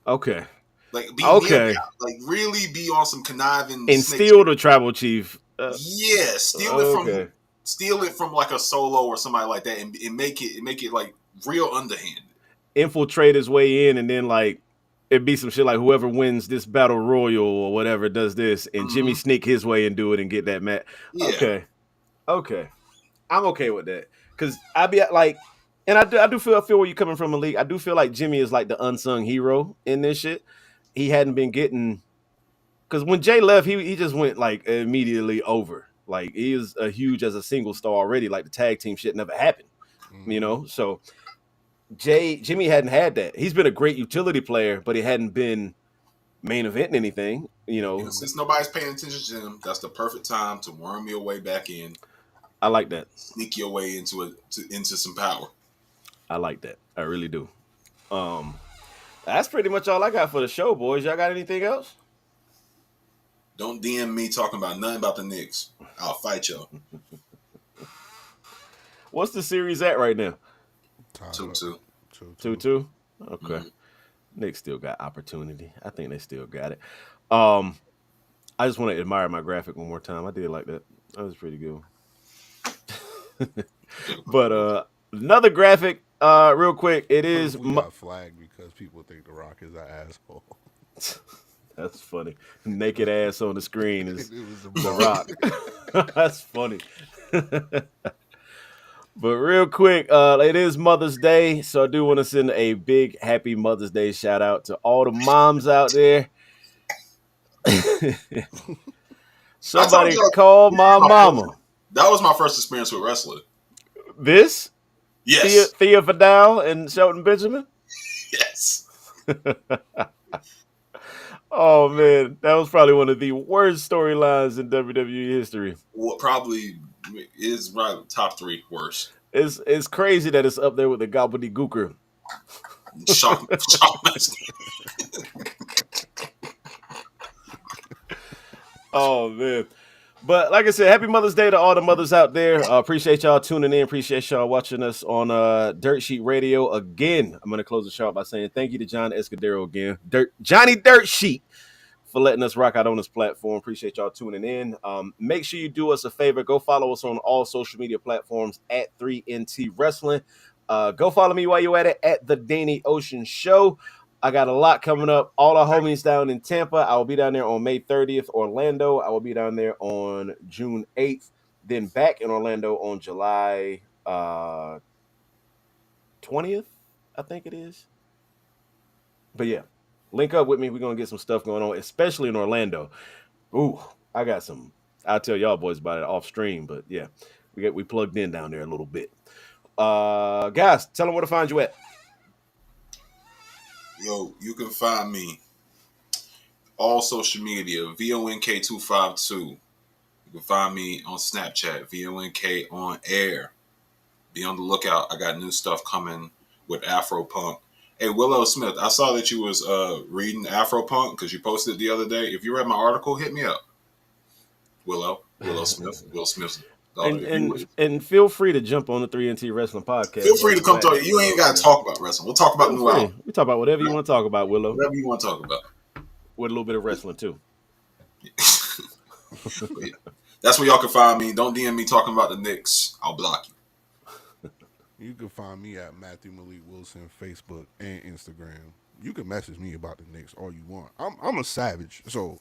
Okay. Like like really be on some conniving and steal the tribal chief. Steal it from like a Solo or somebody like that, and make it like real underhanded. Infiltrate his way in, and then like it'd be some shit like whoever wins this battle royal or whatever does this, and Jimmy sneak his way and do it and get that match. Yeah. Okay, I'm okay with that because I be like, and I do feel where you're coming from, Malik. I do feel like Jimmy is like the unsung hero in this shit. He hadn't been getting because when Jay left, he just went like immediately over. Like he is a huge as a single star already. Like the tag team shit never happened, you know. So Jimmy hadn't had that. He's been a great utility player, but he hadn't been main eventing anything, you know. And since nobody's paying attention to him, that's the perfect time to worm your way back in. I like that. Sneak your way into some power. I like that. I really do. That's pretty much all I got for the show, boys. Y'all got anything else? Don't DM me talking about nothing about the Knicks. I'll fight y'all. What's the series at right now? 2-2. 2-2. Okay. Mm-hmm. Knicks still got opportunity. I think they still got it. I just want to admire my graphic one more time. I did like that. That was pretty good. But another graphic, real quick. It is. We got flagged because people think The Rock is an asshole. That's funny. Naked ass on the screen is The Rock. That's funny. But real quick, it is Mother's Day, so I do want to send a big happy Mother's Day shout out to all the moms out there. Somebody call my mama. That was my first experience with wrestling. This? Yes. Thea Vidal and Shelton Benjamin? Yes. Oh, man. That was probably one of the worst storylines in WWE history. Well, probably is right top 3 worst. It's crazy that it's up there with the gobbledygooker. Shock. Oh, man. But like I said, happy Mother's Day to all the mothers out there. Appreciate y'all tuning in. Appreciate y'all watching us on Dirt Sheet Radio. Again, I'm going to close the show out by saying thank you to John Escudero again. Johnny Dirt Sheet for letting us rock out on this platform. Appreciate y'all tuning in. Make sure you do us a favor. Go follow us on all social media platforms at 3NT Wrestling. Go follow me while you're at it at The Danny Ocean Show. I got a lot coming up. All our homies down in Tampa. I will be down there on May 30th. Orlando. I will be down there on June 8th. Then back in Orlando on July 20th, I think it is. But yeah, link up with me. We're going to get some stuff going on, especially in Orlando. Ooh, I got some. I'll tell y'all boys about it off stream. But yeah, we plugged in down there a little bit. Guys, tell them where to find you at. Yo, you can find me all social media, VONK252. You can find me on Snapchat, VONK on air. Be on the lookout. I got new stuff coming with Afropunk. Hey, Willow Smith, I saw that you was reading Afropunk because you posted it the other day. If you read my article, hit me up. Will Smith. And feel free to jump on the 3NT Wrestling Podcast. Feel free to come talk. You ain't got to talk about wrestling. We'll talk about new album. We talk about whatever you want to talk about, Willow. Whatever you want to talk about. With a little bit of wrestling, too. That's where y'all can find me. Don't DM me talking about the Knicks. I'll block you. You can find me at Matthew Malik Wilson, Facebook and Instagram. You can message me about the Knicks all you want. I'm a savage, so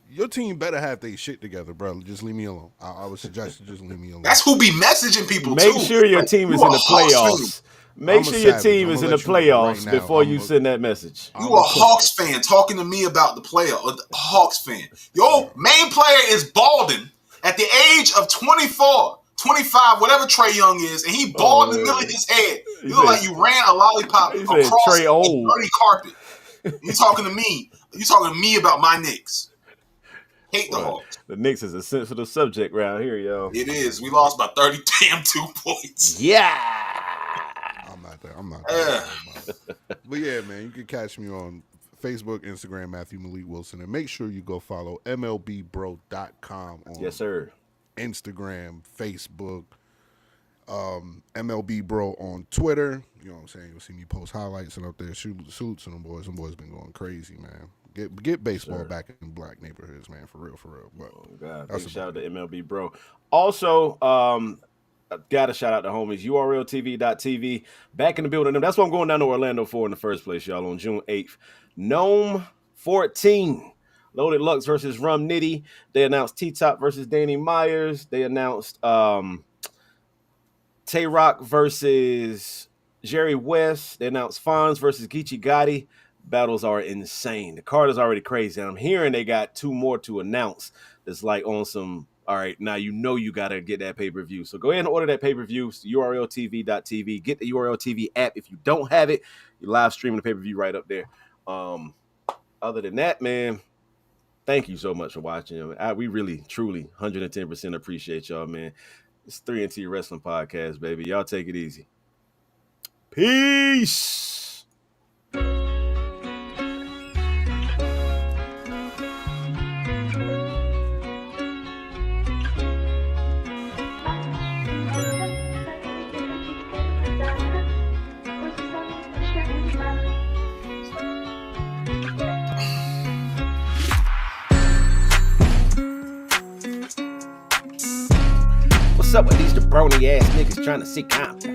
your team better have their shit together, bro. Just leave me alone. I would suggest you just leave me alone. That's who be messaging people, Make too. sure your team is in the playoffs. Make sure your team is in the playoffs before you send that message. You a Hawks fan talking to me about the playoff. Hawks fan. Your main player is balding at the age of 24, 25, whatever Trae Young is, and he bald in the middle of his head. You look like you ran a lollipop across a dirty carpet. You talking to me. You talking to me about my Knicks. Hate the Hawks. The Knicks is a sensitive subject around here, yo. It is. We lost by 32 points. Yeah. I'm not there. But yeah, man, you can catch me on Facebook, Instagram, Matthew Malik Wilson. And make sure you go follow MLBbro.com on yes, sir. Instagram, Facebook, MLB Bro on Twitter. You know what I'm saying? You'll see me post highlights and up there. Salute to them boys. Them boys been going crazy, man. Get baseball back in black neighborhoods, man. For real. But God, big shout out to MLB Bro. Also, got to shout out to homies, URLTV.tv. Back in the building. That's what I'm going down to Orlando for in the first place, y'all, on June 8th. Gnome 14. Loaded Lux versus Rum Nitty. They announced T-Top versus Danny Myers. They announced Tay-Rock versus Jerry West. They announced Fonz versus Geechee Gotti. Battles are insane. The card is already crazy. And I'm hearing they got 2 more to announce. It's like on some, all right, now you know you got to get that pay-per-view. So go ahead and order that pay-per-view. It's URLTV.tv. Get the URL TV app. If you don't have it, you're live streaming the pay-per-view right up there. Other than that, man, thank you so much for watching. We really, truly, 110% appreciate y'all, man. It's 3NT Wrestling Podcast, baby. Y'all take it easy. Peace. up with these jabroni ass niggas trying to sit down?